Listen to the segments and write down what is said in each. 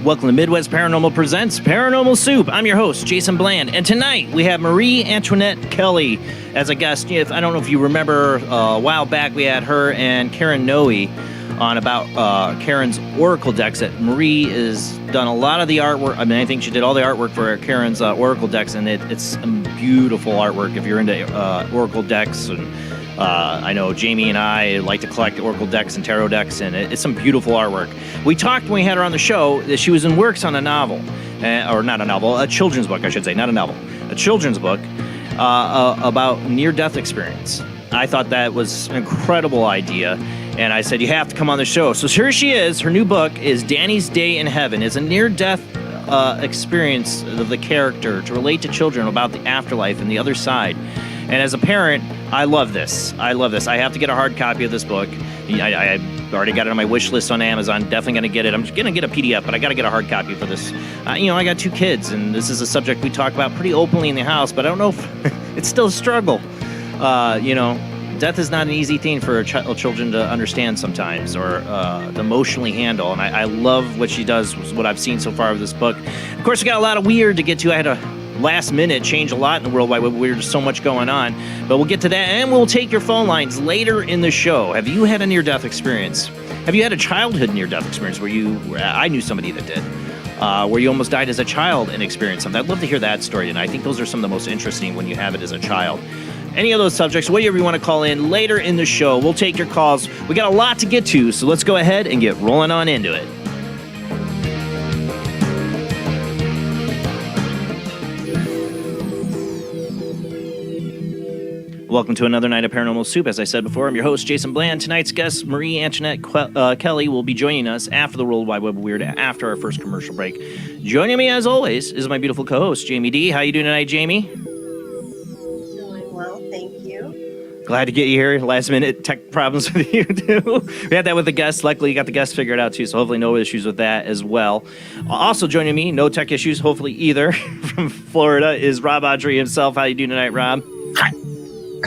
Welcome to Midwest Paranormal Presents Paranormal Soup. I'm your host, Jason Bland, and tonight we have Marie Antoinette Kelley as a guest. I don't know if you remember, a while back we had her and Karen Noe on about Karen's Oracle decks. That Marie has done a lot of the artwork. I mean, I think she did all the artwork for Karen's Oracle decks, and it's some beautiful artwork if you're into Oracle decks. And I know Jamie and I like to collect Oracle decks and tarot decks, and it's some beautiful artwork. We talked when we had her on the show that she was in works on a novel, or not a novel, a children's book, I should say, not a novel, a children's book about near-death experience. I thought that was an incredible idea, and I said, you have to come on the show. So here she is. Her new book is Danny's Day in Heaven. It's a near-death experience of the character to relate to children about the afterlife and the other side. And as a parent, I love this. I have to get a hard copy of this book. I already got it on my wish list on Amazon. Definitely going to get it. I'm going to get a PDF, but I got to get a hard copy for this. I got 2 kids, and this is a subject we talk about pretty openly in the house, but I don't know if it's still a struggle. Death is not an easy thing for children to understand sometimes, or to emotionally handle. And I love what she does, what I've seen so far of this book. Of course, we got a lot of weird to get to. I had to last minute change a lot in the World Wide Web. There's so much going on, but we'll get to that, and we'll take your phone lines later in the show. Have you had a near-death experience? Have you had a childhood near-death experience where I knew somebody that did, where you almost died as a child and experienced something? I'd love to hear that story, and I think those are some of the most interesting when you have it as a child. Any of those subjects, whatever you want to call in later in the show, we'll take your calls. We got a lot to get to, so let's go ahead and get rolling on into it. Welcome to another night of Paranormal Soup. As I said before, I'm your host, Jason Bland. Tonight's guest, Marie Antoinette Kelley, will be joining us after the World Wide Web of Weird, after our first commercial break. Joining me, as always, is my beautiful co-host, Jamie D. How you doing tonight, Jamie? Doing well, thank you. Glad to get you here. Last minute tech problems with you, too. We had that with the guests. Luckily, you got the guests figured out, too, so hopefully no issues with that as well. Also joining me, no tech issues, hopefully either, from Florida, is Rob Audrey himself. How you doing tonight, Rob?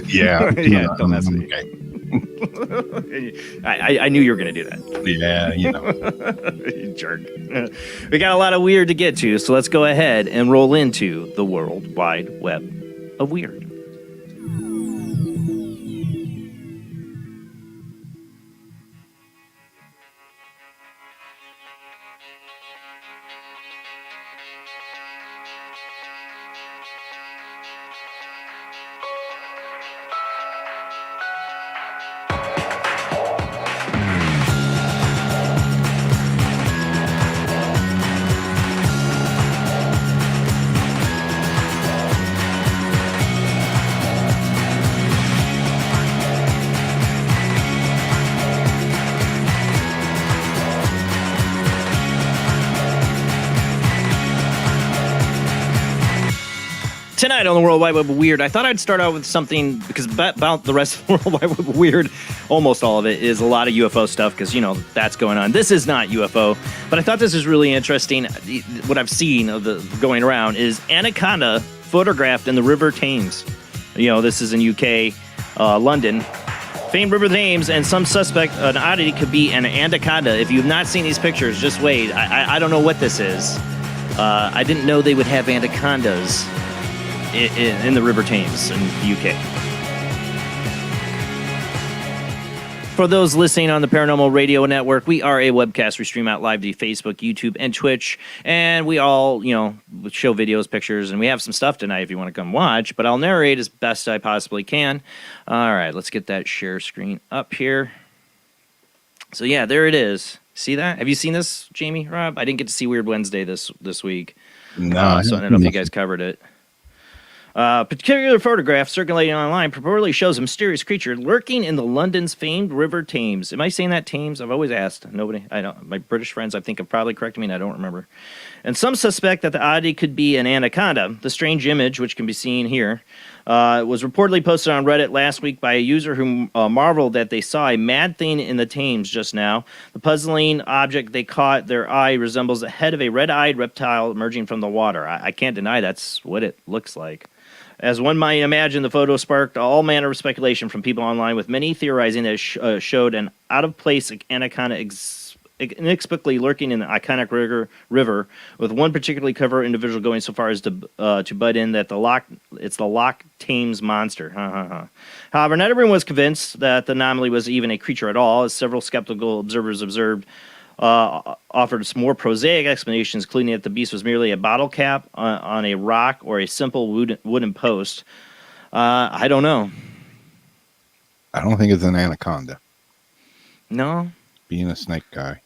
Yeah. Don't mess with me. I knew you were going to do that. Yeah, You jerk. We got a lot of weird to get to, so let's go ahead and roll into the World Wide Web of Weird. Tonight on the World Wide Web of Weird, I thought I'd start out with something, because about the rest of the World Wide Web of Weird, almost all of it is a lot of UFO stuff, because, that's going on. This is not UFO, but I thought this is really interesting. What I've seen of the going around is anaconda photographed in the River Thames. This is in UK, London. Famed River Thames, and some suspect an oddity could be an anaconda. If you've not seen these pictures, just wait. I don't know what this is. I didn't know they would have anacondas in the River Thames in the UK. For those listening on the Paranormal Radio Network, we are a webcast. We stream out live to Facebook, YouTube, and Twitch. And we all, show videos, pictures, and we have some stuff tonight if you want to come watch. But I'll narrate as best I possibly can. All right, let's get that share screen up here. So, yeah, there it is. See that? Have you seen this, Jamie, Rob? I didn't get to see Weird Wednesday this week. No. So I don't know if you guys covered it. Particular photograph circulating online purportedly shows a mysterious creature lurking in the London's famed River Thames. Am I saying that Thames? I've always asked. Nobody. I don't. My British friends, I think, have probably corrected me, and I don't remember. And some suspect that the oddity could be an anaconda. The strange image, which can be seen here, was reportedly posted on Reddit last week by a user who marveled that they saw a mad thing in the Thames just now. The puzzling object they caught their eye resembles the head of a red-eyed reptile emerging from the water. I can't deny that's what it looks like. As one might imagine, the photo sparked all manner of speculation from people online, with many theorizing that it showed an out-of-place anaconda inexplicably lurking in the iconic river, with one particularly clever individual going so far as to butt in that it's the Loch Thames monster. However, not everyone was convinced that the anomaly was even a creature at all, as several skeptical observers offered some more prosaic explanations, including that the beast was merely a bottle cap on a rock or a simple wooden post. I don't know. I don't think it's an anaconda. No? Being a snake guy,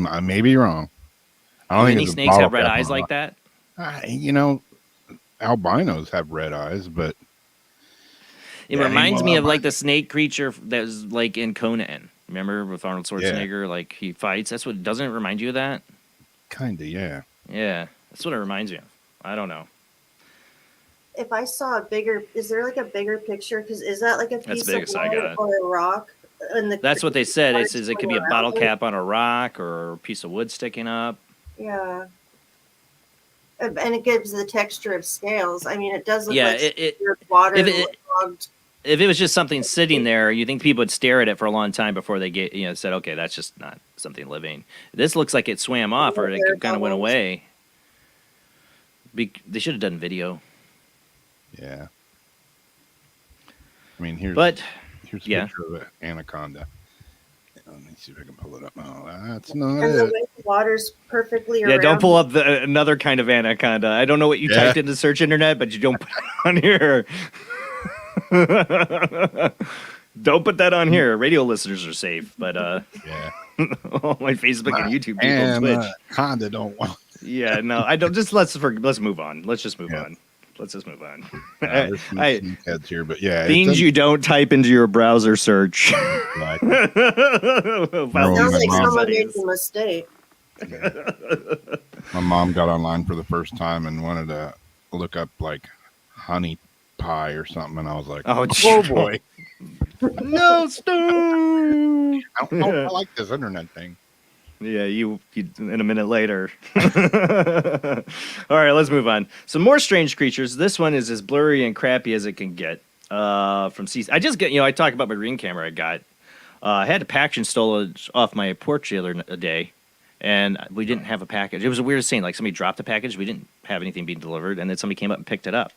I may be wrong. I don't think any it's snakes have red eyes like that? Albinos have red eyes, but... It reminds me of like the snake creature that was like in Conan. Remember with Arnold Schwarzenegger, like he fights? Doesn't it remind you of that? Kinda, yeah. Yeah, that's what it reminds me of. I don't know. If I saw is there like a bigger picture? Because is that like a piece of wood or a rock? That's what they said. It says it could be a bottle cap on a rock or a piece of wood sticking up. Yeah. And it gives the texture of scales. I mean, it does look like water. If it was just something sitting there, you think people would stare at it for a long time before they said, okay, that's just not something living. This looks like it swam off or it kind of went away. They should have done video. Yeah. I mean, here's a picture of an anaconda. Let me see if I can pull it up. Oh, that's not and it. the way the water's perfectly around. Yeah, don't pull up another kind of anaconda. I don't know what you typed into search internet, but you don't put it on here. Don't put that on here. Radio listeners are safe, but all my Facebook and YouTube people on Twitch. Anaconda don't want. Yeah, no, I don't. Just let's move on. Let's just move on. Let's just move on. Heads here, but things you don't type into your browser search. Sounds like someone made a mistake. My mom got online for the first time and wanted to look up like honey pie or something, and I was like, "Oh boy, no, Stu! I like this internet thing." Yeah, you in a minute later. All right, let's move on. Some more strange creatures. This one is as blurry and crappy as it can get. From CC. I just I talk about my Ring camera I got. I had a package stolen off my porch the other day, and we didn't have a package. It was a weird scene. Like somebody dropped a package. We didn't have anything being delivered, and then somebody came up and picked it up.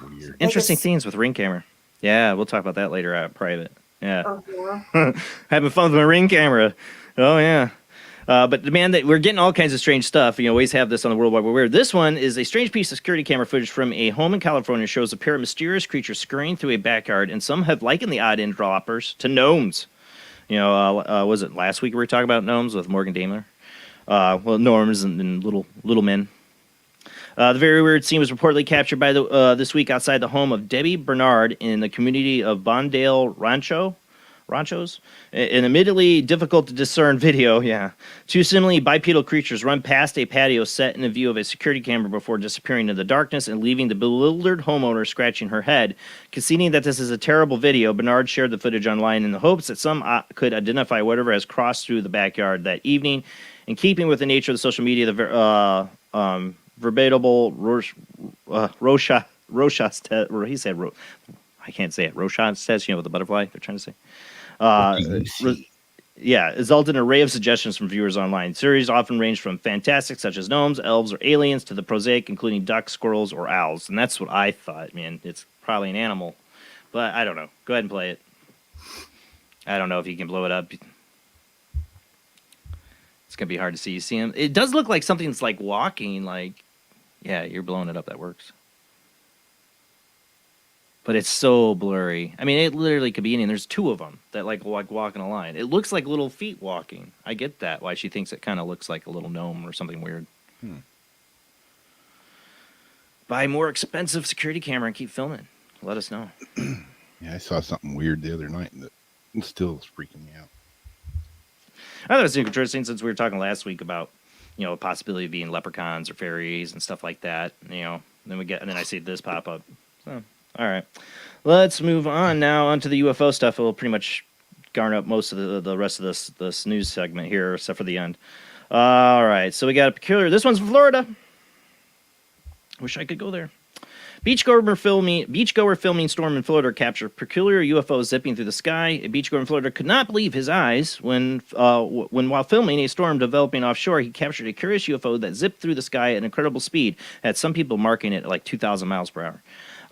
Weird. Interesting things with Ring camera. Yeah, we'll talk about that later out private. Yeah. Having fun with my Ring camera. Oh, yeah. But man, we're getting all kinds of strange stuff. Always have this on the World Wide Web. This one is a strange piece of security camera footage from a home in California. Shows a pair of mysterious creatures scurrying through a backyard, and some have likened the odd droppers to gnomes. Was it last week we were talking about gnomes with Morgan Daimler? Gnomes and little men. The very weird scene was reportedly captured by this week outside the home of Debbie Bernard in the community of Bondale Rancho. Ranchos? An admittedly difficult to discern video, yeah. Two similarly bipedal creatures run past a patio set in the view of a security camera before disappearing into the darkness and leaving the bewildered homeowner scratching her head. Conceding that this is a terrible video, Bernard shared the footage online in the hopes that some could identify whatever has crossed through the backyard that evening. In keeping with the nature of the social media, the veritable Rorschach's test, or he said, I can't say it, Rorschach's test, with the butterfly, they're trying to say. Resulted in an array of suggestions from viewers online. Series often range from fantastic, such as gnomes, elves, or aliens, to the prosaic, including ducks, squirrels, or owls. And that's what I thought, man. It's probably an animal. But I don't know. Go ahead and play it. I don't know if you can blow it up. It's going to be hard to see. You see him? It does look like something's like walking, like, yeah, you're blowing it up. That works. But it's so blurry. I mean, it literally could be any. And there's two of them that like walking a line. It looks like little feet walking. I get that. Why she thinks it kind of looks like a little gnome or something weird. Buy a more expensive security camera and keep filming. Let us know. Yeah, I saw something weird the other night that still is freaking me out. I thought it was interesting since we were talking last week about, the possibility of being leprechauns or fairies and stuff like that. Then then I see this pop up. So, all right, let's move on now onto the UFO stuff. It will pretty much garner up most of the rest of this news segment here, except for the end. All right, so we got a peculiar. This one's from Florida. Wish I could go there. Beachgoer filming storm in Florida captured peculiar UFO zipping through the sky. A beachgoer in Florida could not believe his eyes when while filming a storm developing offshore, he captured a curious UFO that zipped through the sky at incredible speed, had some people marking it like 2,000 miles per hour.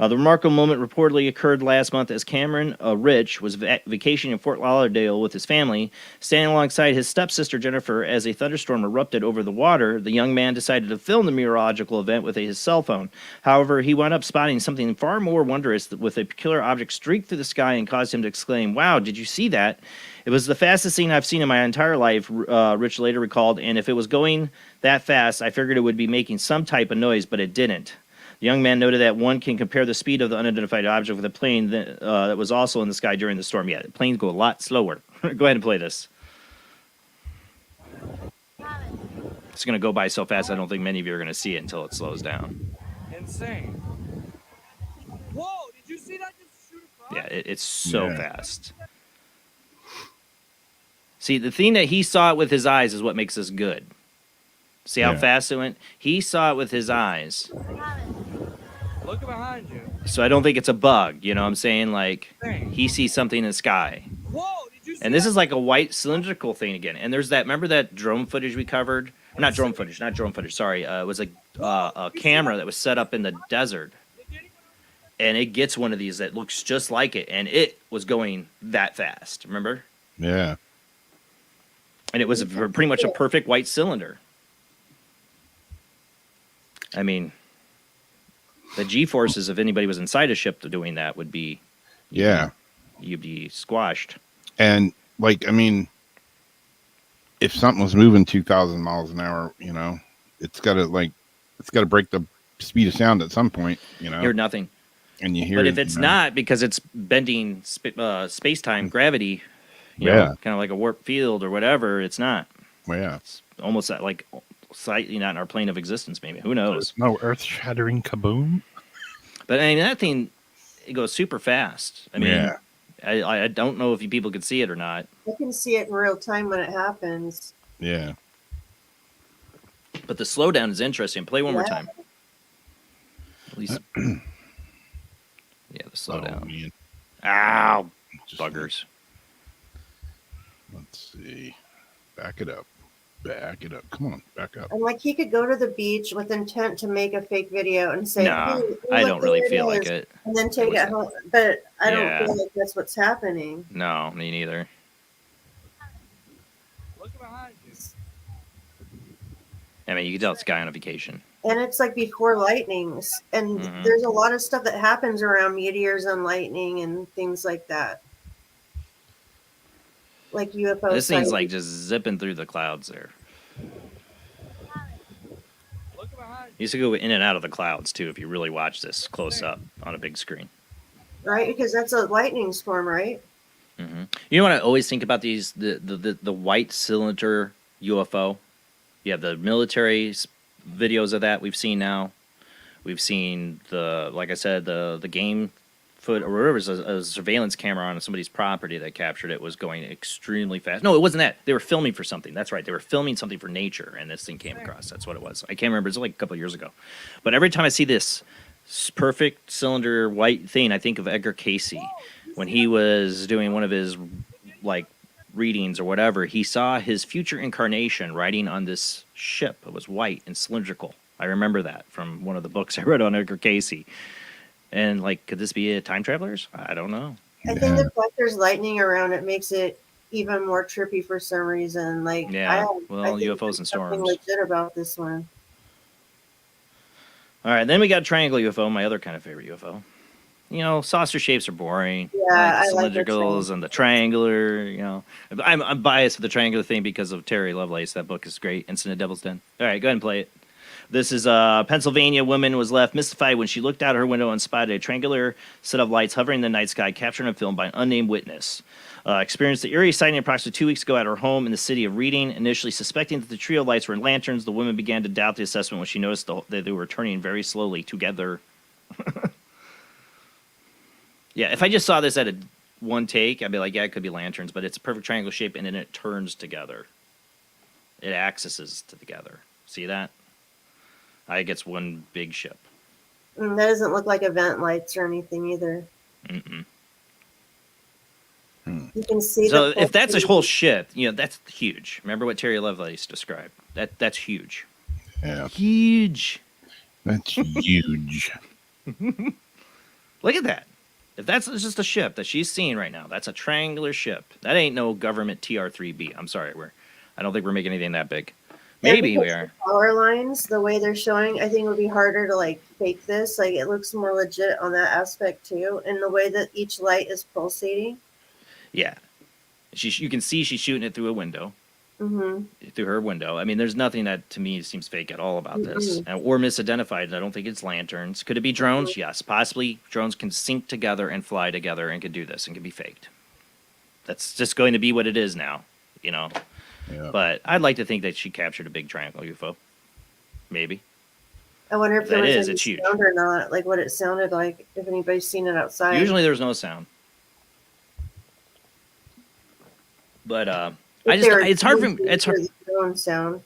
The remarkable moment reportedly occurred last month as Cameron Rich was vacationing in Fort Lauderdale with his family. Standing alongside his stepsister Jennifer as a thunderstorm erupted over the water, the young man decided to film the meteorological event with his cell phone. However, he wound up spotting something far more wondrous with a peculiar object streak through the sky and caused him to exclaim, "Wow, did you see that? It was the fastest thing I've seen in my entire life," Rich later recalled, "and if it was going that fast, I figured it would be making some type of noise, but it didn't." The young man noted that one can compare the speed of the unidentified object with a plane that was also in the sky during the storm. Yeah, planes go a lot slower. Go ahead and play this. It's going to go by so fast, I don't think many of you are going to see it until it slows down. Insane. Whoa, did you see that just shoot across? Yeah, it's so fast. See, the thing that he saw it with his eyes is what makes this good. See how fast it went? He saw it with his eyes. Look behind you. So I don't think it's a bug, you know what I'm saying? Like, he sees something in the sky. Whoa, did you see and this is like a white cylindrical thing again. And there's that, remember that drone footage we covered? Not drone footage, sorry. It was a camera that was set up in the desert. And it gets one of these that looks just like it. And it was going that fast, remember? Yeah. And it was pretty much a perfect white cylinder. I mean, the G-forces, if anybody was inside a ship doing that, would be... You'd be squashed. And, like, I mean, if something was moving 2,000 miles an hour, you know, it's got to break the speed of sound at some point, you know. Hear nothing. And you hear But if it's not, because it's bending space-time gravity, you know, kind of like a warp field or whatever, it's not. Well, yeah. It's almost like... slightly not in our plane of existence, maybe. Who knows? There's no earth-shattering kaboom. But I mean, that thing, it goes super fast. I mean, I don't know if you people could see it or not. I can see it in real time when it happens. Yeah. But the slowdown is interesting. Play one more time. At least. The slowdown. Oh, man. Ow! Buggers. Let's see. Back it up. Back it up. Come on, back up. And like he could go to the beach with intent to make a fake video and say, "No, I don't really feel like it," and then take it home. But I don't feel like that's what's happening. No, me neither. Look behind you. I mean, you can tell it's a guy on a vacation. And it's like before lightnings, and there's a lot of stuff that happens around meteors and lightning and things like that. Like UFO. This thing's like just zipping through the clouds there. You used to go in and out of the clouds too if you really watch this close up on a big screen. Right, because that's a lightning storm, right? You know what I always think about these the white cylinder UFO. You have the military videos of that we've seen now. We've seen like I said, the game foot or whatever, it was a surveillance camera on somebody's property that captured it was going extremely fast. No, it wasn't that. They were filming for something. That's right. They were filming something for nature, and this thing came across. That's what it was. I can't remember. It was like a couple of years ago. But every time I see this perfect cylinder white thing, I think of Edgar Casey when he was doing one of his like readings or whatever. He saw his future incarnation riding on this ship. It was white and cylindrical. I remember that from one of the books I read on Edgar Casey. And, like, could this be a time travelers? I don't know. I think the fact there's lightning around it makes it even more trippy for some reason. Like, yeah, I think UFOs and storms. Something legit about this one. All right, then we got triangle UFO, my other kind of favorite UFO. You know, saucer shapes are boring. Yeah, like the cylindricals and the triangular. You know, I'm biased with the triangular thing because of Terry Lovelace. That book is great. Incident at Devil's Den. All right, go ahead and play it. This is a Pennsylvania woman was left mystified when she looked out her window and spotted a triangular set of lights hovering in the night sky, captured on film by an unnamed witness. Experienced the eerie sighting approximately 2 weeks ago at her home in the city of Reading. Initially suspecting that the trio of lights were lanterns, the woman began to doubt the assessment when she noticed that they were turning very slowly together. Yeah, if I just saw this at one take, I'd be like, yeah, it could be lanterns, but it's a perfect triangle shape, and then it turns together. It axes together. See that? I think it's one big ship. That doesn't look like event lights or anything either. Mm-mm. You can see. So if that's a whole ship, you know, that's huge. Remember what Terry Lovelace described? That's huge. Yeah. Huge. That's huge. Look at that. If that's just a ship that she's seeing right now, that's a triangular ship. That ain't no government TR-3B. I'm sorry, I don't think we're making anything that big. Maybe we are. Power lines, the way they're showing, I think it would be harder to like fake this. Like it looks more legit on that aspect too, and the way that each light is pulsating. Yeah, you can see she's shooting it through a window, through her window. I mean, there's nothing that to me seems fake at all about this, or misidentified. I don't think it's lanterns. Could it be drones? Yes, possibly. Drones can sync together and fly together and can do this and can be faked. That's just going to be what it is now, you know. Yeah. But I'd like to think that she captured a big triangle UFO. Maybe. I wonder if there was it's any huge. sound or not, like what it sounded like, if anybody's seen it outside. Usually there's no sound. But it's hard for me. It's hard. Sound.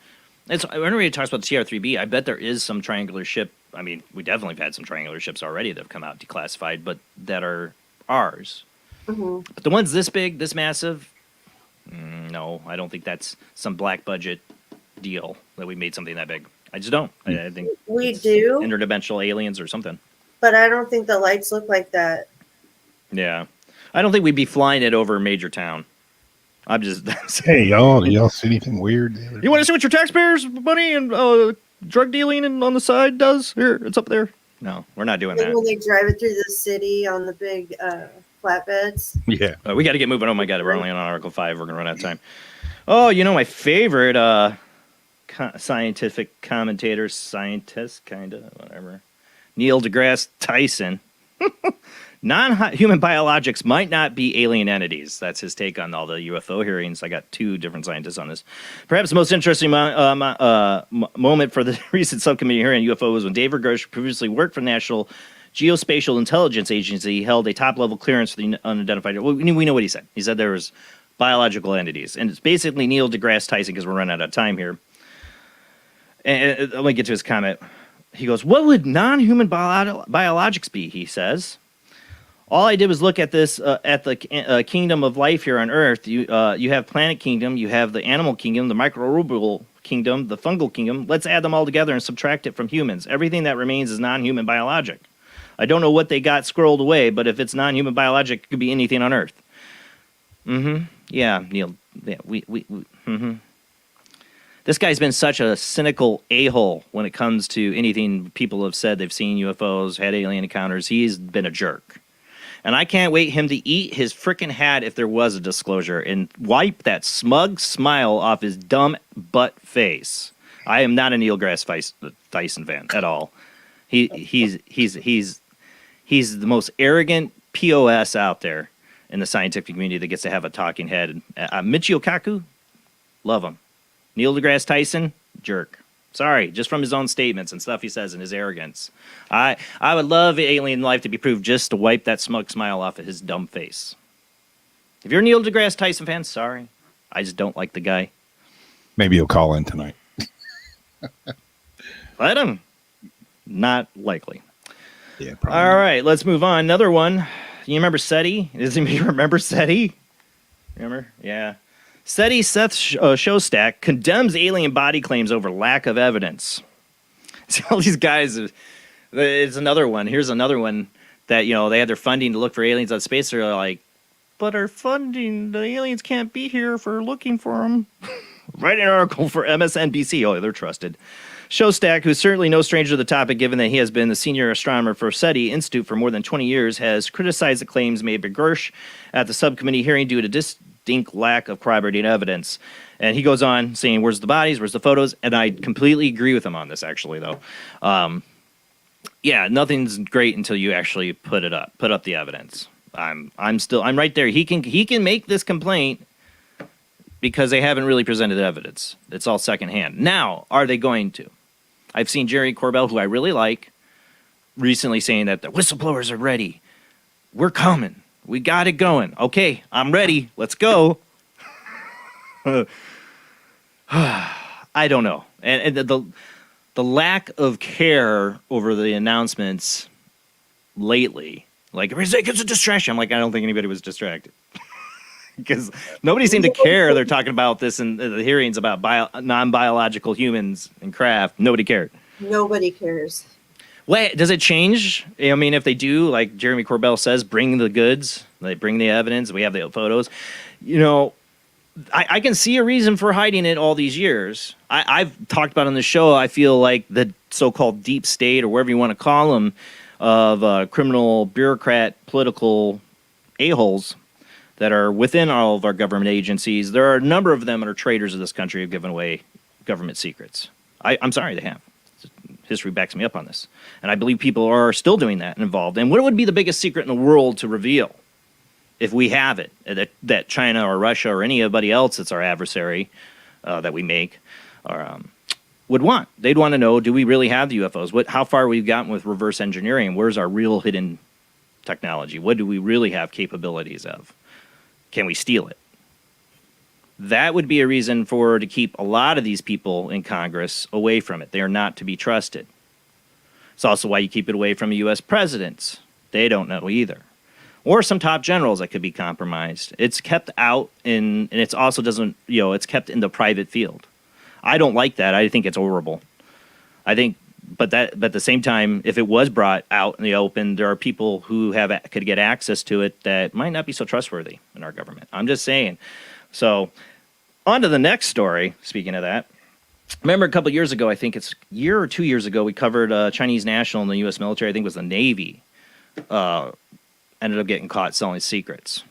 Whenever everybody talks about the TR-3B, I bet there is some triangular ship. I mean, we definitely have had some triangular ships already that have come out declassified, but that are ours. But the ones this big, this massive, no, I don't think that's some black budget deal that we made something that big. I just don't. I think we do interdimensional aliens or something. But I don't think the lights look like that. Yeah, I don't think we'd be flying it over a major town. I'm just. Hey, y'all! Do y'all see anything weird? You want to see what your taxpayers' money and drug dealing and on the side does? Here, it's up there. No, we're not doing that. When they drive it through the city on the big flatbeds. Yeah. We got to get moving. Oh my God, we're only on Article 5. We're gonna run out of time. Oh, you know my favorite scientific commentator, scientist, kind of whatever. Neil deGrasse Tyson. Non-human biologics might not be alien entities. That's his take on all the UFO hearings. I got two different scientists on this. Perhaps the most interesting moment for the recent subcommittee hearing on UFO was when Dave Gersh, previously worked for the National Geospatial Intelligence Agency, held a top-level clearance for the unidentified. Well, we know what he said. He said there was biological entities. And it's basically Neil deGrasse Tyson, because we're running out of time here. And let me get to his comment. He goes, what would non-human biologics be, he says. All I did was look at this at the kingdom of life here on Earth. You have planet kingdom, you have the animal kingdom, the microbial kingdom, the fungal kingdom. Let's add them all together and subtract it from humans. Everything that remains is non-human biologic. I don't know what they got squirreled away, but if it's non-human biologic, it could be anything on Earth. Yeah, Neil. Yeah, we. This guy's been such a cynical a-hole when it comes to anything people have said they've seen UFOs, had alien encounters. He's been a jerk. And I can't wait him to eat his frickin' hat if there was a disclosure and wipe that smug smile off his dumb butt face. I am not a Neil deGrasse Tyson fan at all. He's the most arrogant POS out there. in the scientific community that gets to have a talking head. Michio Kaku, love him. Neil deGrasse Tyson, jerk. Sorry, just from his own statements and stuff he says and his arrogance. I would love alien life to be proved just to wipe that smug smile off of his dumb face. If you're a Neil deGrasse Tyson fan, sorry. I just don't like the guy. Maybe he'll call in tonight. Let him. Not likely. Yeah, probably. All right, let's move on. Another one. You remember SETI? Does anybody remember SETI? Remember? Yeah. SETI Seth Shostak condemns alien body claims over lack of evidence. See, all these guys, it's another one. Here's another one that, they had their funding to look for aliens out of space. They're like, but our funding, the aliens can't be here if we're looking for them. Write an article for MSNBC. Oh, they're trusted. Shostak, who's certainly no stranger to the topic given that he has been the senior astronomer for SETI Institute for more than 20 years, has criticized the claims made by Gersh at the subcommittee hearing due to distinct lack of corroborating evidence. And he goes on saying, where's the bodies, where's the photos? And I completely agree with him on this, actually, though. Yeah, nothing's great until you actually put up the evidence. I'm right there. He can make this complaint because they haven't really presented evidence. It's all secondhand. Now, are they going to? I've seen Jerry Corbell, who I really like, recently saying that the whistleblowers are ready. We're coming. We got it going. Okay, I'm ready. Let's go. I don't know. And the lack of care over the announcements lately, like, everybody's like, it's a distraction. I'm like, I don't think anybody was distracted. Because nobody seemed to care. They're talking about this in the hearings about non-biological humans and craft. Nobody cared. Nobody cares. Wait, does it change? I mean, if they do, like Jeremy Corbell says, bring the goods, they bring the evidence, we have the photos. I can see a reason for hiding it all these years. I've talked about on the show, I feel like the so-called deep state, or whatever you want to call them, of criminal, bureaucrat, political a-holes that are within all of our government agencies. There are a number of them that are traitors of this country who have given away government secrets. I'm sorry, they have. History backs me up on this. And I believe people are still doing that and involved. And what would be the biggest secret in the world to reveal if we have it, that China or Russia or anybody else that's our adversary that we make would want? They'd want to know, do we really have the UFOs? How far we've gotten with reverse engineering? Where's our real hidden technology? What do we really have capabilities of? Can we steal it? That would be a reason to keep a lot of these people in Congress away from it. They are not to be trusted. It's also why you keep it away from U.S. presidents. They don't know either. Or some top generals that could be compromised. It's kept out and it's also doesn't, it's kept in the private field. I don't like that. I think it's horrible. But at the same time, if it was brought out in the open, there are people who could get access to it that might not be so trustworthy in our government. I'm just saying. So, on to the next story. Speaking of that, remember a couple of years ago, I think it's a year or 2 years ago, we covered a Chinese national in the U.S. military. I think it was the Navy. Ended up getting caught selling secrets.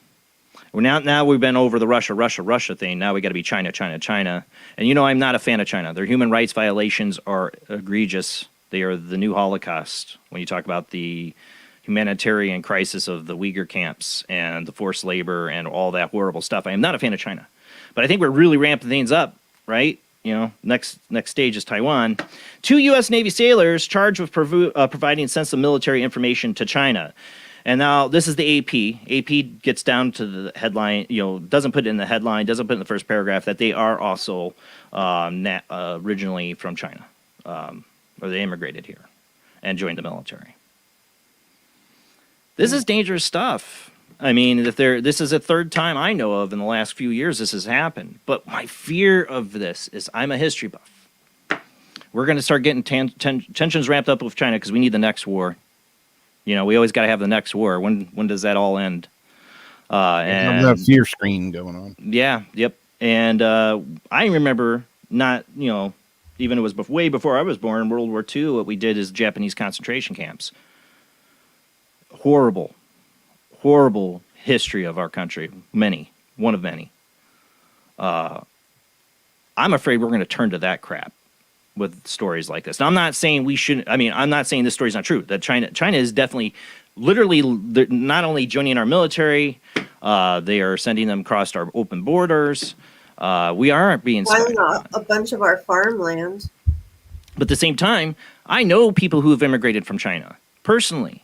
Now we've been over the Russia thing. Now we got to be China. And I'm not a fan of China. Their human rights violations are egregious. They are the new Holocaust. When you talk about the humanitarian crisis of the Uyghur camps and the forced labor and all that horrible stuff, I am not a fan of China. But I think we're really ramping things up, right? Next stage is Taiwan. 2 U.S. Navy sailors charged with providing sensitive military information to China. And now this is the AP. AP gets down to the headline, doesn't put it in the headline, doesn't put it in the first paragraph, that they are also originally from China, or they immigrated here and joined the military. This is dangerous stuff. I mean, this is the third time I know of in the last few years this has happened. But my fear of this is I'm a history buff. We're going to start getting tensions ramped up with China because we need the next war. We always got to have the next war. When does that all end? And that fear screen going on. Yeah, yep. And I remember not, even it was way before I was born, World War II, what we did is Japanese concentration camps. Horrible history of our country. One of many. I'm afraid we're going to turn to that crap. with stories like this. Now, I'm not saying we shouldn't. I mean, I'm not saying this story's not true. That China is definitely, literally, they're not only joining our military, they are sending them across our open borders. We are being spied Filing on. a bunch of our farmland. But at the same time, I know people who have immigrated from China personally.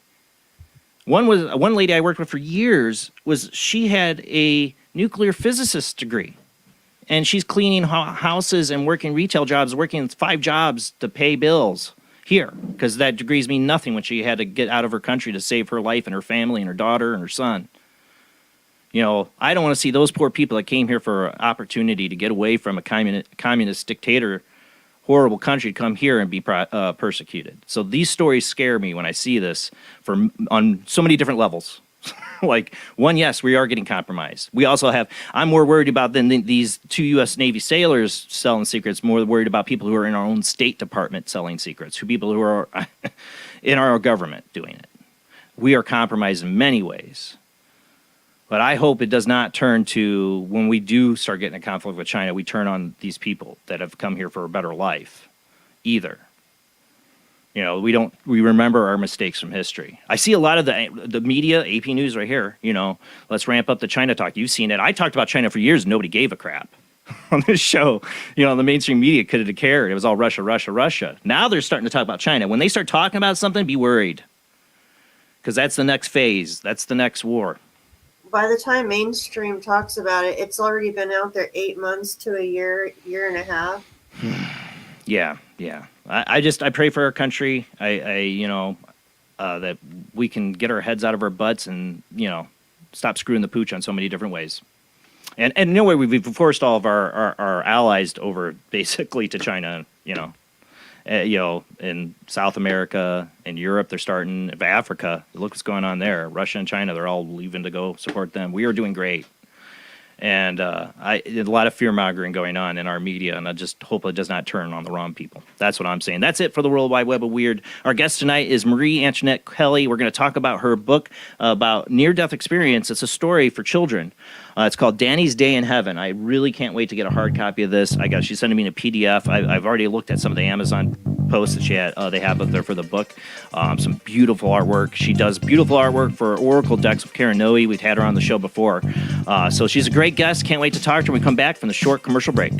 One lady I worked with for years she had a nuclear physicist degree, and she's cleaning houses and working retail jobs, working 5 jobs to pay bills here, because that degrees mean nothing when she had to get out of her country to save her life and her family and her daughter and her son. You know, I don't want to see those poor people that came here for an opportunity to get away from a communist dictator, horrible country, to come here and be persecuted. So these stories scare me when I see this on so many different levels. Like, one, yes, we are getting compromised. We also have, I'm more worried about than these 2 U.S. Navy sailors selling secrets, more worried about people who are in our own State Department selling secrets, people who are in our government doing it. We are compromised in many ways. But I hope it does not turn to, when we do start getting a conflict with China, we turn on these people that have come here for a better life either. You know, we remember our mistakes from history. I see a lot of the media, AP News right here, you know, let's ramp up the China talk. You've seen it. I talked about China for years. Nobody gave a crap on this show. You know, the mainstream media couldn't have cared. It was all Russia, Russia, Russia. Now they're starting to talk about China. When they start talking about something, be worried. Because that's the next phase. That's the next war. By the time mainstream talks about it, it's already been out there 8 months to a year and a half. Yeah. I pray for our country. That we can get our heads out of our butts and, you know, stop screwing the pooch on so many different ways. And in no way we've forced all of our allies over basically to China, in South America and Europe, they're starting. Africa, look what's going on there. Russia and China, they're all leaving to go support them. We are doing great. And a lot of fear-mongering going on in our media, and I just hope it does not turn on the wrong people. That's what I'm saying. That's it for the World Wide Web of Weird. Our guest tonight is Marie Antoinette Kelley. We're going to talk about her book about near-death experience. It's a story for children. It's called Danny's Day in Heaven. I really can't wait to get a hard copy of this. She's sending me a PDF. I've already looked at some of the Amazon posts that they have up there for the book. Some beautiful artwork. She does beautiful artwork for Oracle decks with Karen Noe. We've had her on the show before. So she's a great guest. Can't wait to talk to her when we come back from the short commercial break.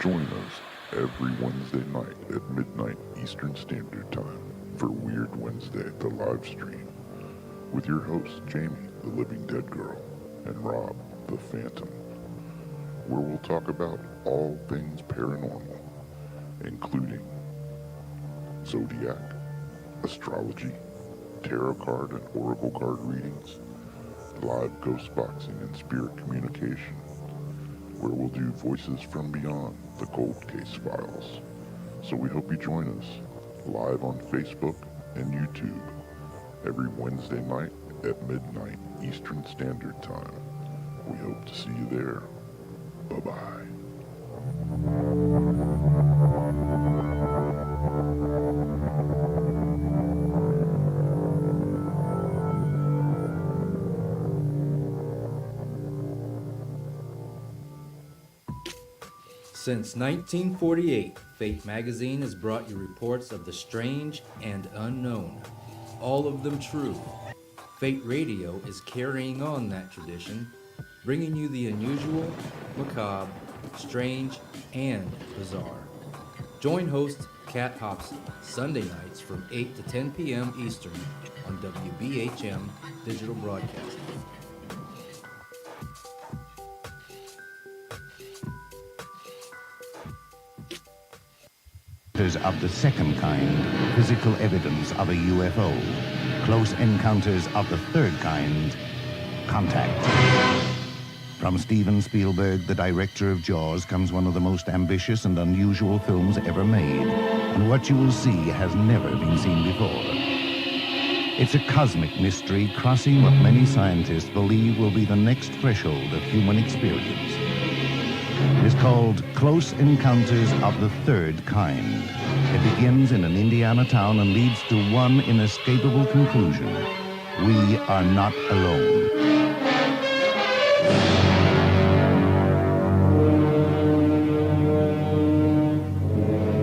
Join us every Wednesday night at midnight Eastern Standard Time for Weird Wednesday, the live stream, with your hosts Jamie, the Living Dead Girl, and Rob, the Phantom, where we'll talk about all things paranormal, including zodiac, astrology, tarot card and oracle card readings, live ghost boxing and spirit communication, where we'll do Voices from Beyond, the Cold Case Files. So we hope you join us live on Facebook and YouTube every Wednesday night at midnight Eastern Standard Time. We hope to see you there. Bye-bye. Since 1948, Fate magazine has brought you reports of the strange and unknown, all of them true. Fate Radio is carrying on that tradition, bringing you the unusual, macabre, strange, and bizarre. Join host Kat Hobson Sunday nights from 8 to 10 p.m. Eastern on WBHM Digital Broadcasting. encounters of the second kind, physical evidence of a UFO. Close encounters of the third kind, contact. From Steven Spielberg, the director of Jaws, comes one of the most ambitious and unusual films ever made. And what you will see has never been seen before. It's a cosmic mystery crossing what many scientists believe will be the next threshold of human experience. It is called Close Encounters of the Third Kind. It begins in an Indiana town and leads to one inescapable conclusion. We are not alone.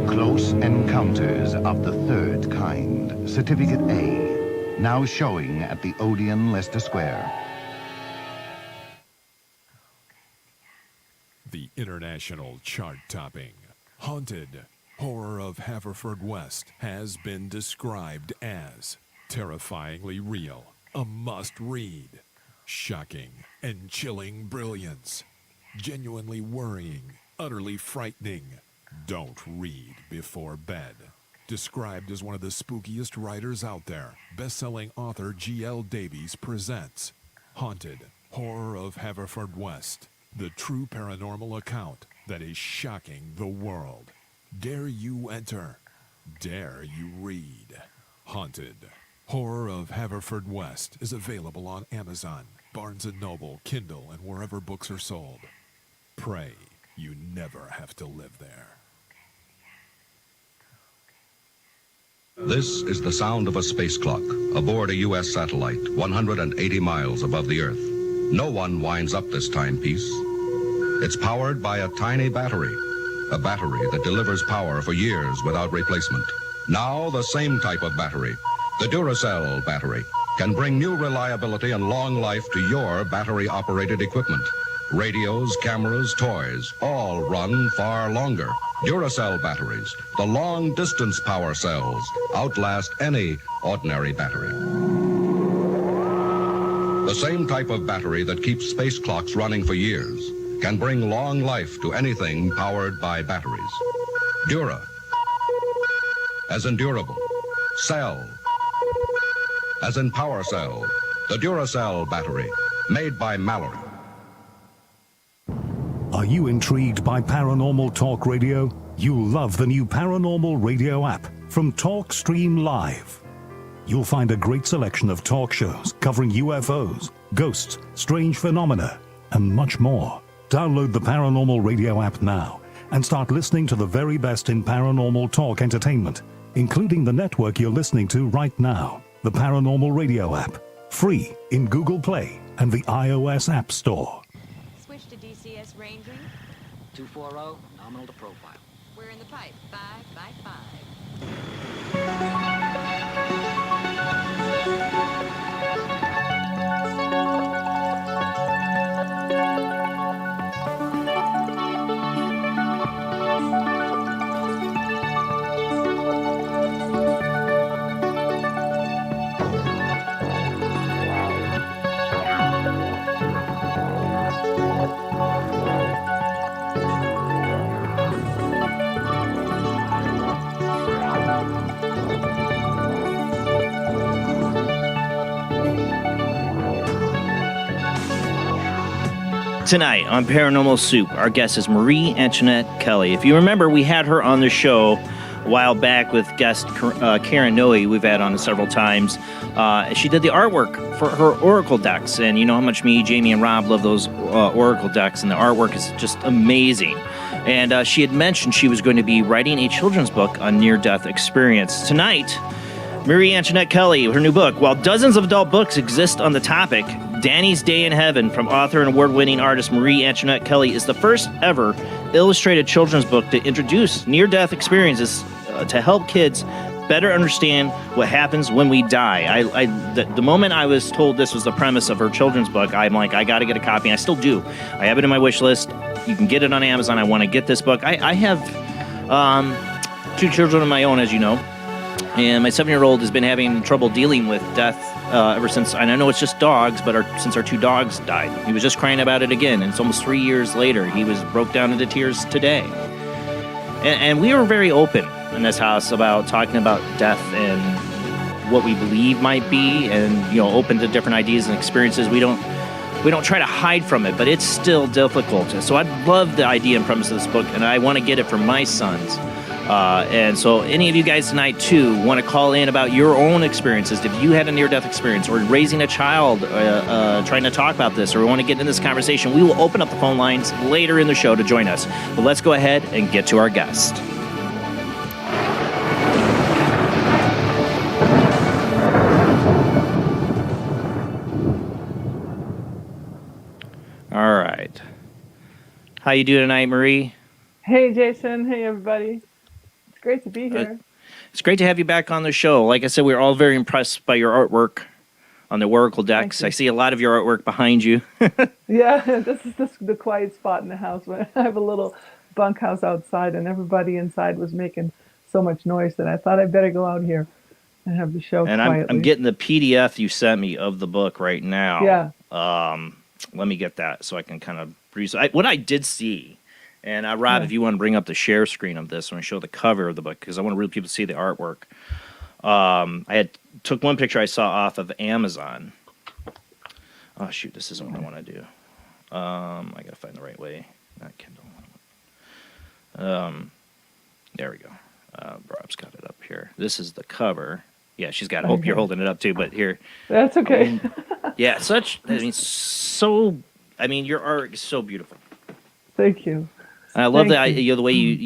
Close Encounters of the Third Kind. Certificate A. Now showing at the Odeon, Leicester Square. The international chart-topping, Haunted Horror of Haverfordwest has been described as terrifyingly real, a must-read, shocking and chilling brilliance, genuinely worrying, utterly frightening. Don't read before bed. Described as one of the spookiest writers out there, best-selling author G.L. Davies presents Haunted Horror of Haverfordwest, the true paranormal account that is shocking the world. Dare you enter? Dare you read? Haunted Horror of Haverfordwest is available on Amazon, Barnes & Noble, Kindle, and wherever books are sold. Pray you never have to live there. This is the sound of a space clock aboard a U.S. satellite 180 miles above the Earth. No one winds up this timepiece. It's powered by a tiny battery, a battery that delivers power for years without replacement. Now the same type of battery, the Duracell battery, can bring new reliability and long life to your battery-operated equipment. Radios, cameras, toys, all run far longer. Duracell batteries, the long-distance power cells, outlast any ordinary battery. The same type of battery that keeps space clocks running for years can bring long life to anything powered by batteries. Dura, as in durable. Cell, as in power cell. The Duracell battery, made by Mallory. Are you intrigued by Paranormal Talk Radio? You'll love the new Paranormal Radio app from Talkstream Live. You'll find a great selection of talk shows covering UFOs, ghosts, strange phenomena, and much more. Download the Paranormal Radio app now and start listening to the very best in paranormal talk entertainment, including the network you're listening to right now, the Paranormal Radio app, free in Google Play and the iOS App Store. Switch to DCS ranging. 240, nominal to profile. We're in the pipe. 555. Tonight on Paranormal Soup, our guest is Marie Antoinette Kelley. If you remember, we had her on the show a while back with guest Karen Noe, we've had on several times. She did the artwork for her Oracle decks, and you know how much me, Jamie, and Rob love those Oracle decks, and the artwork is just amazing. And she had mentioned she was going to be writing a children's book on near-death experience. Tonight, Marie Antoinette Kelley, her new book. While dozens of adult books exist on the topic, Danny's Day in Heaven from author and award-winning artist Marie Antoinette Kelley is the first ever illustrated children's book to introduce near-death experiences to help kids better understand what happens when we die. The moment I was told this was the premise of her children's book, I'm like, I got to get a copy, and I still do. I have it in my wish list. You can get it on Amazon. I want to get this book. I have 2 children of my own, as you know, and my 7-year-old has been having trouble dealing with death ever since, and I know it's just dogs, but since our 2 dogs died. He was just crying about it again, and it's almost 3 years later. He broke down into tears today. And we were very open in this house about talking about death and what we believe might be, and open to different ideas and experiences. We don't try to hide from it, but it's still difficult. So I love the idea and premise of this book, and I want to get it for my sons. And so any of you guys tonight, too, want to call in about your own experiences. If you had a near-death experience or raising a child, trying to talk about this, or want to get in this conversation, we will open up the phone lines later in the show to join us. But let's go ahead and get to our guest. All right. How you doing tonight, Marie? Hey, Jason. Hey, everybody. It's great to be here. It's great to have you back on the show. Like I said, we're all very impressed by your artwork on the Oracle decks. I see a lot of your artwork behind you. Yeah, this is the quiet spot in the house. I have a little bunkhouse outside, and everybody inside was making so much noise that I thought I'd better go out here and have the show and quietly. I'm getting the PDF you sent me of the book right now. Yeah. Let me get that so I can kind of breeze. What I did see, and Rob, if you want to bring up the share screen of this when I show the cover of the book, because I want really people to see the artwork. I took one picture I saw off of Amazon. Oh shoot, this isn't what I want to do. I gotta find the right way. Not Kindle. There we go. Rob's got it up here. This is the cover. Yeah, she's got it. I hope you're holding it up too, but here. That's okay. Yeah, your art is so beautiful. Thank you. And I love the way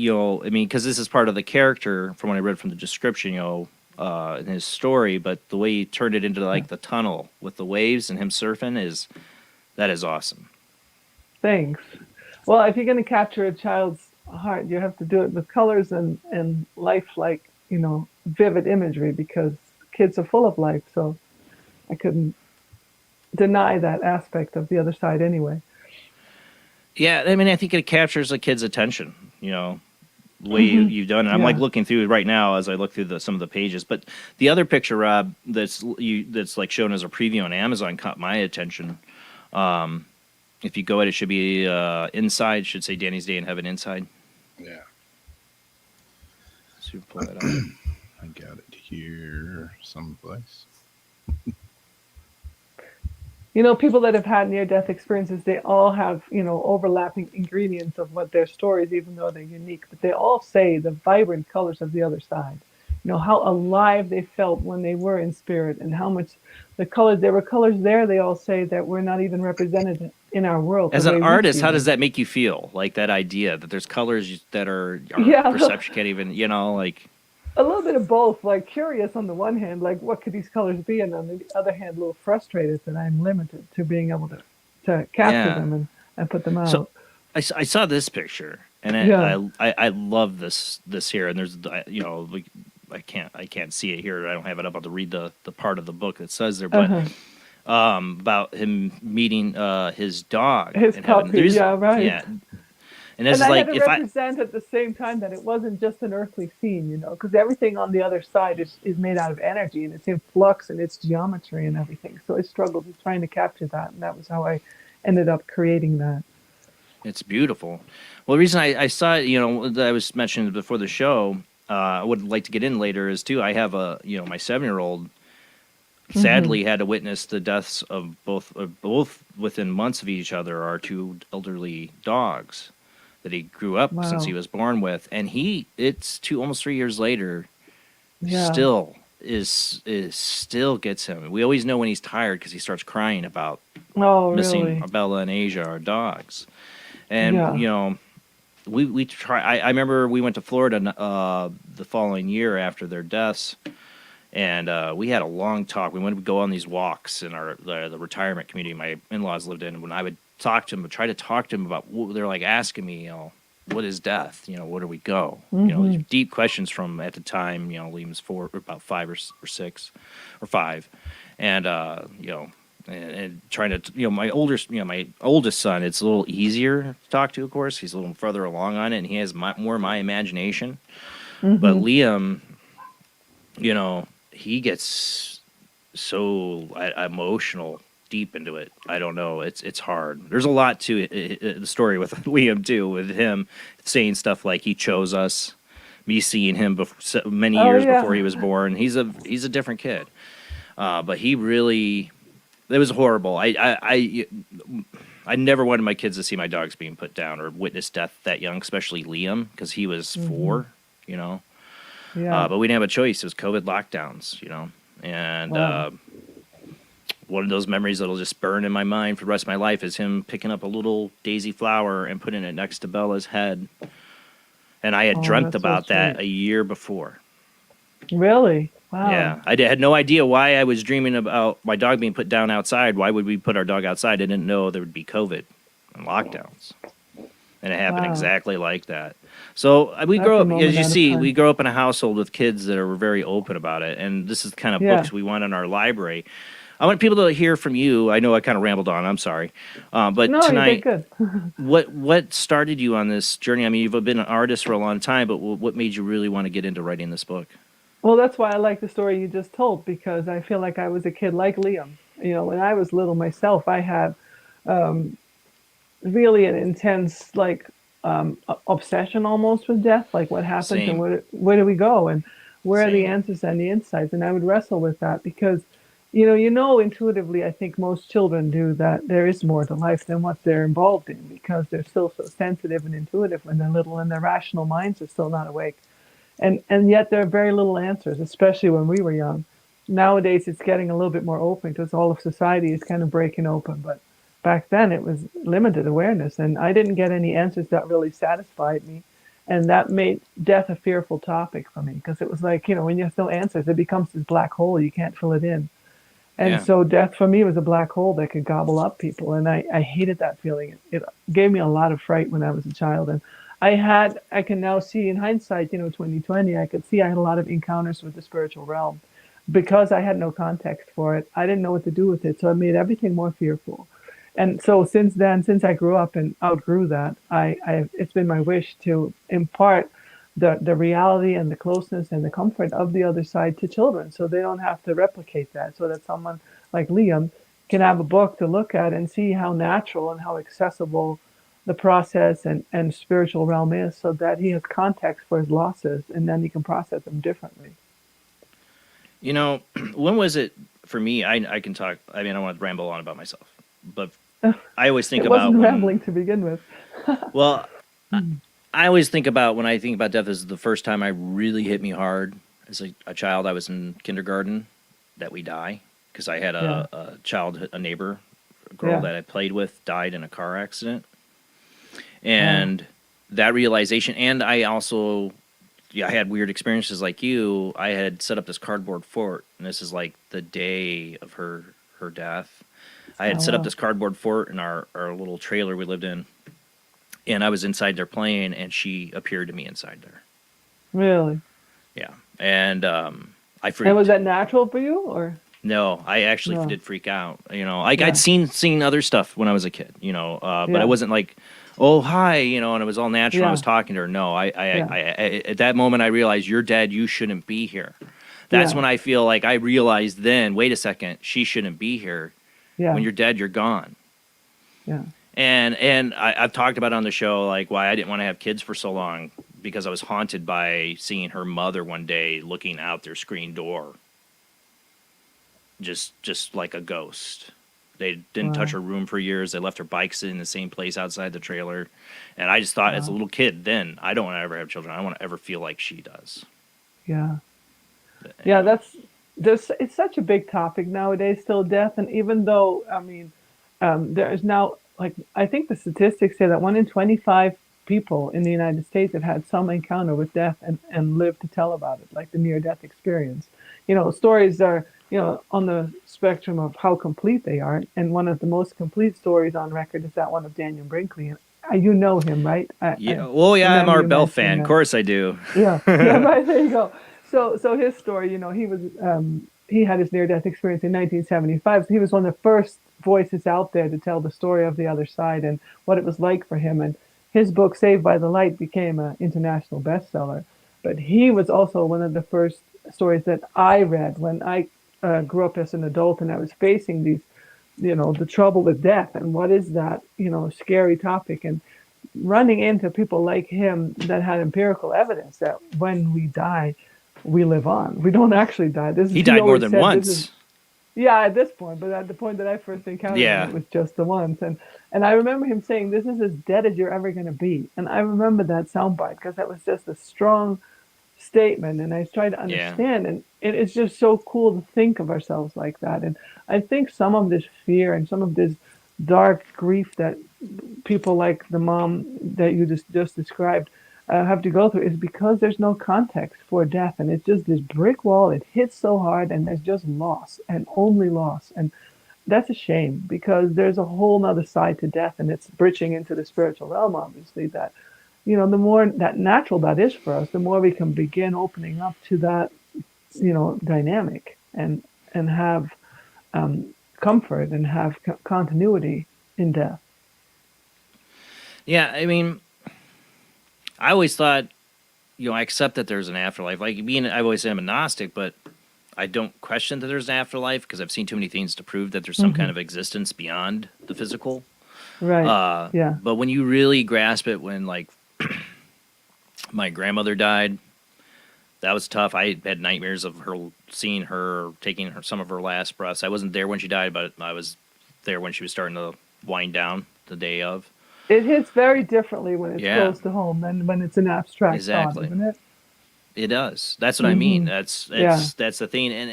because this is part of the character from what I read from the description, in his story, but the way you turned it into like the tunnel with the waves and him surfing is awesome. Thanks. Well, if you're going to capture a child's heart, you have to do it with colors and lifelike, vivid imagery, because kids are full of life. So I couldn't deny that aspect of the other side anyway. Yeah, I think it captures a kid's attention, the way you've done it. I'm like looking through it right now as I look through some of the pages. But the other picture, Rob, that's like shown as a preview on Amazon caught my attention. If you go at it, should be inside. Should say Danny's Day in Heaven inside. Yeah. So you pull that up. I got it here someplace. People that have had near-death experiences, they all have, overlapping ingredients of what their stories, even though they're unique. But they all say the vibrant colors of the other side. How alive they felt when they were in spirit, and how much there were colors there, they all say, that were not even represented in our world. As an artist, how does that make you feel? Like that idea that there's colors that our perception can't even, like... A little bit of both, like curious on the one hand, like what could these colors be, and on the other hand, a little frustrated that I'm limited to being able to capture them and put them out. So I saw this picture, and I love this here, and there's I can't see it here. I don't have it up. I'll read the part of the book that says there, but about him meeting his dog, his puppy, right. Yeah. And I had to represent at the same time that it wasn't just an earthly scene, because everything on the other side is made out of energy, and it's in flux, and it's geometry and everything. So I struggled with trying to capture that, and that was how I ended up creating that. It's beautiful. Well, the reason I saw it, that I was mentioning before the show, I would like to get in later is too. I have my 7-year-old. Sadly, had to witness the deaths of both within months of each other. Our two elderly dogs that he grew up since he was born with, and it's almost 3 years later, still still gets him. We always know when he's tired because he starts crying about missing Bella and Asia, our dogs, and we try. I remember we went to Florida the following year after their deaths, and we had a long talk. We went to go on these walks in the retirement community my in-laws lived in. When I would talk to him, try to talk to him about they're like asking me, what is death? Where do we go? These deep questions from at the time, Liam's about 5 or 6 or 5, and and trying to my oldest son, it's a little easier to talk to. Of course, he's a little further along on it, and he has more of my imagination. But Liam, he gets so emotional. Deep into it. I don't know. It's hard. There's a lot to the story with Liam too, with him saying stuff like he chose us me seeing him many Oh, years yeah. before he was born. He's a different kid, but he really, it was horrible. I never wanted my kids to see my dogs being put down or witness death that young, especially Liam, because he was 4, you know. Yeah. But we didn't have a choice. It was COVID lockdowns, you know. And Wow. one of those memories that'll just burn in my mind for the rest of my life is him picking up a little daisy flower and putting it next to Bella's head. And I had Oh, dreamt that's so about that sweet. a year before. Really? Wow. Yeah, I had no idea why I was dreaming about my dog being put down outside. Why would we put our dog outside? I didn't know there would be COVID and lockdowns. And it happened Wow. exactly like that. So we That's grow a up, moment as you out of see, time. we grow up in a household with kids that are very open about it. And this is the kind of Yeah. books we want in our library. I want people to hear from you. I know I kind of rambled on. I'm sorry. But No, you tonight, did good. what started you on this journey? I mean, you've been an artist for a long time, but what made you really want to get into writing this book? Well, that's why I like the story you just told, because I feel like I was a kid like Liam. You know, when I was little myself, I had really an intense, like, obsession almost with death. Like, what happens Same. and where do we go and where are the Same. answers and the insights? And I would wrestle with that because, you know, intuitively, I think most children do that there is more to life than what they're involved in because they're still so sensitive and intuitive when they're little and their rational minds are still not awake. And yet there are very little answers, especially when we were young. Nowadays, it's getting a little bit more open because all of society is kind of breaking open. But back then, it was limited awareness, and I didn't get any answers that really satisfied me. And that made death a fearful topic for me because it was like, you know, when you have no answers, it becomes this black hole. You can't fill it in. And Yeah. so death for me was a black hole that could gobble up people. And I hated that feeling. It gave me a lot of fright when I was a child. And I can now see in hindsight, you know, 2020, I could see I had a lot of encounters with the spiritual realm because I had no context for it. I didn't know what to do with it. So it made everything more fearful. And so since then, since I grew up and outgrew that, it's been my wish to impart the reality and the closeness and the comfort of the other side to children so they don't have to replicate that, so that someone like Liam can have a book to look at and see how natural and how accessible the process and spiritual realm is, so that he has context for his losses and then he can process them differently. You know, when was it for me? I can talk. I mean, I don't want to ramble on about myself, but I always think It about wasn't when, rambling to begin with. well, I always think about when I think about death as the first time I really hit me hard as a child. I was in kindergarten that we die because I had a neighbor, a girl Yeah. that I played with, died in a car accident, and that realization. And I also, I had weird experiences like you. I had set up this cardboard fort, and this is like the day of her death. I had set up wow. this cardboard fort in our little trailer we lived in. And I was inside there playing, and she appeared to me inside there. Really? Yeah, and I freaked. And was that natural for you, or? No, I actually No. did freak out. You know, like Yeah. I'd seen other stuff when I was a kid. You know, but Yeah. I wasn't like, oh hi, you know, and it was all natural. Yeah. I was talking to her. No, I at that moment I realized you're dead. You shouldn't be here. That's Yeah. when I feel like I realized then. Wait a second, she shouldn't be here. Yeah. When you're dead, you're gone. Yeah. And I've talked about on the show like why I didn't want to have kids for so long because I was haunted by seeing her mother one day looking out their screen door, just like a ghost. They didn't touch her room for years. They left her bikes in the same place outside the trailer, and I just thought as a little kid then I don't want to ever have children. I don't want to ever feel like she does. Yeah. Yeah, it's such a big topic nowadays, still death. And even though, I mean, there is now, like, I think the statistics say that 1 in 25 people in the United States have had some encounter with death and lived to tell about it, like the near-death experience. You know, stories are, you know, on the spectrum of how complete they are. And one of the most complete stories on record is that one of Daniel Brinkley. And you know him, right? Yeah. Well, yeah, I'm remember Art you Bell mentioning fan. that. Of course I do. Yeah, yeah, right, there you go. So his story, you know, he had his near-death experience in 1975. So he was one of the first voices out there to tell the story of the other side and what it was like for him. And his book, Saved by the Light, became an international bestseller. But he was also one of the first stories that I read when I grew up as an adult and I was facing these, you know, the trouble with death and what is that, you know, scary topic. And running into people like him that had empirical evidence that when we die, we live on. We don't actually die. He died more always than said once. yeah, at this point, but at the point that I first encountered him, Yeah. it was just the once. And I remember him saying, "This is as dead as you're ever going to be." And I remember that soundbite because that was just a strong statement. And I tried to understand, and it's just so cool to think of ourselves like that. And I think some of this fear and some of this dark grief that people like the mom that you just described have to go through is because there's no context for death, and it's just this brick wall. It hits so hard, and there's just loss and only loss, and that's a shame because there's a whole nother side to death, and it's bridging into the spiritual realm. Obviously, that the more that natural that is for us, the more we can begin opening up to that dynamic and have comfort and have continuity in death. Yeah, I mean, I always thought, I accept that there's an afterlife. Like I always say I'm a Gnostic, but I don't question that there's an afterlife because I've seen too many things to prove that there's some kind of existence beyond the physical. Right. Yeah. But when you really grasp it, when like my grandmother died, that was tough. I had nightmares of her, seeing her taking some of her last breaths. I wasn't there when she died, but I was there when she was starting to wind down the day of. It hits very differently when it's close to home than when it's an abstract thought, isn't it? It does. That's what I mean. That's the thing, and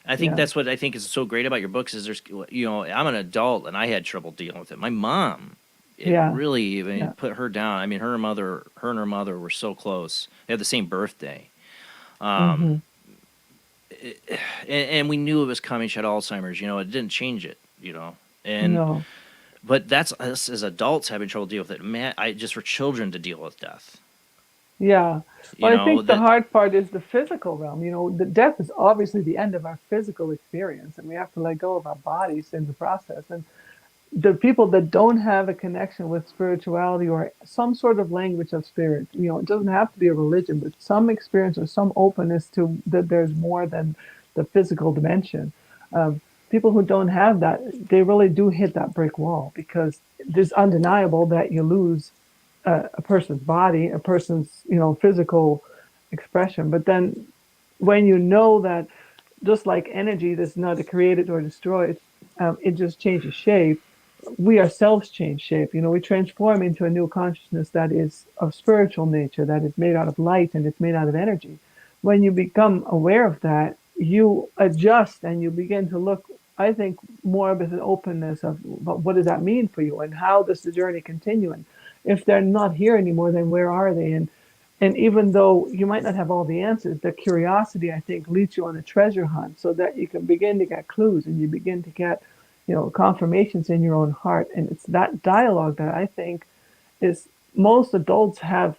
I think that's what I think is so great about your books is there's I'm an adult and I had trouble dealing with it. My mom, really put her down. I mean, her and her mother were so close. They had the same birthday, and we knew it was coming. She had Alzheimer's. It didn't change it. And. No. But that's us as adults having trouble dealing with it. Man, just for children to deal with death. Yeah. Well, I think the hard part is the physical realm. The death is obviously the end of our physical experience, and we have to let go of our bodies in the process. And the people that don't have a connection with spirituality or some sort of language of spirit, it doesn't have to be a religion, but some experience or some openness to that there's more than the physical dimension. People who don't have that, they really do hit that brick wall because it's undeniable that you lose a person's body, a person's physical expression. But then when you know that just like energy that's not created or destroyed, it just changes shape. We ourselves change shape. We transform into a new consciousness that is of spiritual nature, that is made out of light and it's made out of energy. When you become aware of that, you adjust and you begin to look, I think, more with an openness of what does that mean for you and how does the journey continue? And if they're not here anymore, then where are they? And even though you might not have all the answers, the curiosity, I think, leads you on a treasure hunt so that you can begin to get clues and you begin to get, confirmations in your own heart. And it's that dialogue that I think is most adults have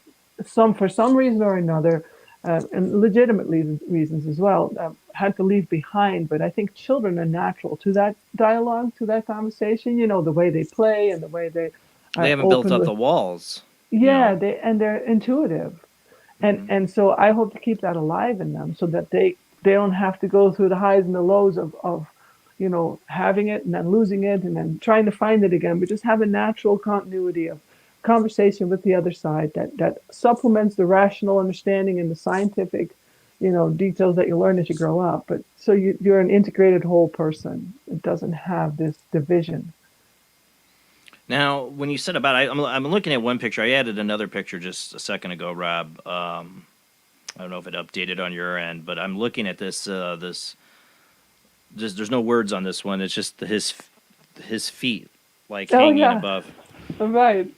for some reason or another, and legitimate reasons as well, had to leave behind. But I think children are natural to that dialogue, to that conversation, the way they play and the way they haven't built up the walls. Yeah, they're intuitive. And so I hope to keep that alive in them so that they don't have to go through the highs and the lows of having it and then losing it and then trying to find it again, but just have a natural continuity of conversation with the other side that supplements the rational understanding and the scientific, details that you learn as you grow up. But so you're an integrated whole person. It doesn't have this division. Now, when you said about, I'm looking at one picture. I added another picture just a second ago, Rob. I don't know if it updated on your end, but I'm looking at this. There's no words on this one. It's just his feet, like hanging above. Right.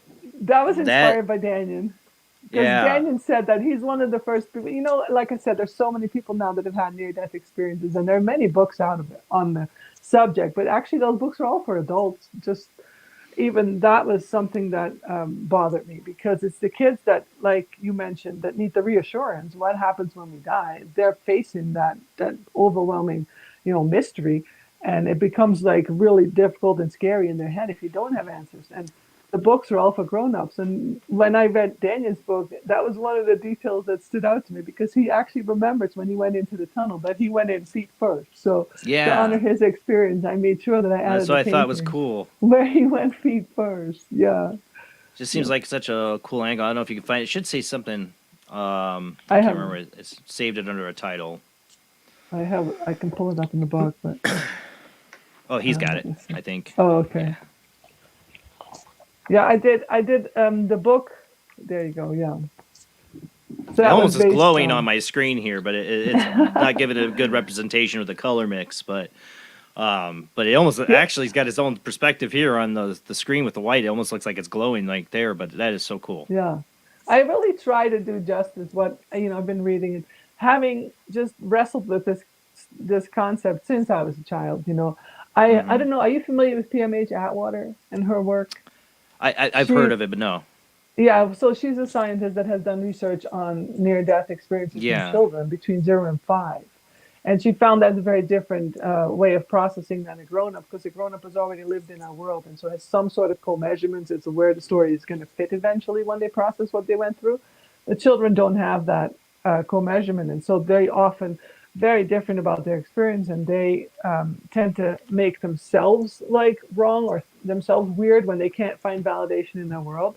That was inspired by Daniel. Because Daniel said that he's one of the first people. Like I said, there's so many people now that have had near-death experiences, and there are many books out of it on the subject. But actually, those books are all for adults. Just even that was something that bothered me because it's the kids that, like you mentioned, that need the reassurance. What happens when we die? They're facing that overwhelming, mystery, and it becomes like really difficult and scary in their head if you don't have answers. And the books are all for grown-ups. And when I read Daniel's book, that was one of the details that stood out to me because he actually remembers when he went into the tunnel that he went in feet first. So to honor his experience, I made sure that I added that's what I thought was cool. Where he went feet first, Just seems like such a cool angle. I don't know if you can find it. It should say something. I I can't have- remember. It's saved it under a title. I can pull it up in the book, but Oh, he's got it, let me see. I think. Oh, okay. Yeah, I did the book. There you go. Yeah. So It that almost was is based glowing on my screen here, but it's not giving it a good representation of the color mix. But it almost actually has got its own perspective here on the screen with the white. It almost looks like it's glowing like there, but that is so cool. Yeah, I really try to do justice what I've been reading and having just wrestled with this concept since I was a child. I don't know. Are you familiar with PMH Atwater and her work? I've heard of it, but no. Yeah, so she's a scientist that has done research on near-death experiences in children between 0 and 5. And she found that's a very different way of processing than a grown-up, because a grown-up has already lived in our world and so has some sort of co-measurements as to where the story is going to fit eventually when they process what they went through. The children don't have that co-measurement, and so they often very different about their experience, and they tend to make themselves like wrong or themselves weird when they can't find validation in their world.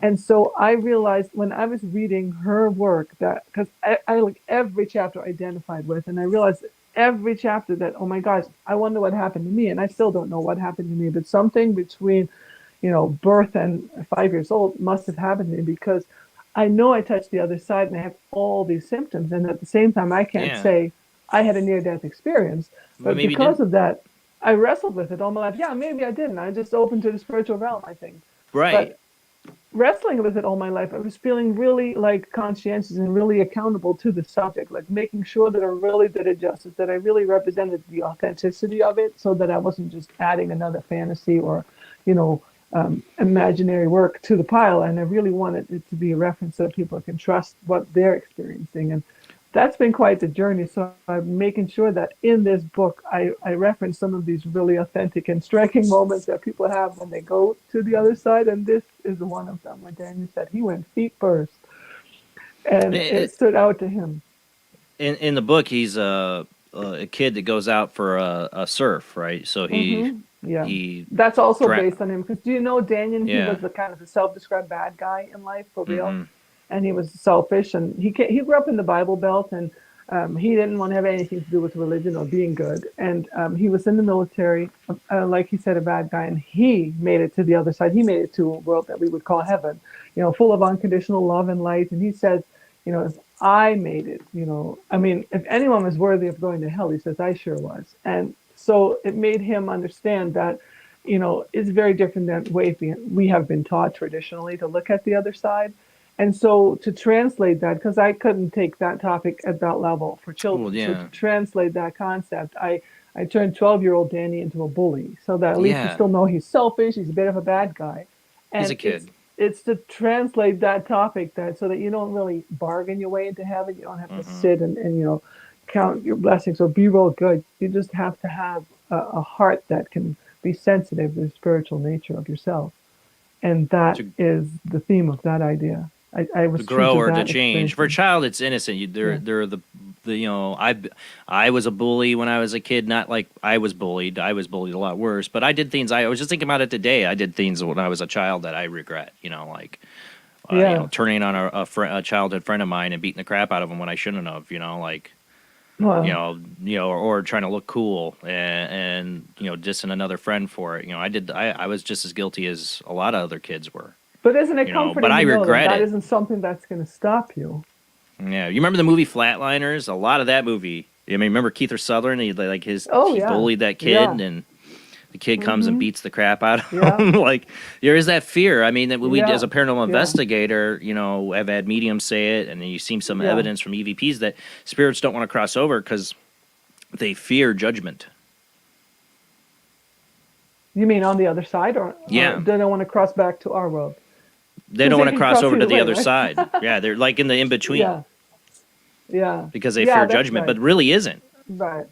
And so I realized when I was reading her work that, because I like every chapter identified with, and I realized every chapter that, oh my gosh, I wonder what happened to me. And I still don't know what happened to me, but something between, birth and 5 years old must have happened to me, because I know I touched the other side and I have all these symptoms. And at the same time, I can't say I had a near-death experience, but because of that, I wrestled with it all my life. Yeah, maybe I didn't. I just opened to the spiritual realm, I think. Right. But wrestling with it all my life, I was feeling really like conscientious and really accountable to the subject, like making sure that I really did it justice, that I really represented the authenticity of it, so that I wasn't just adding another fantasy or, imaginary work to the pile. And I really wanted it to be a reference so that people can trust what they're experiencing. And that's been quite the journey. So I'm making sure that in this book, I reference some of these really authentic and striking moments that people have when they go to the other side. And this is one of them, where Daniel said he went feet first. And it stood out to him. In the book, he's a kid that goes out for a surf, right? So that's also based on him. Because do you know Daniel? He was the kind of a self-described bad guy in life, for real. And he was selfish, and he grew up in the Bible Belt, and he didn't want to have anything to do with religion or being good. And he was in the military, like he said, a bad guy, and he made it to the other side. He made it to a world that we would call heaven, full of unconditional love and light. And he said, if I made it, if anyone was worthy of going to hell, he says, I sure was. And so it made him understand that, it's very different than the way we have been taught traditionally to look at the other side. And so to translate that, because I couldn't take that topic at that level for children, so to translate that concept, I turned 12-year-old Danny into a bully, so that at least you still know he's selfish, he's a bit of a bad guy. And he's a kid. It's to translate that topic so that you don't really bargain your way into heaven. You don't have to sit and count your blessings or be real good. You just have to have a heart that can be sensitive to the spiritual nature of yourself. And that is the theme of that idea. I was to grow or to change. experience. For a child, it's innocent. They're I was a bully when I was a kid. Not like I was bullied. I was bullied a lot worse. But I did things. I was just thinking about it today. I did things when I was a child that I regret. Turning on a childhood friend of mine and beating the crap out of him when I shouldn't have. Or trying to look cool and dissing another friend for it. I was just as guilty as a lot of other kids were. But isn't it comforting but I to know regret that it. isn't something that's going to stop you? Yeah, you remember the movie Flatliners? A lot of that movie. Remember Kiefer Sutherland? He bullied that kid, and the kid comes and beats the crap out of him. Like there is that fear. I mean, that we as a paranormal investigator, have had mediums say it, and then you see some evidence from EVPs that spirits don't want to cross over because they fear judgment. You mean on the other side, or they don't want to cross back to our world? They don't want to cross over to the other side. Yeah, they're like in the in-between. Yeah. Because they fear judgment, but really isn't. Right.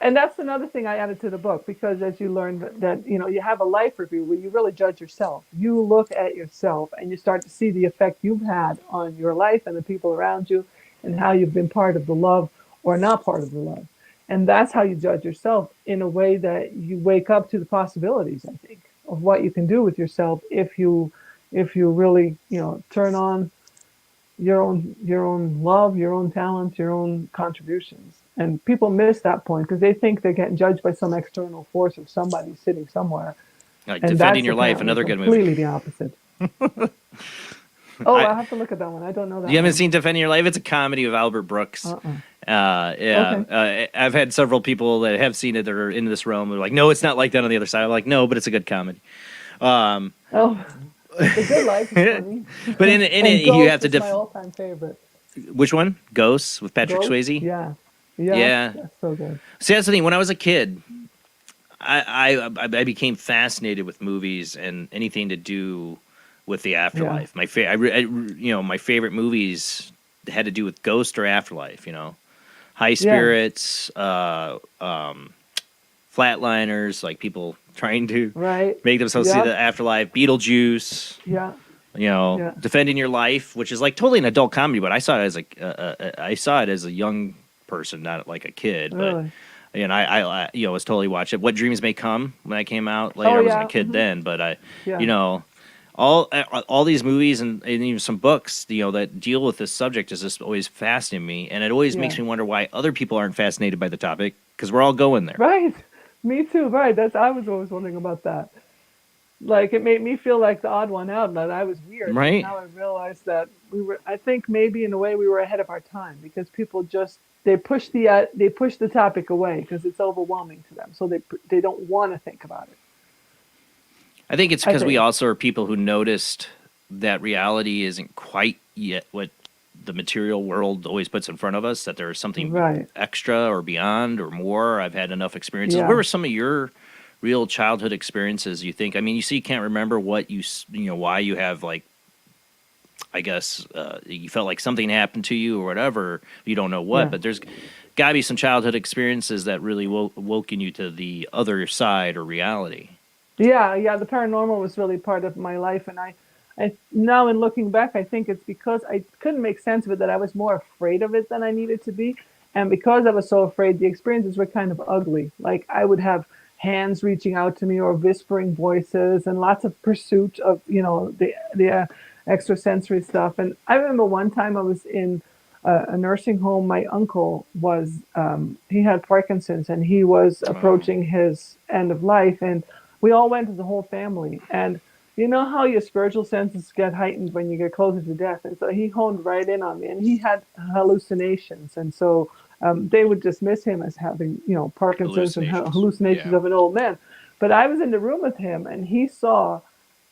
And that's another thing I added to the book, because as you learn that you have a life review where you really judge yourself. You look at yourself and you start to see the effect you've had on your life and the people around you, and how you've been part of the love or not part of the love. And that's how you judge yourself, in a way that you wake up to the possibilities, I think, of what you can do with yourself if you really, turn on your own love, your own talents, your own contributions. And people miss that point because they think they're getting judged by some external force of somebody sitting somewhere. Like And Defending that's Your Life, apparently another good completely movie. the opposite. I have to look at that one. I don't know that. You haven't one. seen Defending Your Life? It's a comedy with Albert Brooks. Okay. I've had several people that have seen it that are in this realm. They're like, no, it's not like that on the other side. I'm like, no, but it's a good comedy. The Good Life is funny. But in it, Ghost you have to is my all-time favorite. Which one? Ghosts with Patrick Ghost? Swayze? Yeah. That's so good. See, that's the thing. When I was a kid, I became fascinated with movies and anything to do with the afterlife. My favorite movies had to do with ghost or afterlife. High Spirits, Flatliners, like people trying to make themselves see the afterlife. Beetlejuice. Defending Your Life, which is like totally an adult comedy, but I saw it as a young person, not like a kid. Really? But I was totally watching it. What Dreams May Come when I came out later. I wasn't a kid then, but all these movies and even some books, that deal with this subject is just always fascinating me, and it always makes me wonder why other people aren't fascinated by the topic because we're all going there. Right. Me too. Right. I was always wondering about that. Like it made me feel like the odd one out, and that I was weird. Right. Now I realized that I think maybe in a way we were ahead of our time because people they push the topic away because it's overwhelming to them, so they don't want to think about it. I think it's because we also are people who noticed that reality isn't quite yet what the material world always puts in front of us, that there's something extra or beyond or more. I've had enough experiences. Yeah. What were some of your real childhood experiences you think? I mean, you can't remember what why you have, like, I guess you felt like something happened to you or whatever. You don't know what, but there's got to be some childhood experiences that really woken you to the other side or reality. Yeah, the paranormal was really part of my life, and I now in looking back, I think it's because I couldn't make sense of it that I was more afraid of it than I needed to be, and because I was so afraid, the experiences were kind of ugly. Like I would have hands reaching out to me or whispering voices and lots of pursuit of the extrasensory stuff. And I remember one time I was in a nursing home. My uncle was he had Parkinson's and he was approaching his end of life, and we all went as a whole family. And you know how your spiritual senses get heightened when you get closer to death, and so he honed right in on me, and he had hallucinations, and so they would dismiss him as having, Parkinson's and hallucinations of an old man. But I was in the room with him, and he saw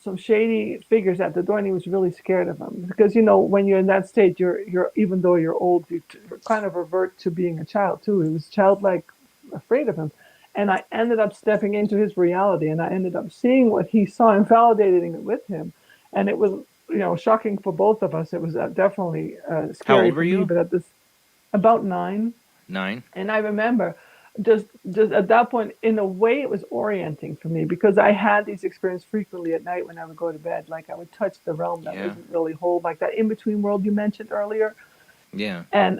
some shady figures at the door, and he was really scared of them because, when you're in that state, you're even though you're old, you kind of revert to being a child too. He was childlike, afraid of him, and I ended up stepping into his reality, and I ended up seeing what he saw and validating it with him, and it was, shocking for both of us. It was definitely scary. How old were you? Me, but about 9. 9. And I remember just at that point, in a way, it was orienting for me because I had these experiences frequently at night when I would go to bed. Like I would touch the realm that wasn't really whole, like that in-between world you mentioned earlier. Yeah. And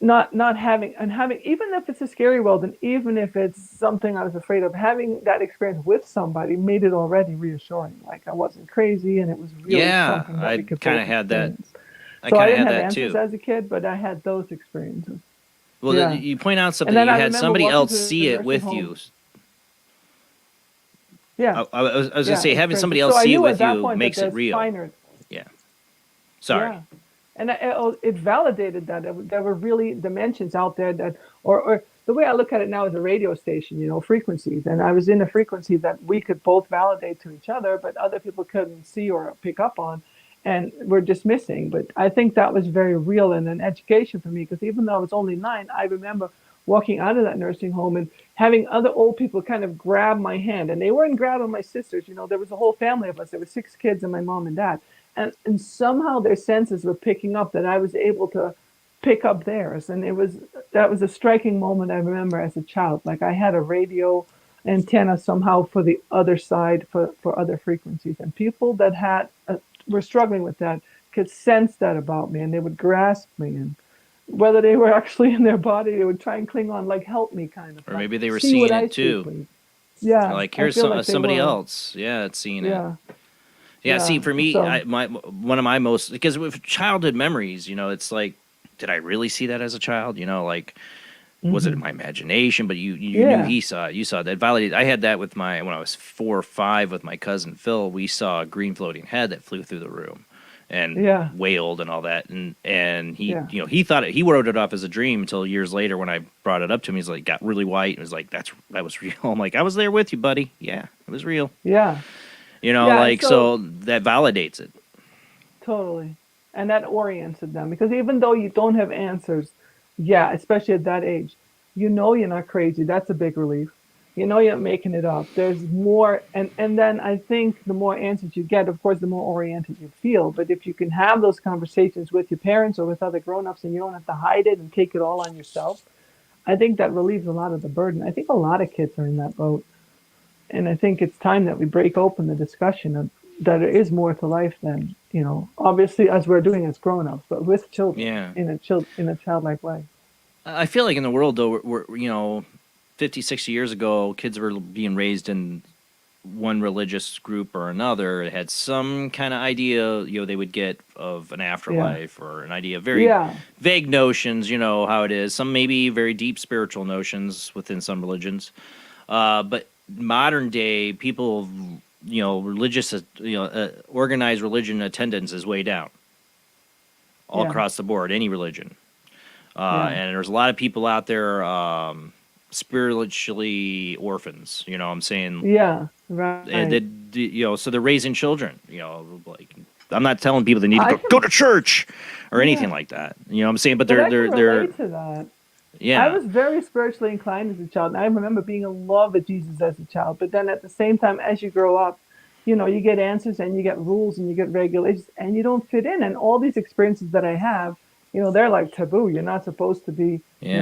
not having, even if it's a scary world and even if it's something I was afraid of, having that experience with somebody made it already reassuring. Like I wasn't crazy and it was really something that we could kind of had that. So I didn't have answers as a kid, but I had those experiences. Well, you point out something. You had somebody else see it with you. Yeah. I was going to say, having somebody else see it with you makes it real. Yeah. Sorry. Yeah. And it validated that there were really dimensions out there that, or the way I look at it now is a radio station, frequencies. And I was in a frequency that we could both validate to each other, but other people couldn't see or pick up on. And we're dismissing. But I think that was very real and an education for me because even though I was only 9, I remember walking out of that nursing home and having other old people kind of grab my hand. And they weren't grabbing my sisters. There was a whole family of us. There were 6 kids and my mom and dad. And somehow their senses were picking up that I was able to pick up theirs. And that was a striking moment I remember as a child. Like I had a radio antenna somehow for the other side, for other frequencies. And people that were struggling with that could sense that about me, and they would grasp me, and whether they were actually in their body, they would try and cling on, like help me, kind of. Or maybe they were seeing it too. Yeah. Like, I here's feel like they somebody were. else. Yeah, it's seeing it. Yeah. Yeah, see, for me, So, one of my most, because with childhood memories, it's like, did I really see that as a child? Like, was it mhm. my imagination? But you knew Yeah. he saw it. You saw that validated. I had that with when I was 4 or 5 with my cousin Phil. We saw a green floating head that flew through the room and Yeah. wailed and all that. And he, Yeah. he thought he wrote it off as a dream until years later when I brought it up to him. He's like, got really white and was like, that was real. I'm like, I was there with you, buddy. Yeah, it was real. Yeah. Like, So so that validates it. totally. And that oriented them because even though you don't have answers, yeah, especially at that age, you're not crazy. That's a big relief. You're not making it up. There's more, and then I think the more answers you get, of course, the more oriented you feel. But if you can have those conversations with your parents or with other grown-ups and you don't have to hide it and take it all on yourself, I think that relieves a lot of the burden. I think a lot of kids are in that boat. And I think it's time that we break open the discussion of that there is more to life than, obviously as we're doing as grown-ups, but with children Yeah. in a childlike way. I feel like in the world, though, we're 50, 60 years ago, kids were being raised in one religious group or another. It had some kind of idea, they would get of an afterlife or an idea of very vague notions, how it is. Some maybe very deep spiritual notions within some religions. But modern day people, religious, organized religion attendance is way down all across the board, any religion. And there's a lot of people out there spiritually orphans, I'm saying. Yeah, right. And so they're raising children, like, I'm not telling people they need to go to church or anything like that. I'm saying, but they're relate to that. Yeah. I was very spiritually inclined as a child. And I remember being in love with Jesus as a child. But then at the same time, as you grow up, you get answers and you get rules and you get regulations and you don't fit in. And all these experiences that I have, they're like taboo. You're not supposed to be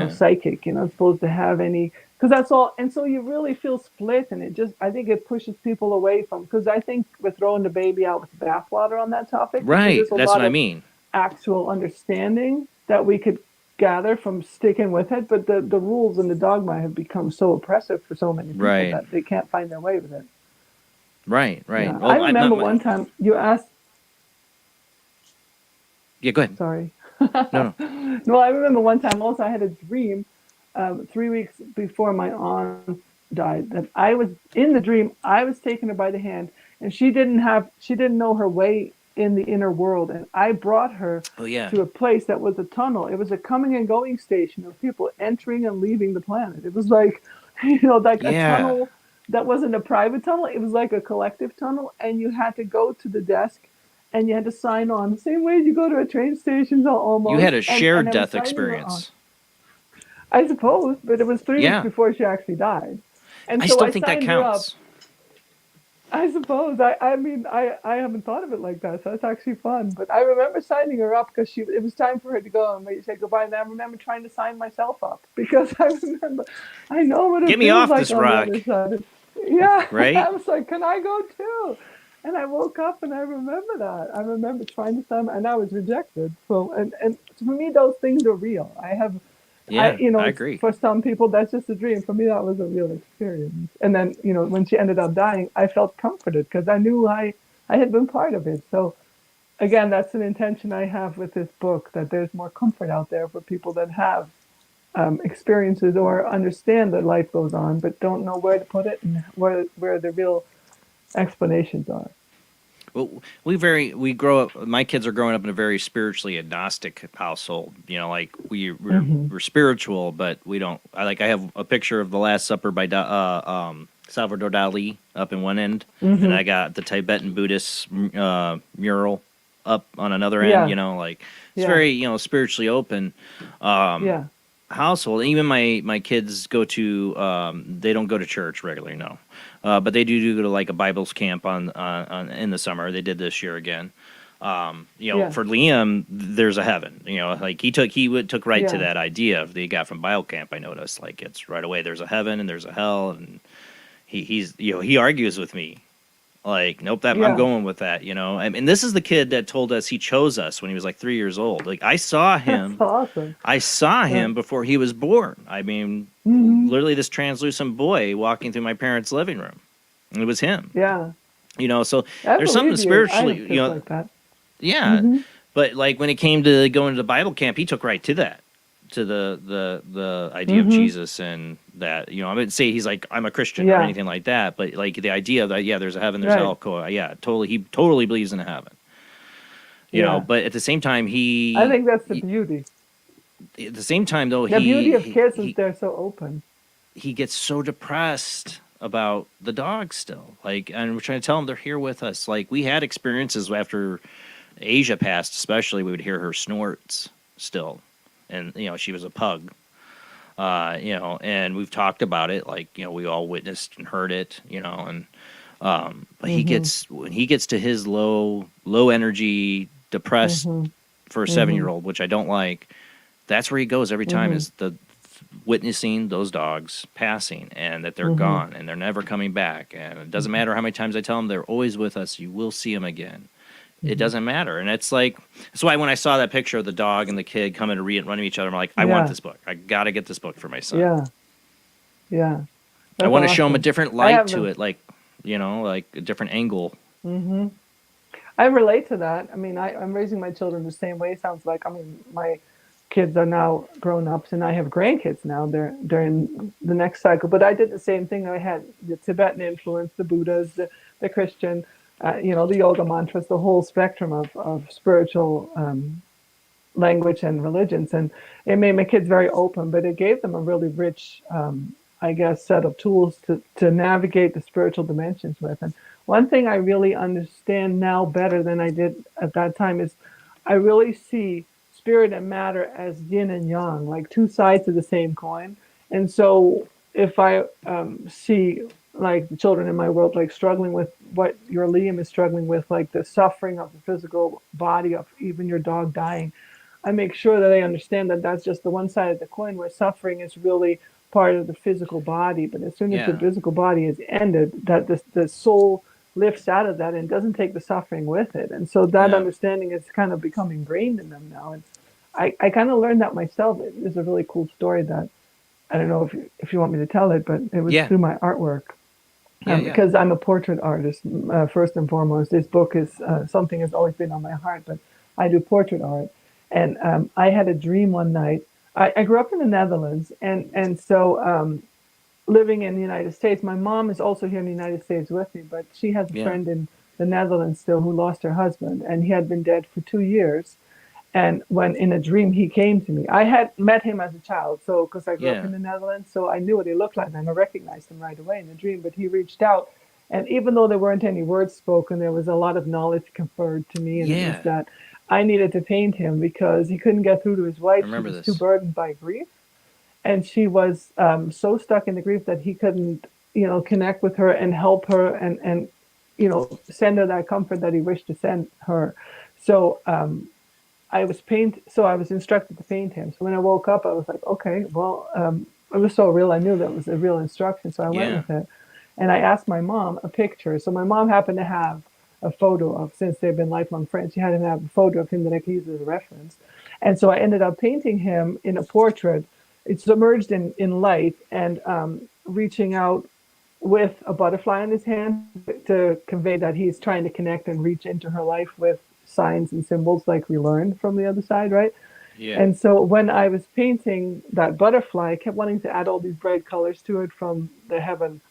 psychic. You're not supposed to have any, because that's all. And so you really feel split. And I think it pushes people away from, because I think we're throwing the baby out with the bathwater on that topic. Right. That's what I mean. Actual understanding that we could gather from sticking with it, but the rules and the dogma have become so oppressive for so many people that they can't find their way with it. Right. Yeah. Well, I remember one time you asked. Yeah, go ahead. Sorry. No. No, I remember one time also I had a dream 3 weeks before my aunt died that I was in the dream. I was taking her by the hand, and she didn't know her way in the inner world, and I brought her to a place that was a tunnel. It was a coming and going station of people entering and leaving the planet. It was like, like a tunnel that wasn't a private tunnel. It was like a collective tunnel, and you had to go to the desk and you had to sign on the same way as you go to a train station. Almost. You had a shared death experience. I suppose, but it was 3 weeks before she actually died. And I so still think that counts. I suppose. I mean, I haven't thought of it like that, so that's actually fun. But I remember signing her up because it was time for her to go and say goodbye. And I remember trying to sign myself up because I know what it feels like. Get me off this rock. Yeah. Right? I was like, can I go too? And I woke up and I remember that. I remember trying to sign, and I was rejected. So, and for me, those things are real. I agree. For some people, that's just a dream. For me, that was a real experience. And then, when she ended up dying, I felt comforted because I knew I had been part of it. So, again, that's an intention I have with this book, that there's more comfort out there for people that have experiences or understand that life goes on, but don't know where to put it and where the real explanations are. Well, we grow up. My kids are growing up in a very spiritually agnostic household. Like we're spiritual, but we don't. I have a picture of the Last Supper by Salvador Dali up in one end, and I got the Tibetan Buddhist mural up on another end. It's very spiritually open. Household. Even my kids go to. They don't go to church regularly. No. But they do go to like a Bibles camp on in the summer. They did this year again. For Liam, there's a heaven. Like he took right to that idea that he got from Bible camp. I noticed like it's right away. There's a heaven and there's a hell, and he argues with me Like, nope, I'm Yeah. going with that, you know. And this is the kid that told us he chose us when he was like 3 years old. Like, I saw him. That's awesome. I saw him Yeah. before he was born. I mean, Mhm. literally this translucent boy walking through my parents' living room. And it was him. Yeah. You know, so I there's something believe you. I have spiritually, kids you know, like that. yeah. Mhm. But like when it came to going to the Bible camp, he took right to that, to the idea of Mhm. Jesus and that, you know, I wouldn't say he's like, I'm a Christian or Yeah. anything like that, but like the idea that, yeah, there's a heaven, there's Right. hell. Yeah, totally. He totally believes in a heaven, you know, Yeah. but at the same time, I think that's the beauty. at the same time though, The beauty of kids he is they're so open. he gets so depressed about the dogs still. Like, and we're trying to tell him they're here with us. Like, we had experiences after Asia passed, especially, we would hear her snorts still. And, you know, she was a pug. You know, and we've talked about it, like, you know, we all witnessed and heard it, you know, and but he gets when he gets to his low energy, depressed for a 7-year-old, which I don't like, that's where he goes every time is the witnessing those dogs passing and that they're gone and they're never coming back. And it doesn't matter how many times I tell them they're always with us, you will see them again. It doesn't matter. And it's like, that's why when I saw that picture of the dog and the kid coming to read and running each other, I'm like, I want this book. I got to get this book for my son. Yeah. Yeah. I want to That's show him a awesome. different I light have to them. it, like, you know, like a different angle. Mm-hmm. I relate to that. I mean, I'm raising my children the same way. Sounds like, I mean, my kids are now grown ups and I have grandkids now. They're in the next cycle. But I did the same thing. I had the Tibetan influence, the Buddhas, the Christian, you know, the yoga mantras, the whole spectrum of spiritual language and religions. And it made my kids very open, but it gave them a really rich, I guess, set of tools to navigate the spiritual dimensions with. And one thing I really understand now better than I did at that time is I really see spirit and matter as yin and yang, like two sides of the same coin. And so if I see like the children in my world, like struggling with what your Liam is struggling with, like the suffering of the physical body of even your dog dying, I make sure that they understand that that's just the one side of the coin where suffering is really part of the physical body. But as soon as the Yeah. physical body is ended, that the soul lifts out of that and doesn't take the suffering with it. And so that Yeah. understanding has kind of become ingrained in them now. And I kind of learned that myself. It is a really cool story that I don't know if you want me to tell it, but it was Yeah. through my artwork. Yeah. Because I'm a portrait artist, first and foremost. This book is something that's always been on my heart, but I do portrait art. And I had a dream one night. I grew up in the Netherlands, and so living in the United States, my mom is also here in the United States with me, but she has a Yeah. friend in the Netherlands still who lost her husband, and he had been dead for 2 years. And when in a dream he came to me, I had met him as a child, so because I grew Yeah. up in the Netherlands, so I knew what he looked like, and I recognized him right away in the dream. But he reached out, and even though there weren't any words spoken, there was a lot of knowledge conferred to me, and it Yeah. was that I needed to paint him because he couldn't get through to his wife. She remember was this. too burdened by grief, and she was so stuck in the grief that he couldn't, you know, connect with her and help her and you know, send her that comfort that he wished to send her. So I was instructed to paint him. So when I woke up, I was like, okay, well, it was so real. I knew that was a real instruction, so I went Yeah. with it. And I asked my mom a picture. So my mom happened to have a photo of, since they've been lifelong friends, she had to have a photo of him that I could use as a reference. And so I ended up painting him in a portrait. It's submerged in light and reaching out with a butterfly in his hand to convey that he's trying to connect and reach into her life with signs and symbols like we learned from the other side, right? Yeah. And so when I was painting that butterfly, I kept wanting to add all these bright colors to it from the heaven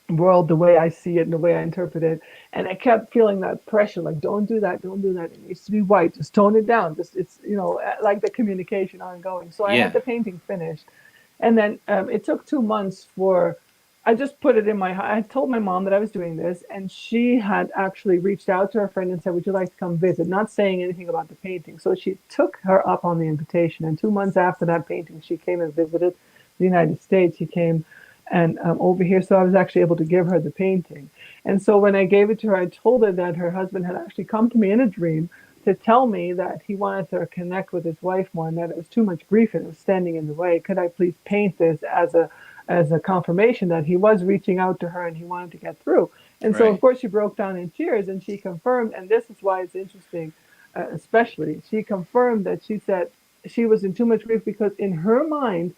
world, the way I see it and the way I interpret it. And I kept feeling that pressure, like, don't do that, don't do that. It needs to be white, just tone it down. Just, it's, you know, like the communication ongoing. So I Yeah. had the painting finished. And then it took 2 months for, I just put it in I told my mom that I was doing this, and she had actually reached out to her friend and said, would you like to come visit? Not saying anything about the painting. So she took her up on the invitation. And 2 months after that painting, she came and visited the United States. She came and over here. So I was actually able to give her the painting. And so when I gave it to her, I told her that her husband had actually come to me in a dream to tell me that he wanted to connect with his wife more and that it was too much grief and it was standing in the way. Could I please paint this as a confirmation that he was reaching out to her and he wanted to get through? And so, of Right. course, she broke down in tears and she confirmed, and this is why it's interesting, especially, she confirmed that she said she was in too much grief because in her mind,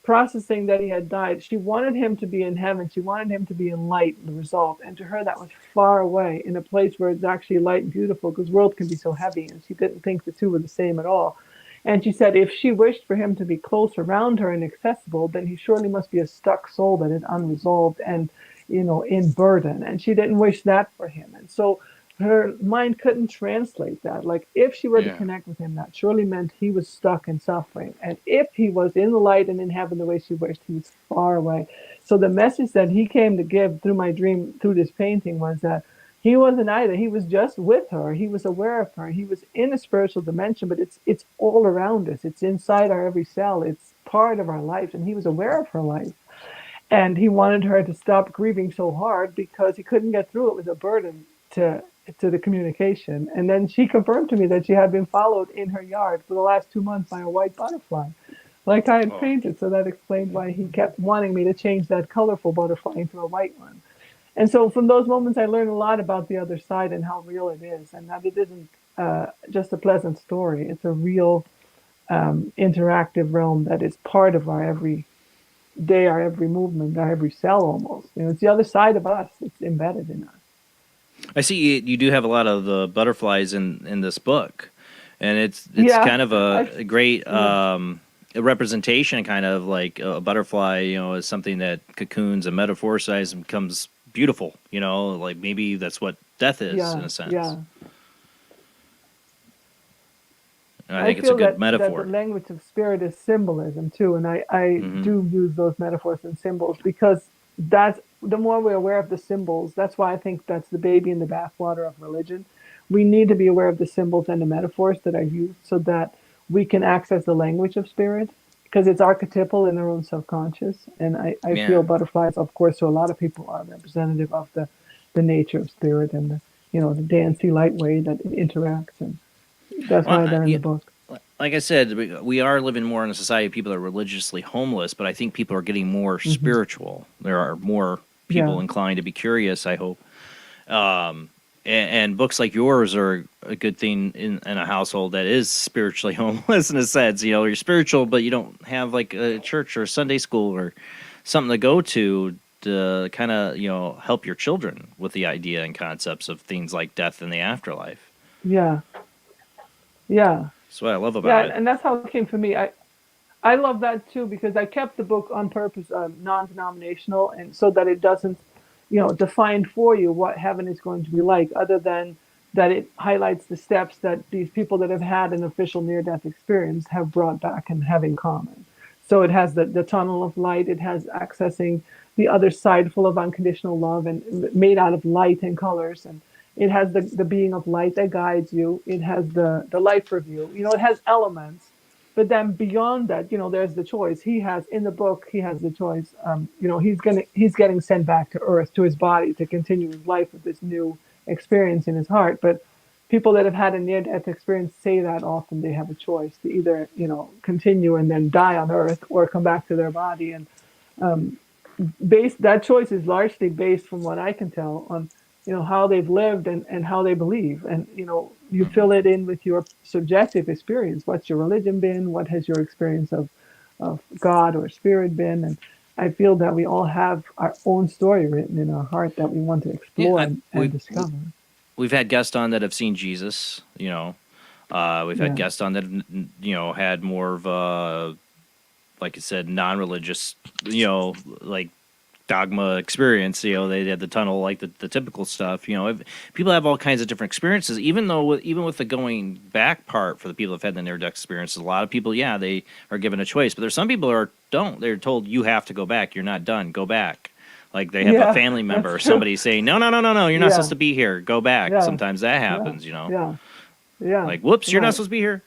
processing that he had died, she wanted him to be in heaven. She wanted him to be in light, the result. And to her, that was far away in a place where it's actually light and beautiful because the world can be so heavy. And she didn't think the two were the same at all. And she said if she wished for him to be close around her and accessible, then he surely must be a stuck soul that is unresolved and, in burden. And she didn't wish that for him. And so her mind couldn't translate that. Like if she were to Yeah. connect with him, that surely meant he was stuck in suffering. And if he was in the light and in heaven the way she wished, he was far away. So the message that he came to give through my dream, through this painting, was that he wasn't either. He was just with her. He was aware of her. He was in a spiritual dimension, but it's all around us. It's inside our every cell. It's part of our life. And he was aware of her life. And he wanted her to stop grieving so hard because he couldn't get through it with a burden to the communication. And then she confirmed to me that she had been followed in her yard for the last 2 months by a white butterfly, like I had painted. So that explained why he kept wanting me to change that colorful butterfly into a white one. And so from those moments, I learned a lot about the other side and how real it is, and that it isn't just a pleasant story. It's a real interactive realm that is part of our every day, our every movement, our every cell almost. It's the other side of us. It's embedded in us. I see you do have a lot of the butterflies in this book, and it's Yeah, kind of a great a representation, kind of like a butterfly. Is something that cocoons and metaphoricizes and becomes beautiful. Like maybe that's what death is in a sense. Yeah. And I think it's a feel good that metaphor. the language of spirit is symbolism too, and I Mhm. do use those metaphors and symbols because that's the more we're aware of the symbols. That's why I think that's the baby in the bathwater of religion. We need to be aware of the symbols and the metaphors that are used so that we can access the language of spirit because it's archetypal in our own subconscious. And I Yeah. feel butterflies, of course, to a lot of people are representative of the nature of spirit and the dancey light way that it interacts, and that's Well, why they're in the book. like I said, we are living more in a society of people that are religiously homeless, but I think people are getting more spiritual. There are more people Yeah. inclined to be curious, I hope. And books like yours are a good thing in a household that is spiritually homeless in a sense. You're spiritual, but you don't have like a church or a Sunday school or something to go to kind of, help your children with the idea and concepts of things like death and the afterlife. Yeah. Yeah. That's what I love about it. And that's how it came for me. I love that too because I kept the book on purpose non-denominational, and so that it doesn't, define for you what heaven is going to be like, other than that it highlights the steps that these people that have had an official near-death experience have brought back and have in common. So it has the tunnel of light. It has accessing the other side full of unconditional love and made out of light and colors, and it has the being of light that guides you. It has the life review. It has elements. But then beyond that, there's the choice. He has in the book. He has the choice. He's getting sent back to Earth, to his body, to continue his life with this new experience in his heart. But people that have had a near-death experience say that often they have a choice to either continue and then die on Earth or come back to their body. And that choice is largely based, from what I can tell, on how they've lived and how they believe. And you fill it in with your subjective experience. What's your religion been? What has your experience of God or spirit been? And I feel that we all have our own story written in our heart that we want to explore and discover. We've had guests on that have seen Jesus. We've had guests on that have, had more of a, like I said, non-religious, like dogma experience. They had the tunnel, like the typical stuff. People have all kinds of different experiences. Even with the going back part for the people that've had the near-death experiences, a lot of people, they are given a choice. But there's some people who don't. They're told you have to go back. You're not done. Go back. Like they have a family member or somebody saying, no, you're not supposed to be here. Go back. Yeah. Sometimes that happens. Yeah. Like, whoops, you're not supposed to be here.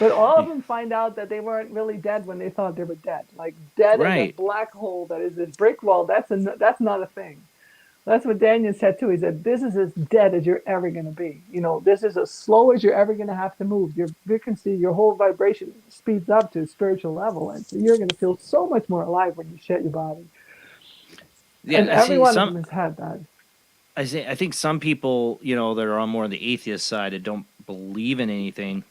But all of them find out that they weren't really dead when they thought they were dead. Like dead in a black hole that is this brick wall. That's not a thing. That's what Daniel said too. He said, "This is as dead as you're ever going to be. This is as slow as you're ever going to have to move. Your frequency, your whole vibration speeds up to a spiritual level, and so you're going to feel so much more alive when you shed your body." Yeah, And I see every one of some. them has had that. I think some people, that are on more on the atheist side and don't believe in anything.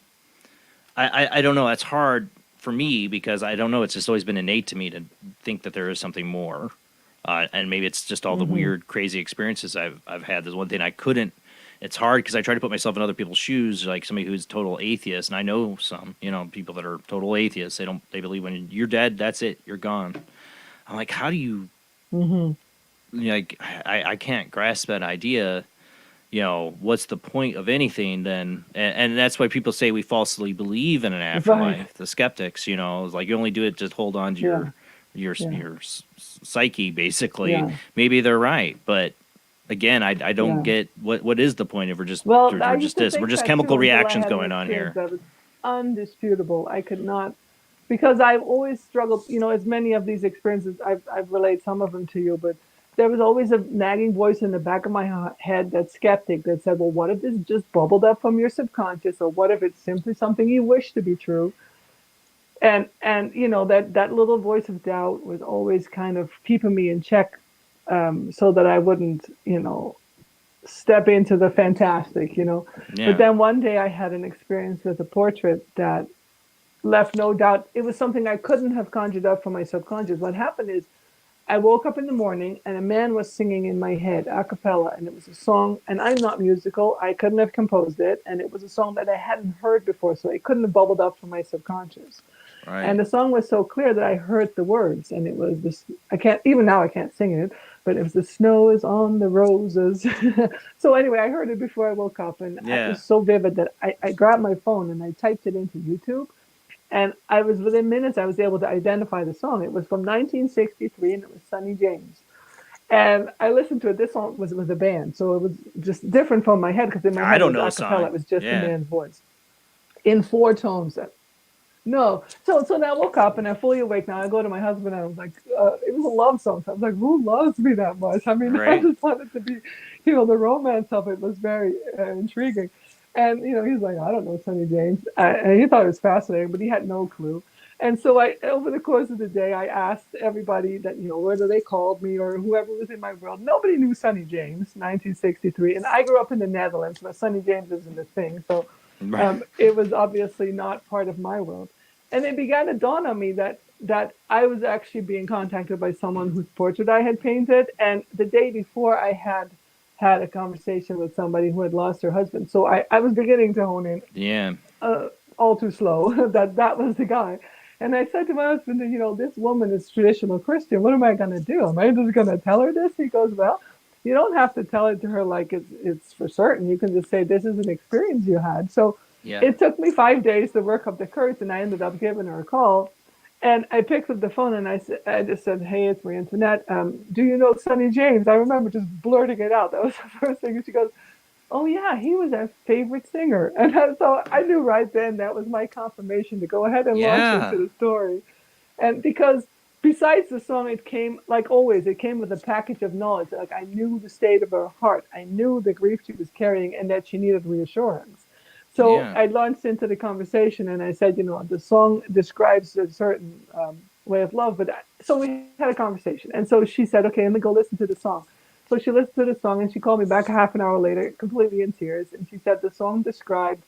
I don't know. That's hard for me because I don't know. It's just always been innate to me to think that there is something more, and maybe it's just all the weird, crazy experiences I've had. There's one thing I couldn't. It's hard because I try to put myself in other people's shoes, like somebody who's total atheist, and I know some, people that are total atheists. They believe when you're dead, that's it, you're gone. I'm like, how do you? Like, I can't grasp that idea. What's the point of anything then? And that's why people say we falsely believe in an afterlife. Right. The skeptics, it's like you only do it to hold on to your psyche, basically. Yeah. Maybe they're right, but again, I don't get what is the point if we're just Well, I we're used just to this. We're think just that chemical too until I reactions had an going on here. experience that was undisputable. I could not, because I've always struggled. As many of these experiences, I've relayed some of them to you, but there was always a nagging voice in the back of my head, that skeptic, that said, "Well, what if this just bubbled up from your subconscious, or what if it's simply something you wish to be true?" And that little voice of doubt was always kind of keeping me in check, so that I wouldn't, step into the fantastic. Yeah. But then one day I had an experience with a portrait that left no doubt. It was something I couldn't have conjured up from my subconscious. What happened is I woke up in the morning and a man was singing in my head a cappella, and it was a song, and I'm not musical. I couldn't have composed it, and it was a song that I hadn't heard before, so it couldn't have bubbled up from my subconscious. Right. And the song was so clear that I heard the words, and it was this. I can't sing it, but it was "The snow is on the roses." So anyway, I heard it before I woke up, and it was so vivid that I grabbed my phone and I typed it into YouTube, and I was within minutes I was able to identify the song. It was from 1963, and it was Sonny James. And I listened to it. This song was with a band, so it was just different from my head because in my head I don't it know was the a cappella. song. It was just Yeah. the man's voice in 4 tones. No. So then I woke up and I'm fully awake now. I go to my husband and I was like, it was a love song. So I was like, who loves me that much? I mean, I Right. just wanted to be, the romance of it was very intriguing. And, he's like, I don't know, Sonny James. And he thought it was fascinating, but he had no clue. And so over the course of the day, I asked everybody that, whether they called me or whoever was in my world. Nobody knew Sonny James, 1963. And I grew up in the Netherlands, but Sonny James isn't a thing. So it was obviously not part of my world. And it began to dawn on me that I was actually being contacted by someone whose portrait I had painted. And the day before, I had a conversation with somebody who had lost her husband. So I was beginning to hone in, Yeah. all too slow, that was the guy. And I said to my husband, this woman is traditional Christian. What am I going to do? Am I just going to tell her this? He goes, well, you don't have to tell it to her like it's for certain. You can just say, this is an experience you had. So it took me 5 days to work up the courage, and I ended up giving her a call. And I picked up the phone and I just said, hey, it's Marie Antoinette. Do you know Sonny James? I remember just blurting it out. That was the first thing. And she goes, oh, yeah, he was our favorite singer. And so I knew right then that was my confirmation to go ahead and launch into the story. And because besides the song, it came, like always, it came with a package of knowledge. Like I knew the state of her heart. I knew the grief she was carrying and that she needed reassurance. So I launched into the conversation and I said, the song describes a certain way of love. So we had a conversation. And so she said, okay, let me go listen to the song. So she listened to the song and she called me back half an hour later, completely in tears. And she said the song described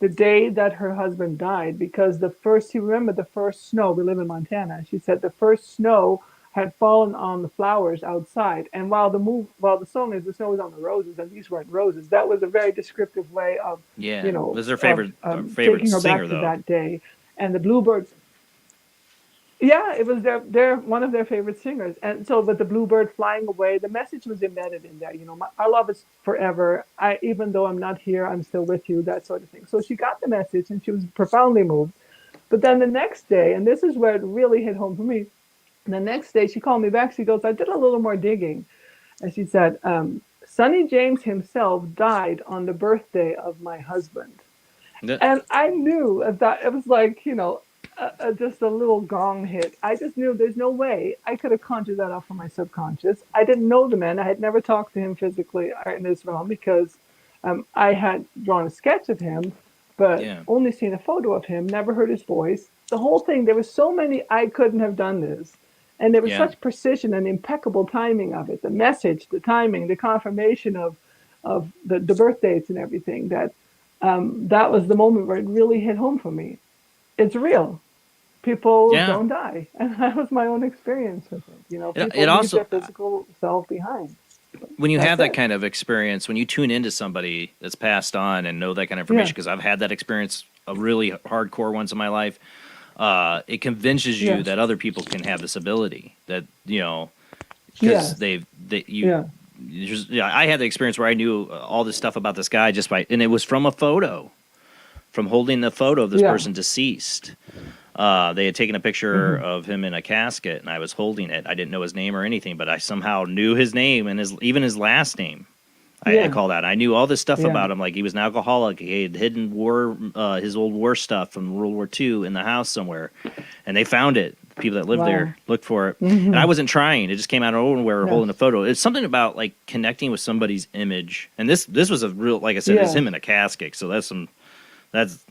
the day that her husband died because she remembered the first snow. We live in Montana. She said the first snow had fallen on the flowers outside. And while the song is the snow is on the roses, and these weren't roses, that was a very descriptive way of, was her favorite taking her singer back though? to that day. And the bluebirds. Yeah, it was their one of their favorite singers. And so with the bluebird flying away, the message was embedded in there. Our love is forever. Even though I'm not here, I'm still with you, that sort of thing. So she got the message and she was profoundly moved. But then the next day, and this is where it really hit home for me, the next day she called me back. She goes, I did a little more digging. And she said, Sonny James himself died on the birthday of my husband. And I knew that it was like, just a little gong hit. I just knew there's no way I could have conjured that up from my subconscious. I didn't know the man. I had never talked to him physically in this realm because I had drawn a sketch of him, but only seen a photo of him, never heard his voice. The whole thing, there were so many, I couldn't have done this. And there was Yeah. such precision and impeccable timing of it, the message, the timing, the confirmation of the birth dates and everything, that that was the moment where it really hit home for me. It's real. People Yeah. don't die. And that was my own experience with it. People It leave also, their physical self behind. when you That's have that it. kind of experience, when you tune into somebody that's passed on and know that kind of information, because I've had that experience, a really hardcore ones in my life, it convinces you Yes. that other people can have this ability. That because Yes. I had the experience where I knew all this stuff about this guy and it was from a photo, from holding the photo of this Yeah. person deceased. They had taken a picture of him in a casket, and I was holding it. I didn't know his name or anything, but I somehow knew his name and even his last name. I called out. I knew all this stuff about him. Like, he was an alcoholic. He had hidden his old war stuff from World War II in the house somewhere, and they found it. People that lived there looked for it, and I wasn't trying. It just came out of nowhere holding a photo. It's something about like connecting with somebody's image, and this was a real, like I said, it's him in a casket. So that's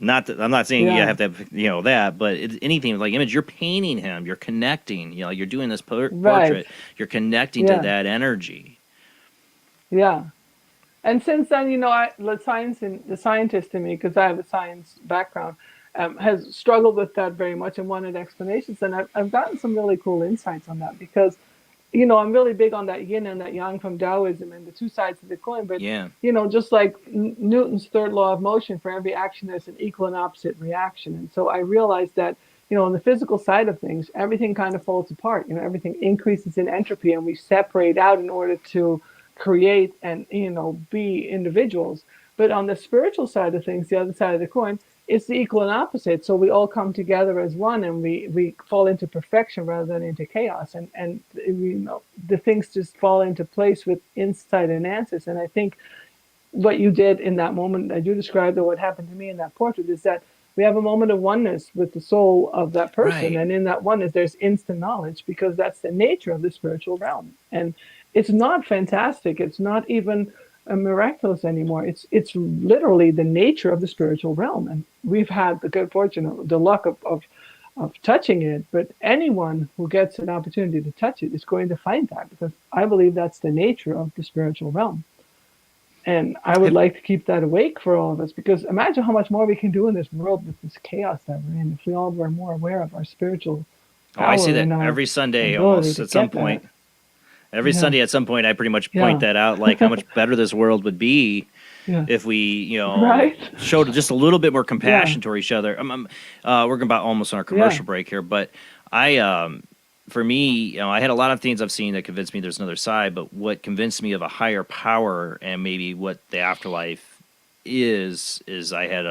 not. I'm not saying you have to have, that, but anything like image. You're painting him. You're connecting. You're doing this portrait. You're connecting to that energy. Yeah. And since then, the scientist in me, because I have a science background, has struggled with that very much and wanted explanations. And I've gotten some really cool insights on that because, I'm really big on that yin and that yang from Taoism and the two sides of the coin. But, just like Newton's third law of motion, for every action, there's an equal and opposite reaction. And so I realized that, on the physical side of things, everything kind of falls apart. Everything increases in entropy and we separate out in order to create and be individuals. But on the spiritual side of things, the other side of the coin, it's the equal and opposite. So we all come together as one, and we fall into perfection rather than into chaos, and the things just fall into place with insight and answers. And I think what you did in that moment that you described, or what happened to me in that portrait, is that we have a moment of oneness with the soul of that person. Right. And in that oneness, there's instant knowledge, because that's the nature of the spiritual realm. And it's not fantastic. It's not even miraculous anymore. It's literally the nature of the spiritual realm. And we've had the good fortune, the luck of touching it. But anyone who gets an opportunity to touch it is going to find that, because I believe that's the nature of the spiritual realm. And I would like to keep that awake for all of us, because imagine how much more we can do in this world with this chaos that we're in if we all were more aware of our spiritual power. I see that every Sunday almost at some point. Every Sunday at some point, I pretty much point that out, like how much better this world would be if we, showed just a little bit more compassion toward each other. We're about almost on our commercial break here, but for me, I had a lot of things I've seen that convinced me there's another side, but what convinced me of a higher power and maybe what the afterlife is I had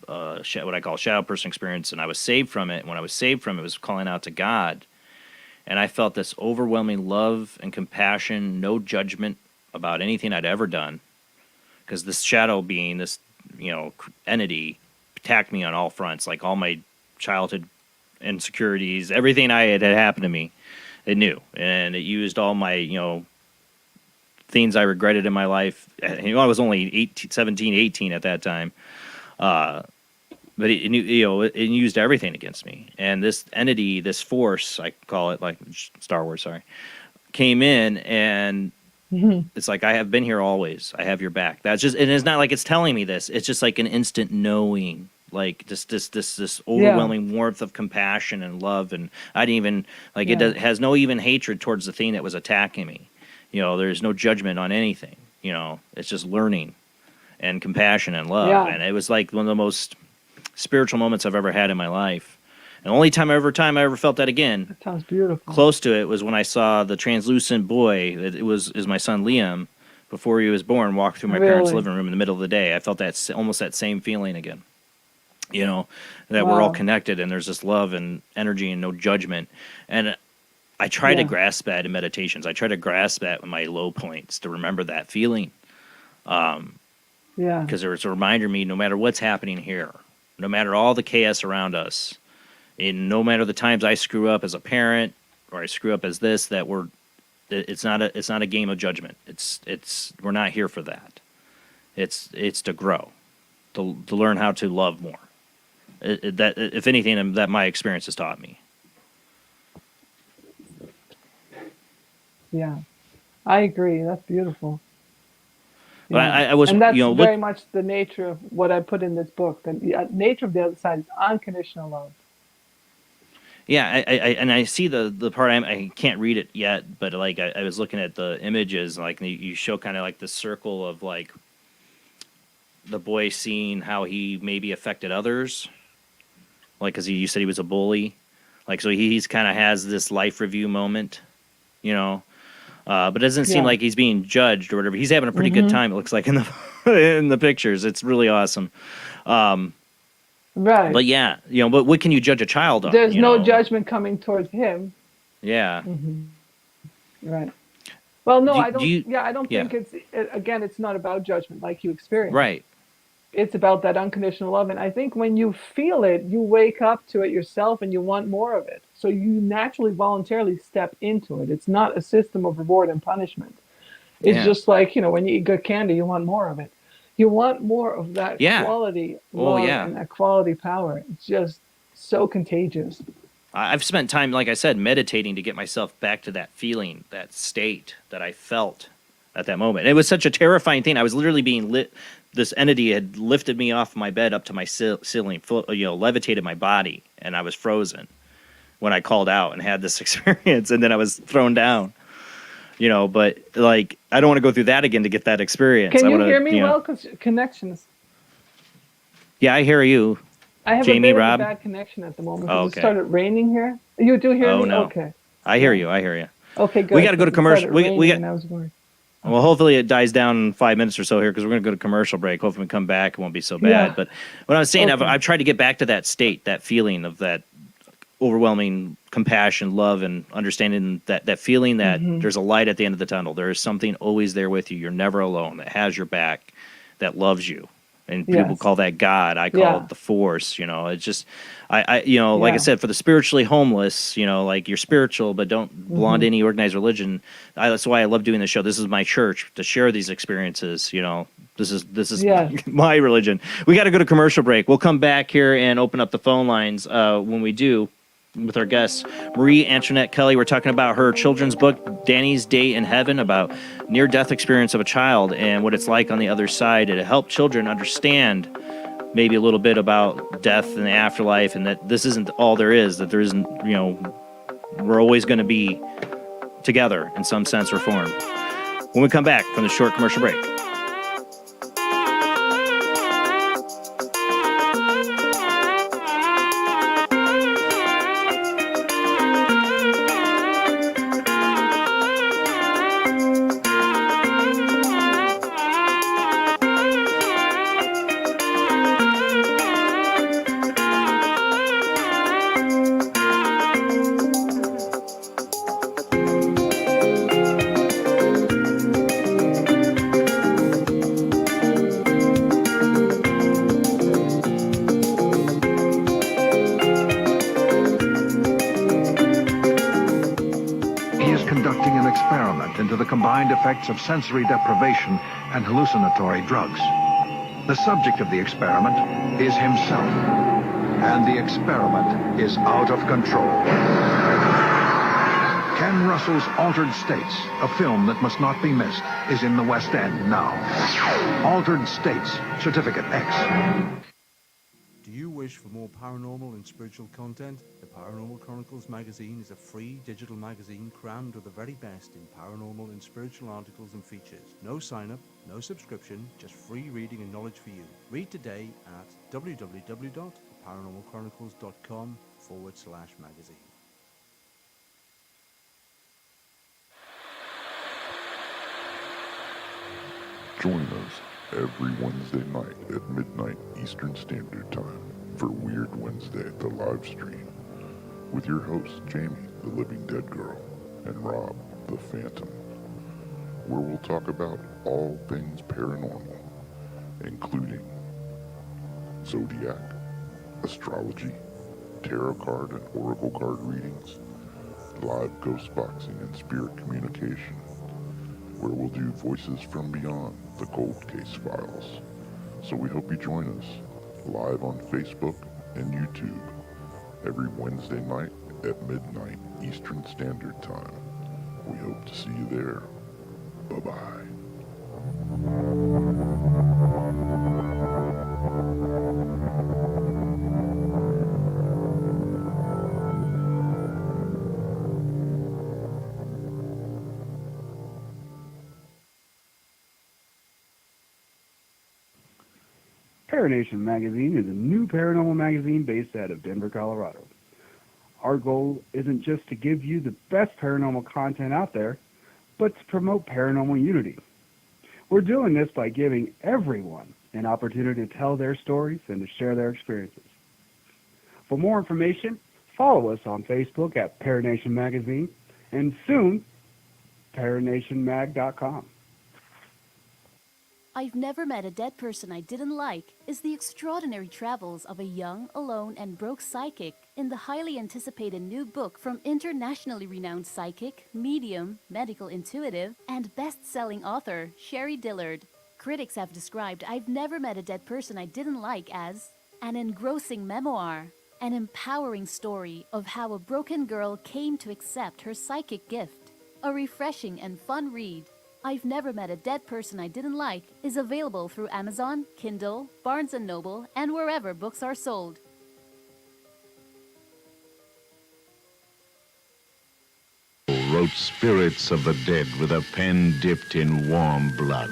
what I call shadow person experience, and I was saved from it. And when I was saved from it, was calling out to God. And I felt this overwhelming love and compassion, no judgment about anything I'd ever done. Because this shadow being, this entity, attacked me on all fronts, like all my childhood insecurities, everything had happened to me, it knew. And it used all my, things I regretted in my life. I was only 17, 18 at that time. But it knew, it used everything against me. And this entity, this force, I call it, like Star Wars, sorry, came in, and it's like, I have been here always. I have your back. That's just, and it's not like it's telling me this. It's just like an instant knowing, like just this overwhelming warmth of compassion and love. And I didn't even it has no even hatred towards the thing that was attacking me. There's no judgment on anything. It's just learning and compassion and love. Yeah. And it was like one of the most spiritual moments I've ever had in my life. And the only time I ever felt that again, That sounds beautiful. close to it, was when I saw the translucent boy. It was my son Liam, before he was born, walk through my parents' living room in the middle of the day. I felt almost that same feeling again. That we're all connected, and there's this love and energy and no judgment. And I try to grasp that in meditations. I try to grasp that in my low points, to remember that feeling. Because it's a reminder to me, no matter what's happening here, no matter all the chaos around us, and no matter the times I screw up as a parent or I screw up as this, it's not a game of judgment. We're not here for that. It's to grow, to learn how to love more. That, if anything, that my experience has taught me. Yeah, I agree. That's beautiful. But Yeah. I was, And that's you know, very much the nature of what I put in this book. The nature of the other side is unconditional love. yeah, and I see the part I can't read it yet, but like I was looking at the images, like you show kind of like the circle of like the boy seeing how he maybe affected others, like because you said he was a bully, like so he's kind of has this life review moment, you know, but it doesn't seem Yeah. like he's being judged or whatever. He's having a pretty good Mhm. time. It looks like in the in the pictures. It's really awesome. Right. But yeah, you know, but what can you judge a child on? There's You no know? judgment coming towards him. Yeah. Right. Well, no, Do- I do don't. you- Yeah, I don't yeah. think again, it's not about judgment like you experience. Right. It's about that unconditional love. And I think when you feel it, you wake up to it yourself and you want more of it. So you naturally, voluntarily step into it. It's not a system of reward and punishment. It's Yeah. just like, when you eat good candy, you want more of it. You want more of that Yeah. quality Oh, love yeah. and that quality power. It's just so contagious. I've spent time, like I said, meditating to get myself back to that feeling, that state that I felt at that moment. It was such a terrifying thing. I was literally being lit. This entity had lifted me off my bed up to my ceiling, levitated my body, and I was frozen when I called out and had this experience, and then I was thrown down. But like I don't want to go through that again to get that experience. Can I you wanna, hear me well? Because connections. Yeah, I hear you. I have Jamie, a bit Rob? of a bad connection at the moment Oh, because okay. it started raining here. You do hear Oh me? no. Okay. I hear you. I hear you. Okay, good. We got to go to because it commercial. started We raining got. and I was worried. Well, hopefully it dies down in 5 minutes or so here because we're going to go to commercial break. Hopefully we come back, it won't be so bad. Yeah. But what I was saying, Okay. I've tried to get back to that state, that feeling of that overwhelming compassion, love, and understanding that feeling that Mhm. there's a light at the end of the tunnel. There is something always there with you. You're never alone. That has your back. That loves you. And people Yes. call that God. I call Yeah. it the Force. It's just, like I Yeah. said, for the spiritually homeless, like you're spiritual, but don't belong to any organized religion. That's why I love doing this show. This is my church to share these experiences. This is Yes. my religion. We got to go to commercial break. We'll come back here and open up the phone lines when we do. With our guest, Marie Antoinette Kelley. We're talking about her children's book, Danny's Day in Heaven, about near-death experience of a child and what it's like on the other side, and to help children understand maybe a little bit about death and the afterlife, and that this isn't all there is, that there isn't, we're always going to be together in some sense or form. When we come back from the short commercial break. He is conducting an experiment into the combined effects of sensory deprivation and hallucinatory drugs. The subject of the experiment is himself, and the experiment is out of control. Ken Russell's Altered States, a film that must not be missed, is in the West End now. Altered States, Certificate X. Do you wish for more paranormal and spiritual content? The Paranormal Chronicles magazine is a free digital magazine crammed with the very best in paranormal and spiritual articles and features. No sign-up, no subscription, just free reading and knowledge for you. Read today at www.paranormalchronicles.com/magazine. Join us every Wednesday night at midnight Eastern Standard Time for Weird Wednesday, the live stream, with your hosts Jamie, the Living Dead Girl, and Rob, the Phantom, where we'll talk about all things paranormal, including zodiac, astrology, tarot card and oracle card readings, live ghost boxing and spirit communication, where we'll do Voices from Beyond, the Cold Case Files. So we hope you join us live on Facebook and YouTube every Wednesday night at midnight Eastern Standard Time We hope to see you there. Bye-bye. Paranation Magazine is a new paranormal magazine based out of Denver, Colorado. Our goal isn't just to give you the best paranormal content out there, but to promote paranormal unity. We're doing this by giving everyone an opportunity to tell their stories and to share their experiences. For more information, follow us on Facebook at Paranation Magazine and soon, paranationmag.com. I've Never Met a Dead Person I Didn't Like is the extraordinary travels of a young, alone, and broke psychic in the highly anticipated new book from internationally renowned psychic, medium, medical intuitive, and best-selling author Sherry Dillard. Critics have described I've Never Met a Dead Person I Didn't Like as an engrossing memoir, an empowering story of how a broken girl came to accept her psychic gift, a refreshing and fun read. I've Never Met a Dead Person I Didn't Like is available through Amazon, Kindle, Barnes & Noble, and wherever books are sold. Wrote Spirits of the Dead with a pen dipped in warm blood.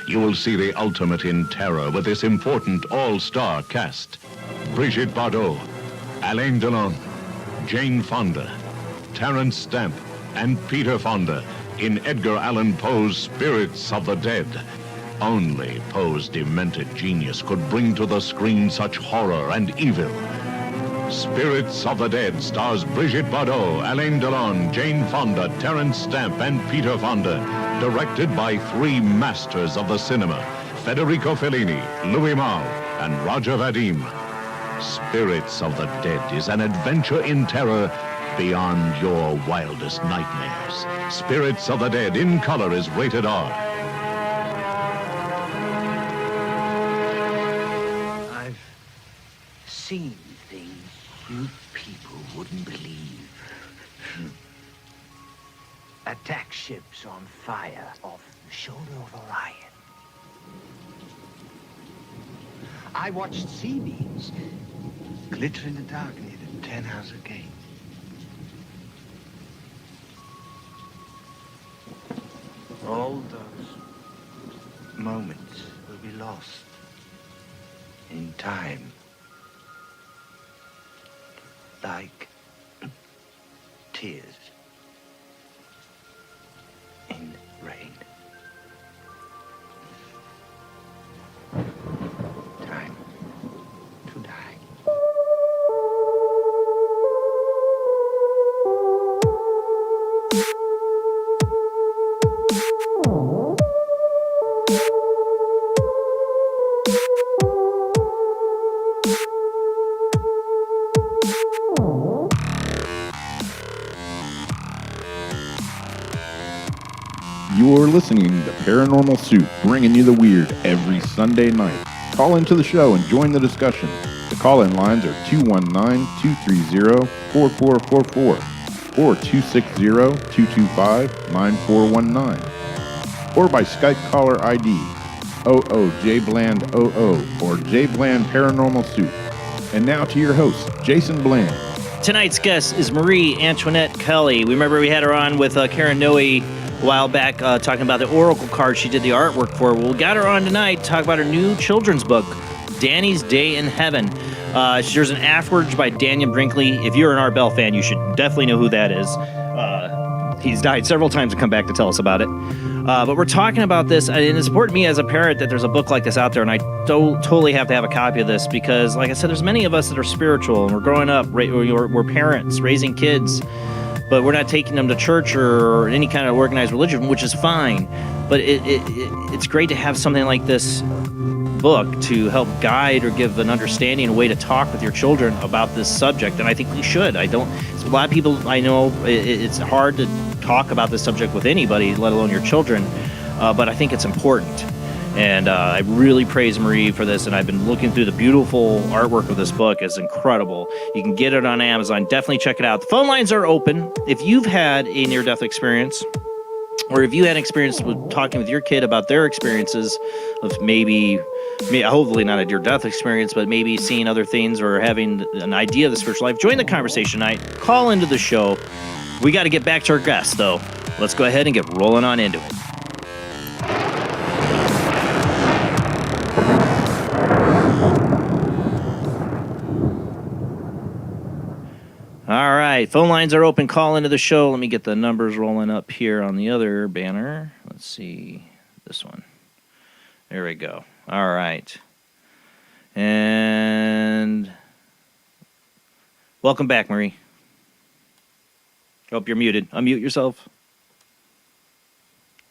You will see the ultimate in terror with this important all-star cast. Brigitte Bardot, Alain Delon, Jane Fonda, Terence Stamp, and Peter Fonda in Edgar Allan Poe's Spirits of the Dead. Only Poe's demented genius could bring to the screen such horror and evil. Spirits of the Dead stars Brigitte Bardot, Alain Delon, Jane Fonda, Terence Stamp, and Peter Fonda. Directed by three masters of the cinema, Federico Fellini, Louis Malle, and Roger Vadim. Spirits of the Dead is an adventure in terror beyond your wildest nightmares. Spirits of the Dead in color is rated R. I've seen things you people wouldn't believe. Attack ships on fire off the shoulder of Orion. I watched sea beams glitter in the dark near the Tannhauser Gate. All those moments will be lost in time. Like tears in rain. Time to die. You're listening to Paranormal Soup, bringing you the weird every Sunday night. Call into the show and join the discussion. The call-in lines are 219-230-4444 or 260-225-9419 or by Skype caller ID Jblandoo or Jblandparanormalsoup. And now to your host, Jason Bland. Tonight's guest is Marie Antoinette Kelley. We remember we had her on with Karen Noe a while back talking about the Oracle card she did the artwork for. Well, we got her on tonight to talk about her new children's book, Danny's Day in Heaven. There's an afterwards by Daniel Brinkley. If you're an Art Bell fan, you should definitely know who that is. He's died several times to come back to tell us about it. But we're talking about this, and it's important to me as a parent that there's a book like this out there, and I totally have to have a copy of this because, like I said, there's many of us that are spiritual, and we're growing up, we're parents, raising kids, but we're not taking them to church or any kind of organized religion, which is fine. But it's great to have something like this book to help guide or give an understanding, a way to talk with your children about this subject, and I think we should. A lot of people I know, it's hard to talk about this subject with anybody, let alone your children, but I think it's important. And I really praise Marie for this, and I've been looking through the beautiful artwork of this book. It's incredible. You can get it on Amazon. Definitely check it out. The phone lines are open. If you've had a near-death experience, or if you had experience with talking with your kid about their experiences of maybe hopefully not a near-death experience, but maybe seeing other things or having an idea of the spiritual life, join the conversation tonight. Call into the show. We got to get back to our guests, though. Let's go ahead and get rolling on into it. All right, phone lines are open. Call into the show. Let me get the numbers rolling up here on the other banner. Let's see this one. There we go. All right. And welcome back, Marie. Hope you're muted. Unmute yourself.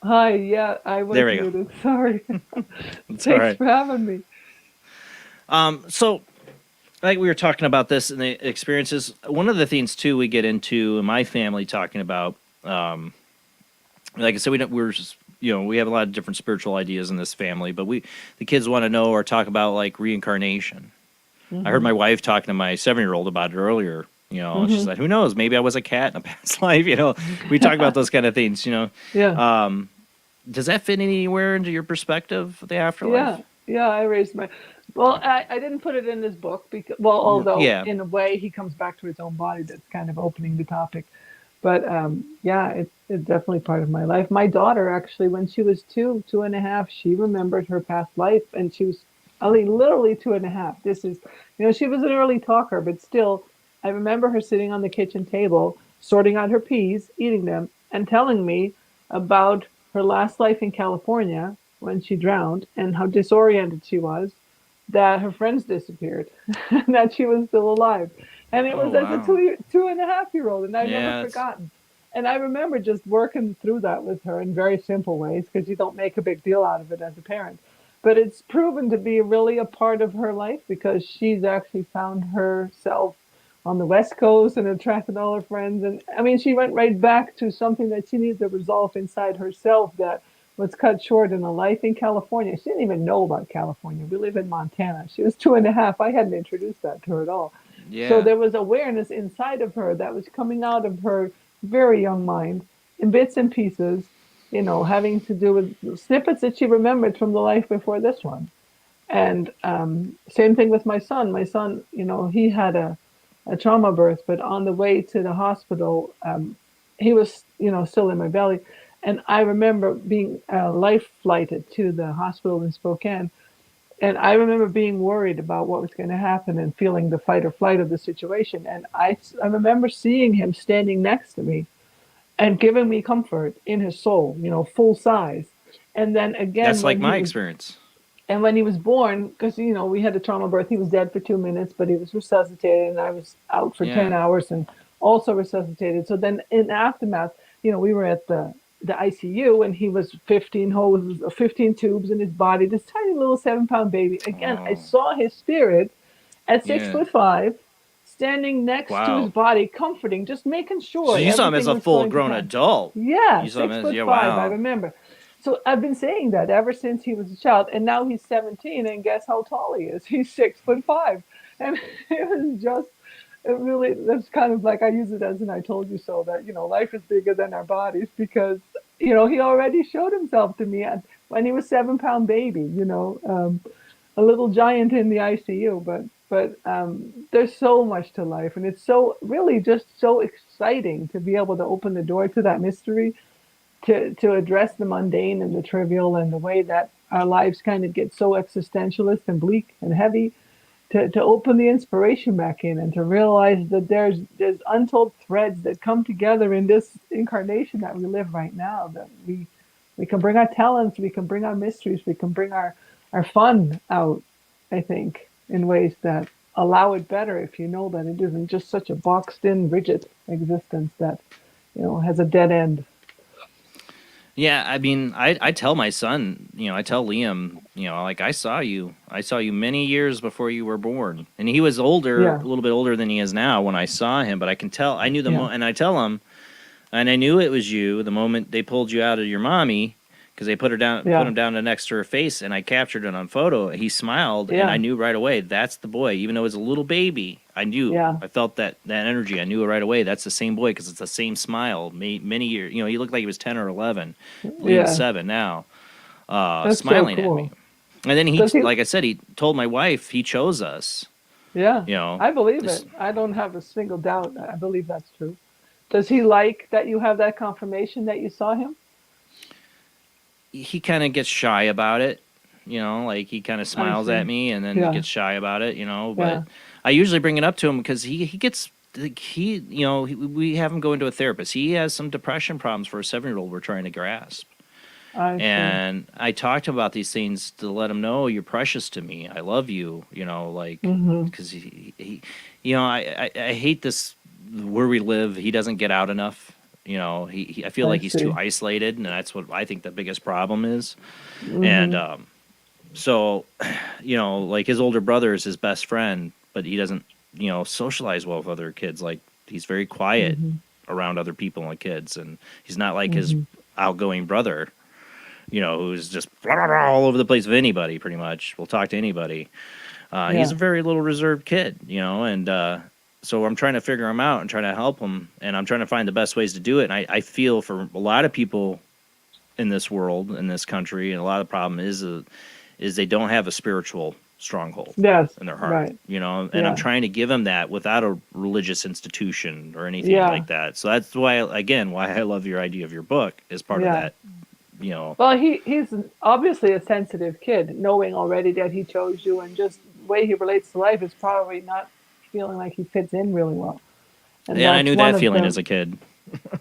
Hi, yeah, I was There we go. muted. Sorry. It's Thanks all right. for having me. So, like we were talking about this and the experiences, one of the things too we get into in my family talking about, like I said, we're just, we have a lot of different spiritual ideas in this family, but the kids want to know or talk about like reincarnation. I heard my wife talking to my 7-year-old about it earlier. She said, "Who knows? Maybe I was a cat in a past life." We talk about those kind of things. Yeah. Does that fit anywhere into your perspective of the afterlife? Yeah, I raised my. Well, I didn't put it in this book because, although in a way he comes back to his own body, that's kind of opening the topic. But it's definitely part of my life. My daughter, actually, when she was 2.5, she remembered her past life, and she was, literally 2.5. This is, she was an early talker, but still, I remember her sitting on the kitchen table, sorting out her peas, eating them, and telling me about her last life in California when she drowned and how disoriented she was, that her friends disappeared, and that she was still alive. And it was as a 2.5-year-old, and I've never forgotten. And I remember just working through that with her in very simple ways, because you don't make a big deal out of it as a parent. But it's proven to be really a part of her life, because she's actually found herself on the West Coast and attracted all her friends. And I mean, she went right back to something that she needed to resolve inside herself that was cut short in a life in California. She didn't even know about California. We live in Montana. She was 2.5. I hadn't introduced that to her at all. Yeah. So there was awareness inside of her that was coming out of her very young mind in bits and pieces, having to do with snippets that she remembered from the life before this one. And same thing with my son. My son, he had a trauma birth, but on the way to the hospital, he was, still in my belly. And I remember being life flighted to the hospital in Spokane. And I remember being worried about what was going to happen and feeling the fight or flight of the situation. And I remember seeing him standing next to me and giving me comfort in his soul, full size. And then again, that's like my experience. And when he was born, because, we had a trauma birth, he was dead for 2 minutes, but he was resuscitated, and I was out for 10 hours and also resuscitated. So then in aftermath, we were at the ICU, and he was 15 hoses, 15 tubes in his body, this tiny little 7-pound baby. Again, I saw his spirit at 6'5", standing next to his body, comforting, just making sure. So you saw him as a full-grown adult. Yeah, you saw 6'5", I remember. So I've been saying that ever since he was a child, and now he's 17, and guess how tall he is? He's 6'5", and it was just. That's kind of like, I use it as an I told you so, that, life is bigger than our bodies, because, he already showed himself to me when he was 7-pound baby, a little giant in the ICU. But there's so much to life, and it's so really just so exciting to be able to open the door to that mystery, to address the mundane and the trivial, and the way that our lives kind of get so existentialist and bleak and heavy. To open the inspiration back in, and to realize that there's untold threads that come together in this incarnation that we live right now, that we can bring our talents, we can bring our mysteries, we can bring our fun out, I think, in ways that allow it better, if you know that it isn't just such a boxed in, rigid existence that, has a dead end. Yeah, I mean, I tell my son, I tell Liam, like, I saw you many years before you were born. And he was older, a little bit older than he is now when I saw him, but I can tell, I knew and I tell him, and I knew it was you the moment they pulled you out of your mommy, because they put him down next to her face, and I captured it on photo. He smiled, and I knew right away that's the boy. Even though it was a little baby, I knew. I felt that energy. I knew it right away. That's the same boy because it's the same smile. Many years, he looked like he was 10 or 11, even 7 now, smiling at me. And then he, like I said, he told my wife he chose us. Yeah, I believe it. I don't have a single doubt. I believe that's true. Does he like that you have that confirmation that you saw him? He kind of gets shy about it, like he kind of smiles at me and then gets shy about it, but I usually bring it up to him because we have him go into a therapist. He has some depression problems for a 7-year-old we're trying to grasp. And I talked to him about these things to let him know you're precious to me. I love you, because I hate this where we live. He doesn't get out enough. I feel like he's too isolated, and that's what I think the biggest problem is. And so, like his older brother is his best friend, but he doesn't, socialize well with other kids. Like he's very quiet around other people and kids, and he's not like his outgoing brother, who's just blah, blah, blah, all over the place with anybody. Pretty much, will talk to anybody. He's a very little reserved kid, and. So I'm trying to figure him out and trying to help him, and I'm trying to find the best ways to do it. And I feel for a lot of people in this world, in this country, and a lot of the problem is they don't have a spiritual stronghold in their heart, and I'm trying to give them that without a religious institution or anything like that. So that's why I love your idea of your book as part of that. Well, he's obviously a sensitive kid, knowing already that he chose you, and just the way he relates to life is probably not feeling like he fits in really well. And I knew that feeling as a kid.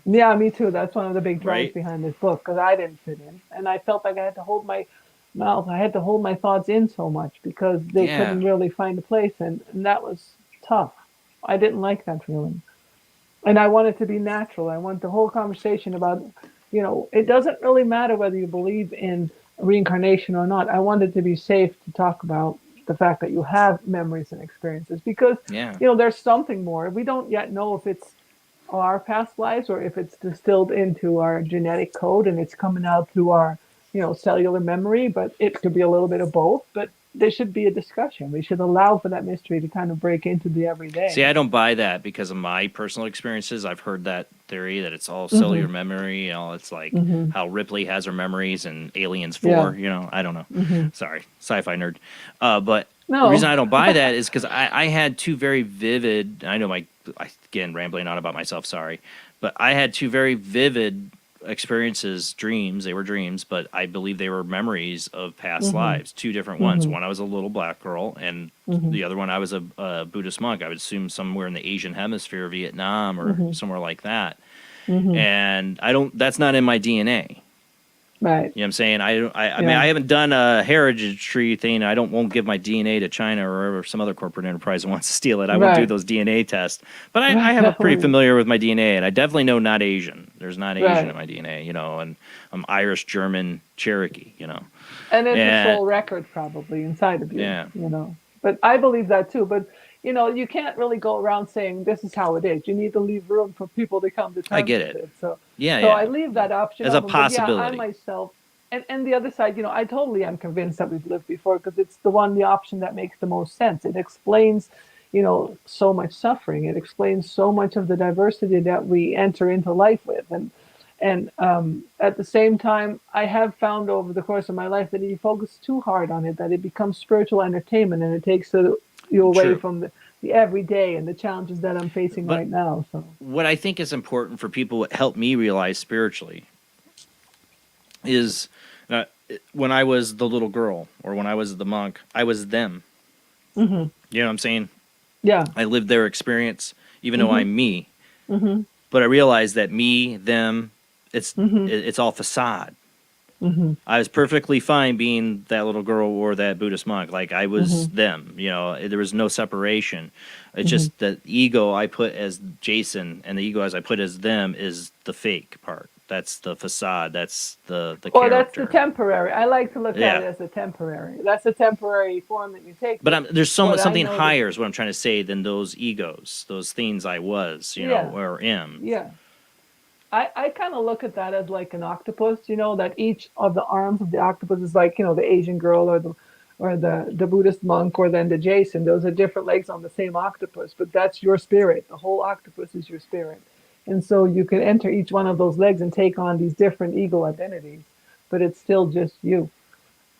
Yeah, me too. That's one of the big drives behind this book, because I didn't fit in, and I felt like I had to hold my mouth. I had to hold my thoughts in so much because they couldn't really find a place, and that was tough. I didn't like that feeling, and I wanted to be natural. I want the whole conversation about, it doesn't really matter whether you believe in reincarnation or not. I wanted to be safe to talk about the fact that you have memories and experiences, because there's something more. We don't yet know if it's our past lives or if it's distilled into our genetic code and it's coming out through our cellular memory, but it could be a little bit of both. But there should be a discussion. We should allow for that mystery to kind of break into the everyday. See, I don't buy that because of my personal experiences. I've heard that theory that it's all cellular memory. It's like how Ripley has her memories and Aliens 4. I don't know. Sorry, sci-fi nerd. But the reason I don't buy that is because I had two very vivid. I know again rambling on about myself. Sorry, but I had two very vivid experiences, dreams. They were dreams, but I believe they were memories of past lives. Two different ones. One I was a little black girl, and the other one I was a Buddhist monk. I would assume somewhere in the Asian hemisphere, Vietnam or somewhere like that. And that's not in my DNA. Right. You know what I'm saying? I mean, I haven't done a heritage tree thing. I won't give my DNA to China or some other corporate enterprise that wants to steal it. I won't do those DNA tests. But I have a pretty familiar with my DNA, and I definitely know not Asian. There's not Asian in my DNA, and I'm Irish, German, Cherokee, And it's a soul record probably inside of you, But I believe that too. But, you can't really go around saying this is how it is. You need to leave room for people to come to terms I get with it. it. So so I leave that option as a open. possibility. But I myself, and the other side, I totally am convinced that we've lived before, because it's the option that makes the most sense. It explains, so much suffering. It explains so much of the diversity that we enter into life with. And at the same time, I have found over the course of my life that if you focus too hard on it, that it becomes spiritual entertainment, and it takes you away from the everyday and the challenges that I'm facing right now. So what I think is important for people, what helped me realize spiritually, is when I was the little girl or when I was the monk, I was them. You know what I'm saying? Yeah. I lived their experience, even though I'm me. But I realized that me, them, it's all facade. I was perfectly fine being that little girl or that Buddhist monk. Like I was them, there was no separation. It's just the ego I put as Jason and the ego as I put as them is the fake part. That's the facade. That's the character. Or that's the temporary. I like to look at it as a temporary. That's a temporary form that you take. But there's something higher is what I'm trying to say than those egos, those things I was, or am. Yeah. I kind of look at that as like an octopus, that each of the arms of the octopus is like, the Asian girl or the Buddhist monk or then the Jason. Those are different legs on the same octopus, but that's your spirit. The whole octopus is your spirit. And so you can enter each one of those legs and take on these different ego identities, but it's still just you.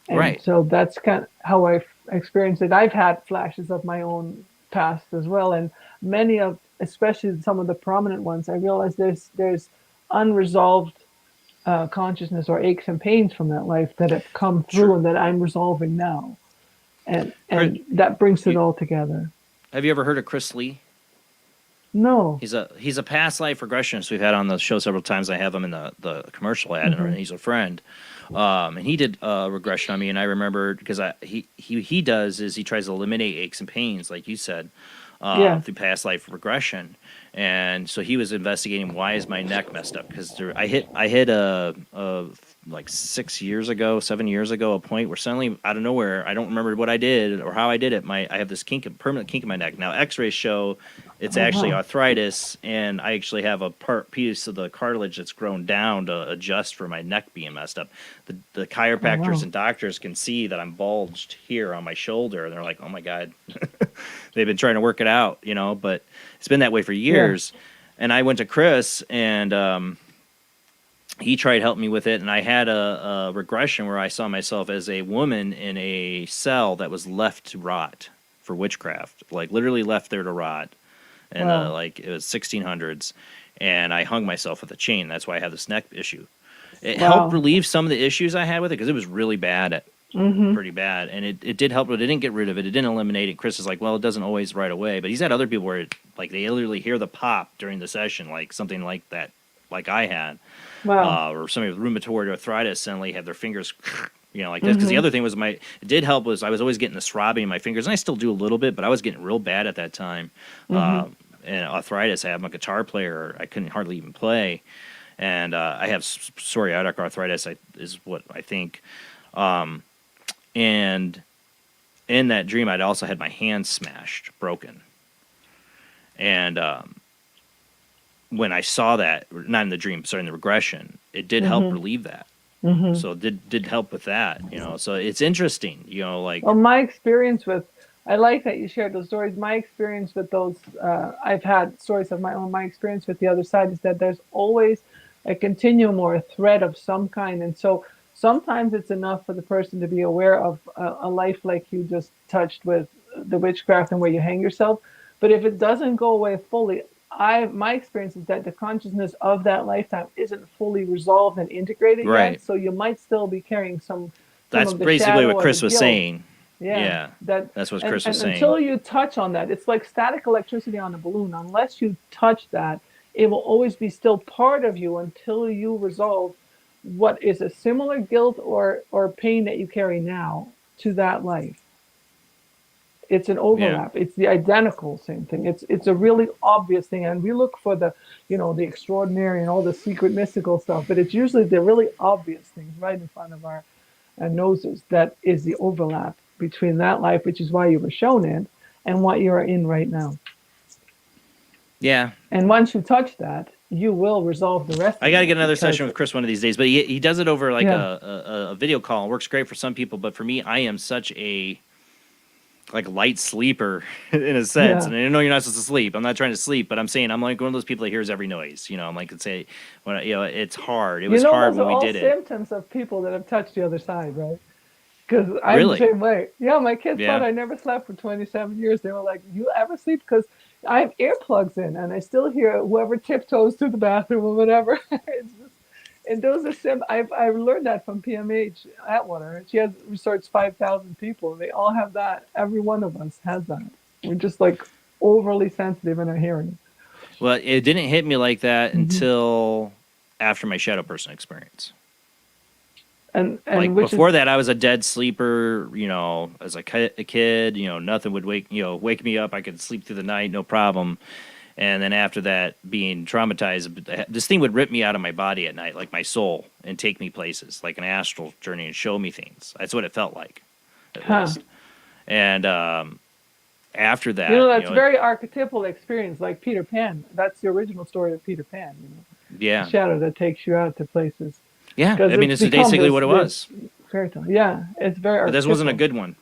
And Right. so that's kind of how I've experienced it. I've had flashes of my own past as well. And many of, especially some of the prominent ones, I realize there's unresolved consciousness or aches and pains from that life that have come through and that I'm resolving now. And that brings it all together. Have you ever heard of Chris Lee? No. He's a past life regressionist we've had on the show several times. I have him in the commercial ad, and he's a friend. And he did regression on me, and I remember because he does is he tries to eliminate aches and pains, like you said, through past life regression. And so he was investigating why is my neck messed up, because I hit like 7 years ago, a point where suddenly out of nowhere, I don't remember what I did or how I did it. I have this permanent kink in my neck. Now X-rays show it's actually arthritis, and I actually have a piece of the cartilage that's grown down to adjust for my neck being messed up. The chiropractors and doctors can see that I'm bulged here on my shoulder, and they're like, "Oh my God," they've been trying to work it out, but it's been that way for years. And I went to Chris, and he tried helping me with it, and I had a regression where I saw myself as a woman in a cell that was left to rot for witchcraft, like literally left there to rot. And like it was 1600s, and I hung myself with a chain. That's why I have this neck issue. It helped relieve some of the issues I had with it because it was really bad, pretty bad, and it did help, but it didn't get rid of it. It didn't eliminate it. Chris is like, well, it doesn't always right away, but he's had other people where like they literally hear the pop during the session, like something like that, like I had, or somebody with rheumatoid arthritis suddenly have their fingers. Like this. Because the other thing was it did help was I was always getting this throbbing in my fingers, and I still do a little bit, but I was getting real bad at that time. And arthritis, I'm a guitar player. I couldn't hardly even play. And I have psoriatic arthritis, is what I think. And in that dream, I'd also had my hand smashed, broken. And when I saw that, not in the dream, sorry, in the regression, it did help relieve that. So it did help with that, So it's interesting, like. Well, my experience with, I like that you shared those stories. My experience with those, I've had stories of my own. My experience with the other side is that there's always a continuum or a thread of some kind, and so sometimes it's enough for the person to be aware of a life like you just touched with the witchcraft and where you hang yourself. But if it doesn't go away fully, my experience is that the consciousness of that lifetime isn't fully resolved and integrated yet. So you might still be carrying some That's of the basically what shadow Chris or the was guilt. saying. Yeah, that's what Chris was saying. Until you touch on that, it's like static electricity on a balloon. Unless you touch that, it will always be still part of you until you resolve what is a similar guilt or pain that you carry now to that life. It's an overlap. It's the identical same thing. It's a really obvious thing, and we look for the the extraordinary and all the secret mystical stuff, but it's usually the really obvious things right in front of our noses that is the overlap between that life, which is why you were shown it, and what you are in right now. Yeah. And once you touch that, you will resolve the rest. I got to get another session with Chris one of these days, but he does it over like Yeah. a video call. It works great for some people, but for me, I am such a light sleeper in a sense. Yeah. And I know you're not supposed to sleep. I'm not trying to sleep, but I'm saying I'm like one of those people that hears every noise. I'm like, say, when it's hard. It was hard when we did those it. are all symptoms of people that have touched the other side, right? Because I'm Really? the same way. Yeah, my kids Yeah. thought I never slept for 27 years. They were like, "You ever sleep?" Because I have earplugs in, and I still hear whoever tiptoes to the bathroom or whatever. It's just, and those are I've learned that from PMH Atwater. She has researched 5,000 people. They all have that. Every one of us has that. We're just like overly sensitive in our hearing. Well, it didn't hit me like that until after my shadow person experience. And like which before that, I was a dead sleeper. As a kid, nothing would wake me up. I could sleep through the night, no problem. And then after that, being traumatized, this thing would rip me out of my body at night, like my soul, and take me places, like an astral journey, and show me things. That's what it felt like, at least. And after that, that's very archetypal experience, like Peter Pan. That's the original story of Peter Pan. Yeah. shadow that takes you out to places. Yeah, 'Cause I mean, it's become basically what it was. Fairy tale. Yeah, it's very. But this wasn't a archetypal. good one.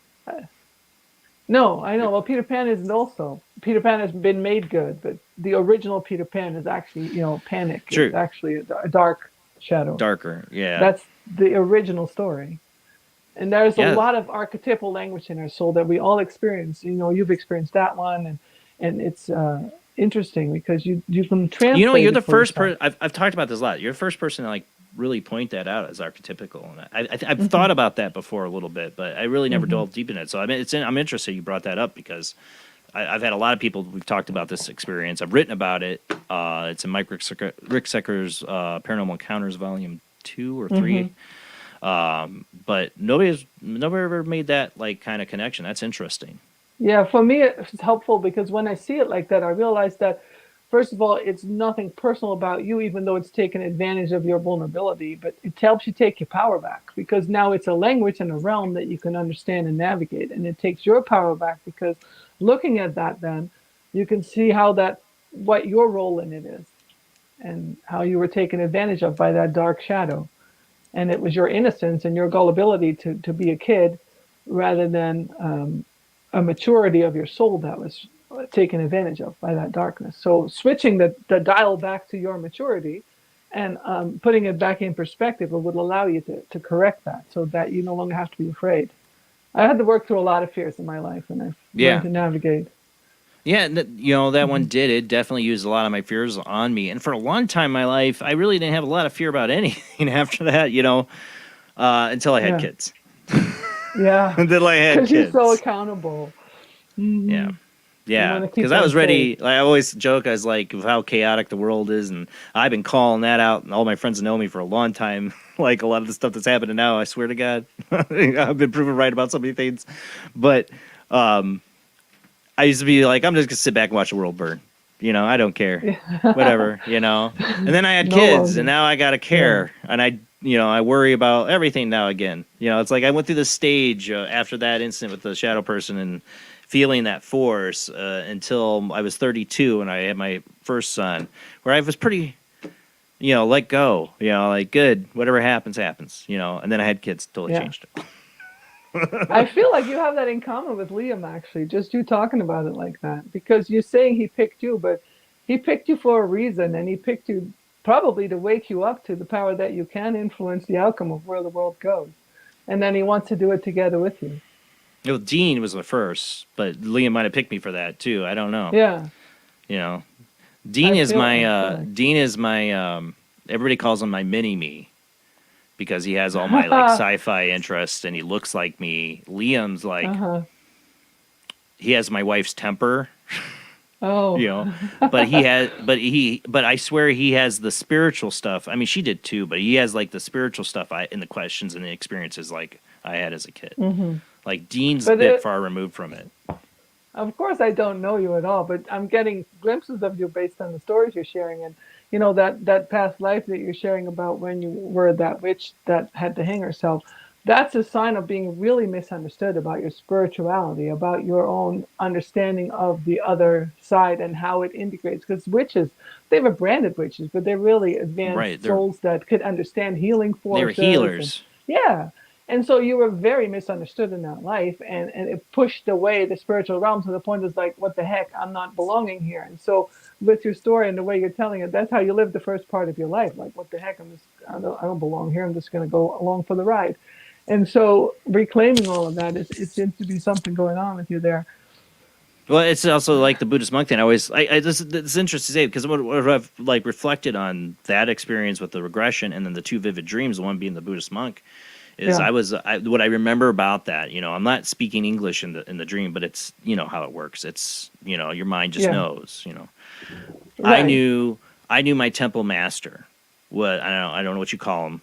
No, I know. Well, Peter Pan isn't also. Peter Pan has been made good, but the original Peter Pan is actually, panic. True. It's actually a dark shadow. Darker, yeah. That's the original story. And there's Yeah. a lot of archetypal language in our soul that we all experience. You've experienced that one, and it's interesting because you can translate. You're it the for first yourself. person. I've talked about this a lot. You're the first person to like really point that out as archetypical, and I've thought about that before a little bit, but I really never delved deep in it. So I mean, I'm interested you brought that up because I've had a lot of people. We've talked about this experience. I've written about it. It's in Mike Rick Secker's Paranormal Encounters Volume 2 or 3. But nobody ever made that like kind of connection. That's interesting. Yeah, for me it's helpful because when I see it like that, I realize that first of all, it's nothing personal about you, even though it's taken advantage of your vulnerability, but it helps you take your power back because now it's a language and a realm that you can understand and navigate. And it takes your power back because looking at that, then you can see what your role in it is and how you were taken advantage of by that dark shadow. And it was your innocence and your gullibility to be a kid rather than a maturity of your soul that was taken advantage of by that darkness. So switching the dial back to your maturity and putting it back in perspective would allow you to correct that so that you no longer have to be afraid. I had to work through a lot of fears in my life and I've learned to navigate. Yeah, that one did. It definitely used a lot of my fears on me. And for a long time in my life, I really didn't have a lot of fear about anything after that, until I had kids. Yeah. Until I had Because you're kids. so accountable. Mhm. Yeah, wanna keep because I them was ready. I always joke as like of how chaotic the world is, and I've been calling that out. And all my friends know me for a long time. Like a lot of the stuff that's happening now, I swear to God, I've been proven right about so many things. But I used to be like, I'm just gonna sit back and watch the world burn. I don't care, whatever. And then I had kids, and now I gotta care, and I worry about everything now again. It's like I went through this stage after that incident with the shadow person and feeling that force until I was 32 and I had my first son, where I was pretty, let go, like good, whatever happens, happens, and then I had kids, totally changed it. I feel like you have that in common with Liam, actually, just you talking about it like that, because you're saying he picked you, but he picked you for a reason, and he picked you probably to wake you up to the power that you can influence the outcome of where the world goes. And then he wants to do it together with you. Dean was the first, but Liam might have picked me for that too. I don't know. Yeah. Dean is my everybody calls him my mini me because he has all my like sci-fi interests and he looks like me. Liam's like he has my wife's temper. Oh. But I swear he has the spiritual stuff. I mean, she did too, but he has like the spiritual stuff in the questions and the experiences like I had as a kid. Mm-hmm. Like Dean's a bit far removed from it. Of course, I don't know you at all, but I'm getting glimpses of you based on the stories you're sharing, and that past life that you're sharing about when you were that witch that had to hang herself. That's a sign of being really misunderstood about your spirituality, about your own understanding of the other side and how it integrates. Because witches, they were branded witches, but they're really advanced souls that could understand healing forces. They were healers. And so you were very misunderstood in that life, and it pushed away the spiritual realm to the point it's like, what the heck, I'm not belonging here. And so with your story and the way you're telling it, that's how you lived the first part of your life. Like, what the heck, I don't belong here. I'm just going to go along for the ride. And so reclaiming all of that, it seems to be something going on with you there. Well, it's also like the Buddhist monk thing. It's interesting to say because what I've like reflected on that experience with the regression and then the two vivid dreams, the one being the Buddhist monk, is what I remember about that. I'm not speaking English in the dream, but it's how it works. It's your mind just knows. Right. I knew my temple master. What I don't know what you call him,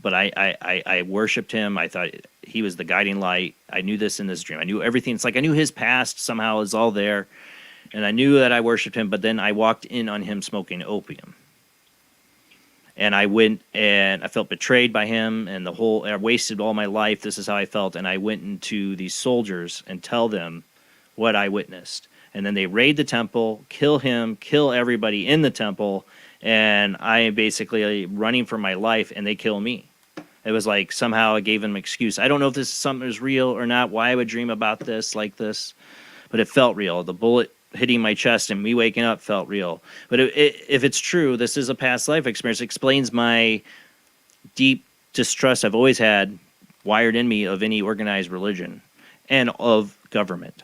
but I worshipped him. I thought he was the guiding light. I knew this in this dream. I knew everything. It's like I knew his past somehow is all there, and I knew that I worshipped him. But then I walked in on him smoking opium. And I went and I felt betrayed by him and I wasted all my life. This is how I felt. And I went into these soldiers and tell them what I witnessed. And then they raid the temple, kill him, kill everybody in the temple. and I am basically running for my life, and they kill me. It was like somehow I gave them an excuse. I don't know if this is something is real or not, why I would dream about this like this, but it felt real. The bullet hitting my chest and me waking up felt real. But if it's true, this is a past life experience. It explains my deep distrust I've always had wired in me of any organized religion and of government.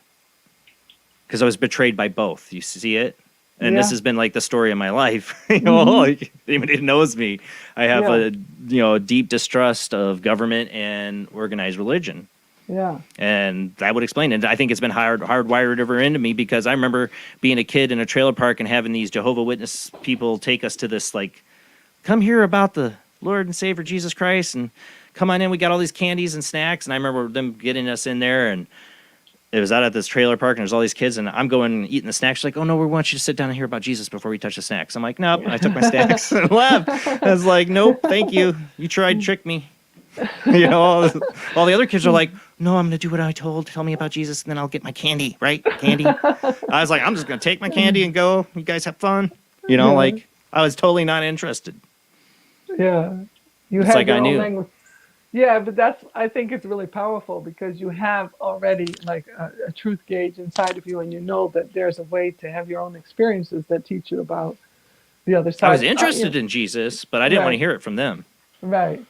Because I was betrayed by both. You see it? And this has been like the story of my life. Like, anybody who knows me, I have a deep distrust of government and organized religion. Yeah. And that would explain it. I think it's been hardwired over into me because I remember being a kid in a trailer park and having these Jehovah's Witness people take us to this, like, come hear about the Lord and Savior Jesus Christ and come on in. We got all these candies and snacks. And I remember them getting us in there, and it was out at this trailer park, and there's all these kids, and I'm going and eating the snacks. She's like, oh, no, we want you to sit down and hear about Jesus before we touch the snacks. I'm like, nope. And I took my snacks and left. I was like, nope, thank you. You tried to trick me. All the other kids are like, no, I'm going to do what I told. Tell me about Jesus, and then I'll get my candy, right? Candy. I was like, I'm just going to take my candy and go. You guys have fun. Like, I was totally not interested. Yeah. It's like I knew. Language. Yeah, but I think it's really powerful because you have already like a truth gauge inside of you, and you know that there's a way to have your own experiences that teach you about the other side. I was interested in Jesus, but I didn't want to hear it from them. Right.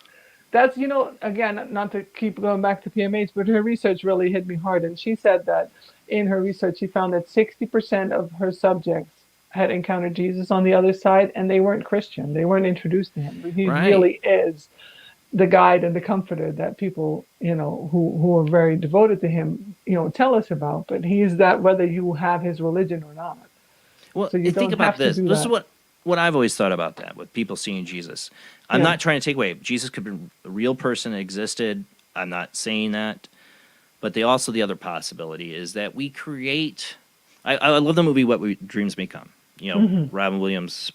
That's, again, not to keep going back to PMH, but her research really hit me hard. And she said that in her research, she found that 60% of her subjects had encountered Jesus on the other side, and they weren't Christian. They weren't introduced to him. But he really is the guide and the comforter that people, who are very devoted to him, tell us about. But he is that whether you have his religion or not. Well, so you think don't about have this. To do This that. is what I've always thought about that with people seeing Jesus. I'm not trying to take away. Jesus could be a real person that existed. I'm not saying that. But the other possibility is that we create. I love the movie What Dreams May Come. Robin Williams,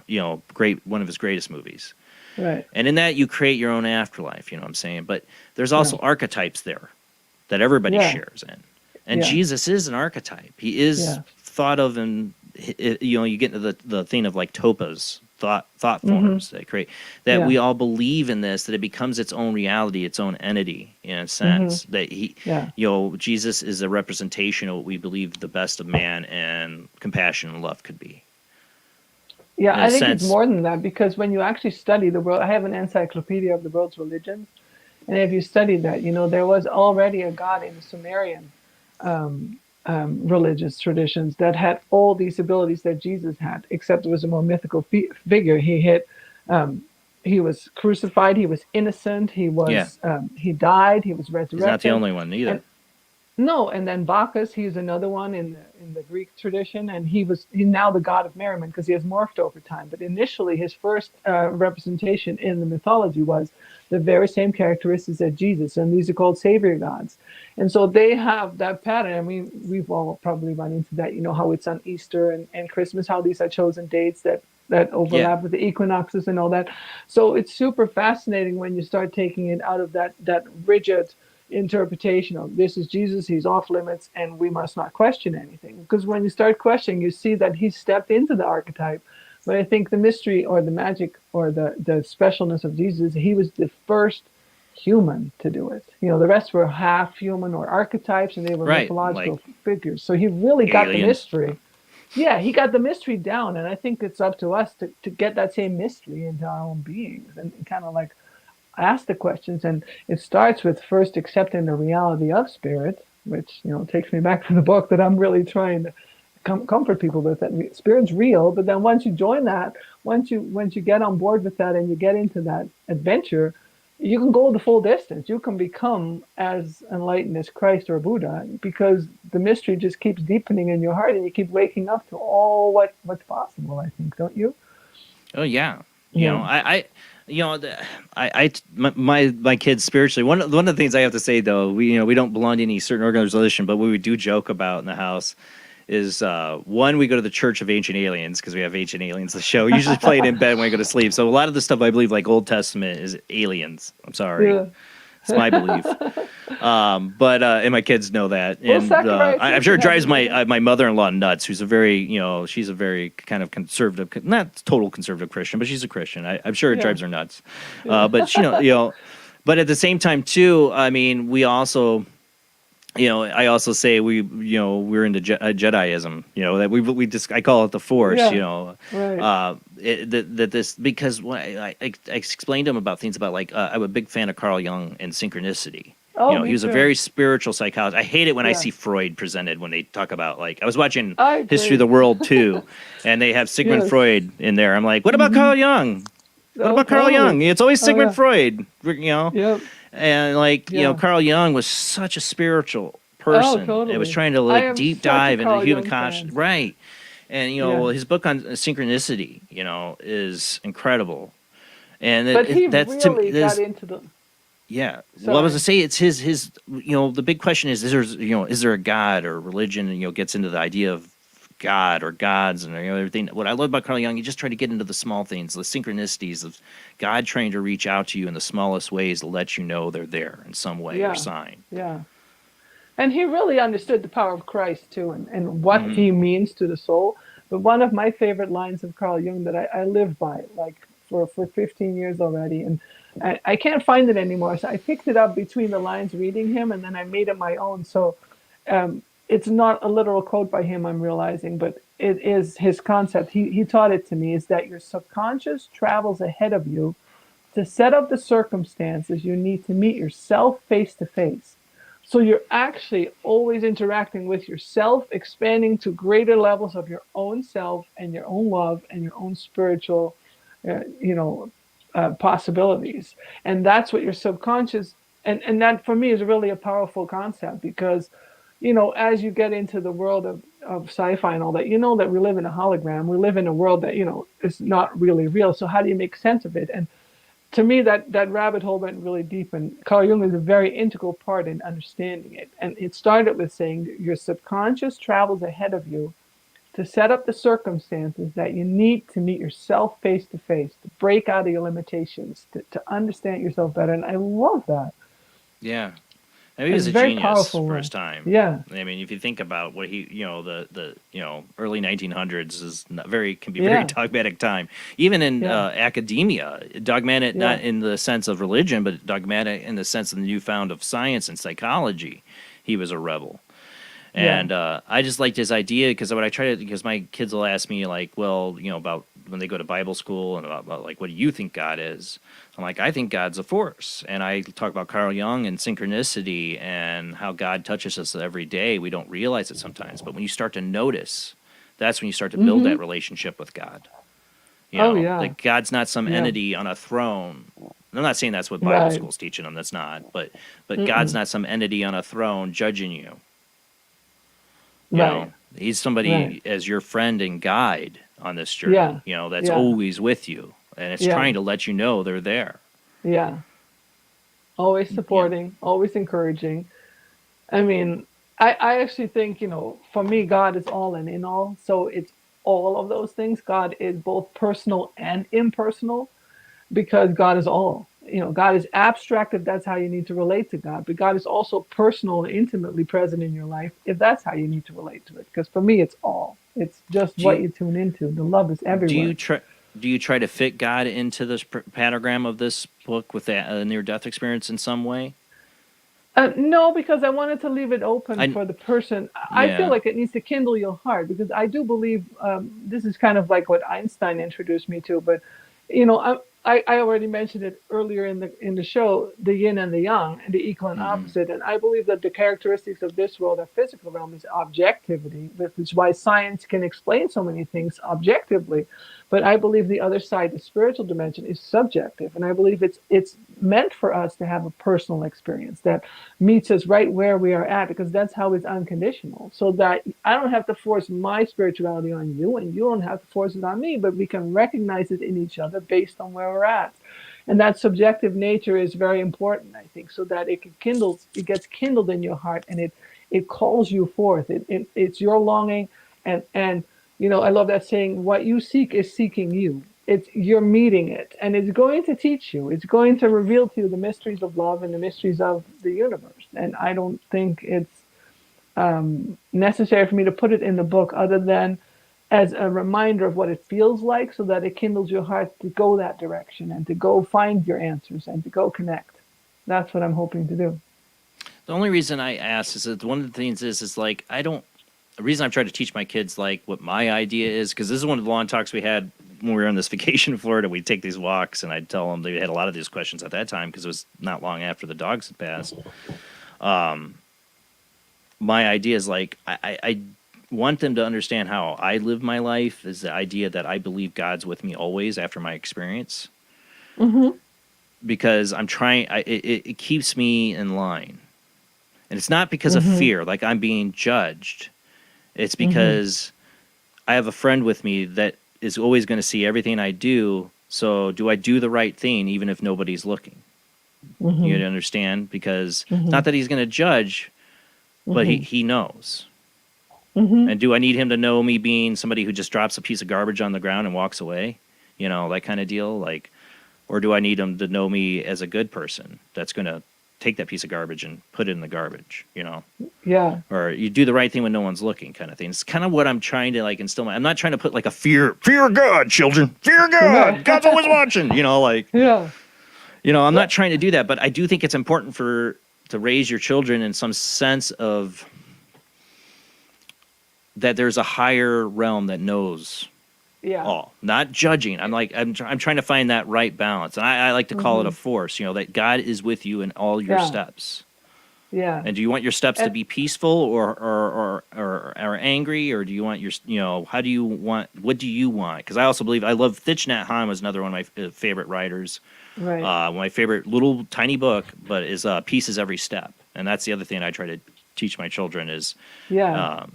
one of his greatest movies. Right. And in that, you create your own afterlife, you know what I'm saying? But there's also archetypes there that everybody shares in. And Jesus is an archetype. He is thought of, and, you get into the thing of like topas, thought forms that create, that we all believe in this, that it becomes its own reality, its own entity, in a sense, that Jesus is a representation of what we believe the best of man and compassion and love could be. Yeah, I think it's more than that, because when you actually study the world, I have an encyclopedia of the world's religions, and if you study that, there was already a god in the Sumerian religious traditions that had all these abilities that Jesus had, except it was a more mythical figure. He was crucified, he was innocent, he died, he was resurrected. He's not the only one either. And then Bacchus, he's another one in the Greek tradition, and he's now the god of merriment because he has morphed over time. But initially, his first representation in the mythology was the very same characteristics as Jesus, and these are called savior gods. And so they have that pattern. I mean, we've all probably run into that, how it's on Easter and Christmas, how these are chosen dates that overlap with the equinoxes and all that. So it's super fascinating when you start taking it out of that rigid interpretation of this is Jesus, he's off limits, and we must not question anything. Because when you start questioning, you see that he stepped into the archetype. But I think the mystery or the magic or the specialness of Jesus, he was the first human to do it. The rest were half human or archetypes, and they were mythological figures. So he really got the mystery. Yeah, he got the mystery down, and I think it's up to us to get that same mystery into our own beings and kind of like ask the questions. And it starts with first accepting the reality of spirit, which takes me back to the book that I'm really trying to comfort people with, that spirit's real. But then once you join that, once you get on board with that and you get into that adventure, you can go the full distance. You can become as enlightened as Christ or Buddha, because the mystery just keeps deepening in your heart, and you keep waking up to all what's possible, I think, don't you? Oh yeah. My kids spiritually. One of the things I have to say though, we don't belong to any certain organization, but what we do joke about in the house is one, we go to the Church of Ancient Aliens because we have Ancient Aliens, the show. We usually play it in bed when we go to sleep. So a lot of the stuff I believe, like Old Testament, is aliens. I'm sorry. It's my belief. But and my kids know that, Well, and sacrifice I'm is sure it to drives have my mother-in-law nuts, who's a very, she's a very kind of conservative, not total conservative Christian, but she's a Christian. I'm sure it Yeah. drives her nuts. But but at the same time too, I mean, we also. I also say we're into Jediism. That we just I call it the Force. Yeah, right. That this because when I explained to him about things about like I'm a big fan of Carl Jung and synchronicity. Oh, He me was a too. very spiritual psychologist. I hate it when I Yeah. see Freud presented when they talk about like I was watching I History of the agree. World too, and they have Sigmund Yes. Freud in there. I'm like, what about Carl Jung? What Oh, about Carl totally. Jung? It's always Oh, Sigmund yeah. Freud. Yep. And like Yeah. Carl Jung was such a spiritual person. It was totally. trying to I like am deep such a dive into Carl the human Jung conscious, fan. right? And Yeah. his book on synchronicity, is incredible. And But he that's really got into the. yeah. Well, I was Sorry. to say it's his. The big question is is there a God or religion? Gets into the idea of God or gods and everything. What I love about Carl Jung, he just tried to get into the small things, the synchronicities of God trying to reach out to you in the smallest ways to let you know they're there in some way Yeah. or sign. Yeah. And he really understood the power of Christ too, and what Mhm. he means to the soul. But one of my favorite lines of Carl Jung that I live by, like for 15 years already, and I can't find it anymore. So I picked it up between the lines reading him, and then I made it my own. So it's not a literal quote by him, I'm realizing, but it is his concept. He taught it to me, is that your subconscious travels ahead of you to set up the circumstances you need to meet yourself face to face. So you're actually always interacting with yourself, expanding to greater levels of your own self and your own love and your own spiritual, possibilities. And that's what your subconscious, and that for me is really a powerful concept because, as you get into the world of sci-fi and all that, that we live in a hologram. We live in a world that, is not really real. So how do you make sense of it? And to me, that rabbit hole went really deep, and Carl Jung is a very integral part in understanding it. And it started with saying your subconscious travels ahead of you to set up the circumstances that you need to meet yourself face to face, to break out of your limitations, to understand yourself better. And I love that. Yeah. I mean, he was It's a very genius powerful for way. his time. Yeah. I mean, if you think about what he, the early 1900s is can be Yeah. very dogmatic time. Even in Yeah. academia, dogmatic not Yeah. in the sense of religion, but dogmatic in the sense of the newfound of science and psychology. He was a rebel. Yeah. And I just liked his idea because when I try to, because my kids will ask me like, well, about when they go to Bible school and about like, what do you think God is? I'm like, I think God's a force. And I talk about Carl Jung and synchronicity and how God touches us every day. We don't realize it sometimes, but when you start to notice, that's when you start to build that relationship with God. Oh, yeah. Like God's not some Yeah. entity on a throne. I'm not saying that's what Bible Right. school's teaching them. That's not. But God's not some entity on a throne judging you. You Right. know, he's somebody Right. as your friend and guide on this journey. Yeah. That's Yeah. always with you, and it's Yeah. trying to let you know they're there. Yeah. Always supporting, always encouraging. I mean, I actually think, for me, God is all and in all. So it's all of those things. God is both personal and impersonal because God is all. God is abstract if that's how you need to relate to God, but God is also personal and intimately present in your life if that's how you need to relate to it. Because for me, it's all. It's just Do what you- you tune into. The love is everywhere. Do you try to fit God into this pentagram of this book with a near-death experience in some way? No, because I wanted to leave it open for the person. I feel Yeah. like it needs to kindle your heart because I do believe this is kind of like what Einstein introduced me to. But I already mentioned it earlier in the show, the yin and the yang, and the equal and opposite. And I believe that the characteristics of this world, our physical realm, is objectivity, which is why science can explain so many things objectively. But I believe the other side, the spiritual dimension, is subjective, and I believe it's meant for us to have a personal experience that meets us right where we are at, because that's how it's unconditional. So that I don't have to force my spirituality on you, and you don't have to force it on me, but we can recognize it in each other based on where we're at. And that subjective nature is very important, I think, so that it gets kindled in your heart, and it calls you forth. It's your longing, and I love that saying, what you seek is seeking you. you're meeting it, and it's going to teach you. It's going to reveal to you the mysteries of love and the mysteries of the universe. And I don't think it's necessary for me to put it in the book, other than as a reminder of what it feels like, so that it kindles your heart to go that direction and to go find your answers and to go connect. That's what I'm hoping to do. The only reason I ask is that one of the things is like, the reason I've tried to teach my kids like what my idea is, because this is one of the long talks we had when we were on this vacation in Florida. We'd take these walks, and I'd tell them, they had a lot of these questions at that time because it was not long after the dogs had passed. My idea is like, I want them to understand how I live my life, is the idea that I believe God's with me always after my experience. Mm-hmm. Because I'm trying, it keeps me in line. And it's not because of fear, like I'm being judged. It's because I have a friend with me that is always going to see everything I do. So do I do the right thing even if nobody's looking? You understand? Because it's not that he's going to judge, but he knows. And do I need him to know me being somebody who just drops a piece of garbage on the ground and walks away? You know, that kind of deal? Like, or do I need him to know me as a good person that's going to take that piece of garbage and put it in the garbage, you know? Yeah. Or you do the right thing when no one's looking kind of thing. It's kind of what I'm trying to like instill. I'm not trying to put like a fear God, children, fear God. God's always watching, you know, like, yeah. You know, I'm not trying to do that, but I do think it's important to raise your children in some sense of that there's a higher realm that knows all, not judging. I'm trying to find that right balance. And I like to call it a force, you know, that God is with you in all your steps. Yeah. And do you want your steps to be peaceful or angry, or do you want your, you know, what do you want? Because I also believe, I love Thich Nhat Hanh was another one of my favorite writers. Right. My favorite little tiny book, but is Peace is Every Step. And that's the other thing I try to teach my children is, right.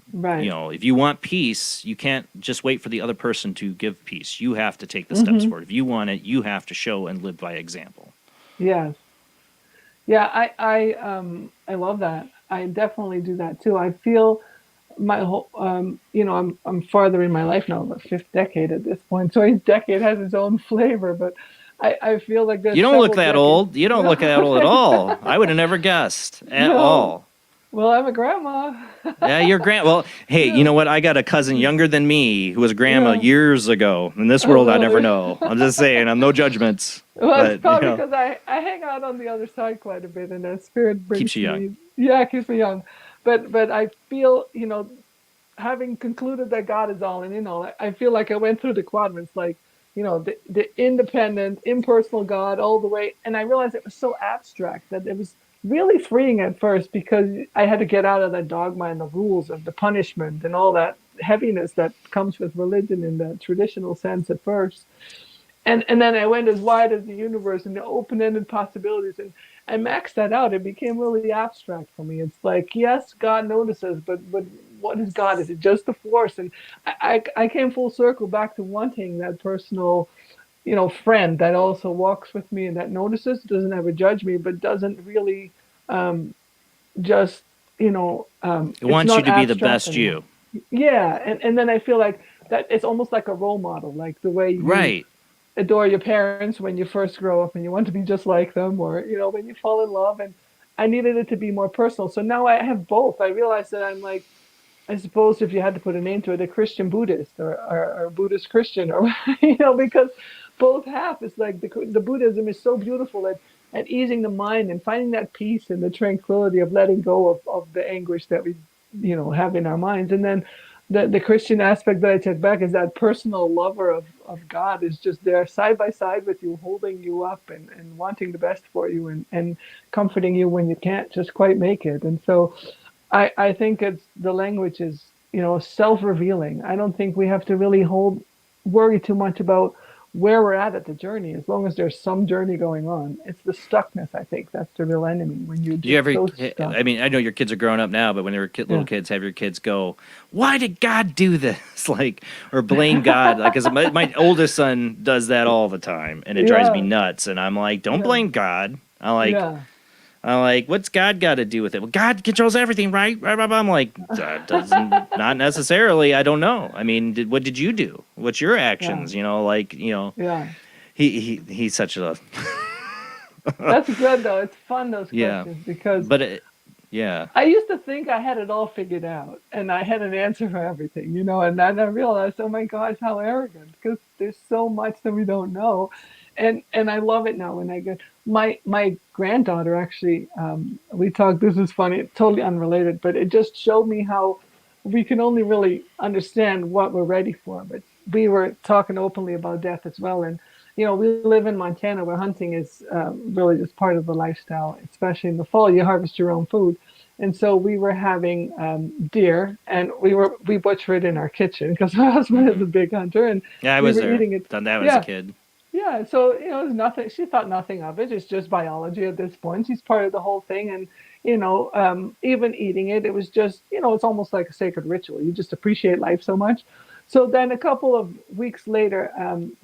You know, if you want peace, you can't just wait for the other person to give peace. You have to take the steps forward. If you want it, you have to show and live by example. Yes. Yeah, I love that. I definitely do that too. I feel my whole, you know, I'm farther in my life now, the fifth decade at this point. So each decade has its own flavor, but I feel like there's You don't look that decades. old. You don't look that old at all. I would have never guessed at all. Well, I'm a grandma. Yeah, you're well, hey, you know what? I got a cousin younger than me who was a grandma years ago. In this world, I never know. I'm just saying, I'm no judgments. Well, but, it's probably you know, because I hang out on the other side quite a bit, and that spirit brings keeps you young. me. Yeah, it keeps me young. But I feel, you know, having concluded that God is all and in all, I feel like I went through the quadrants, like, you know, the independent, impersonal God all the way, and I realized it was so abstract that it was really freeing at first, because I had to get out of that dogma and the rules of the punishment and all that heaviness that comes with religion in the traditional sense at first. And then I went as wide as the universe and the open-ended possibilities, and I maxed that out. It became really abstract for me. It's like, yes, God notices, but what is God? Is it just a force? And I came full circle back to wanting that personal, you know, friend that also walks with me and that notices, doesn't ever judge me, but doesn't really just, you know, it wants you to be the best anymore. you. Yeah, and then I feel like that it's almost like a role model, like the way you adore your parents when you first grow up and you want to be just like them, or, you know, when you fall in love. And I needed it to be more personal. So now I have both. I realize that I'm like, I suppose if you had to put a name to it, a Christian Buddhist or Buddhist Christian, or, you know, because both half is like the Buddhism is so beautiful at easing the mind and finding that peace and the tranquility of letting go of the anguish that we, you know, have in our minds. And then the Christian aspect that I took back is that personal lover of God is just there side by side with you, holding you up and wanting the best for you and comforting you when you can't just quite make it. And so I think it's the language is, you know, self-revealing. I don't think we have to really worry too much about where we're at the journey, as long as there's some journey going on. It's the stuckness, I think. That's the real enemy. When you do you ever, I mean, I know your kids are growing up now, but when they were little kids, have your kids go, why did God do this? Like, or blame God. Like, because my oldest son does that all the time, and it drives me nuts. And I'm like, don't blame God. I'm like, I'm like, what's God got to do with it? Well, God controls everything, right? I'm like, doesn't not necessarily. I don't know. I mean, what did you do? What's your actions? You know, like, you know, he's such a. That's good though. It's fun those Yeah, questions because but yeah. I used to think I had it all figured out and I had an answer for everything, you know, and then I realized, oh my gosh, how arrogant, because there's so much that we don't know. And I love it now when I get my granddaughter actually, we talked, this is funny, totally unrelated, but it just showed me how we can only really understand what we're ready for. But we were talking openly about death as well. And, you know, we live in Montana where hunting is really just part of the lifestyle, especially in the fall, you harvest your own food. And so we were having deer, and we butcher it in our kitchen because my husband is a big hunter, and Yeah, I we was were there. eating it. Done that as a kid. Yeah, so you know, it's nothing. She thought nothing of it. It's just biology at this point. She's part of the whole thing, and you know, even eating it, it was just, you know, it's almost like a sacred ritual. You just appreciate life so much. So then a couple of weeks later,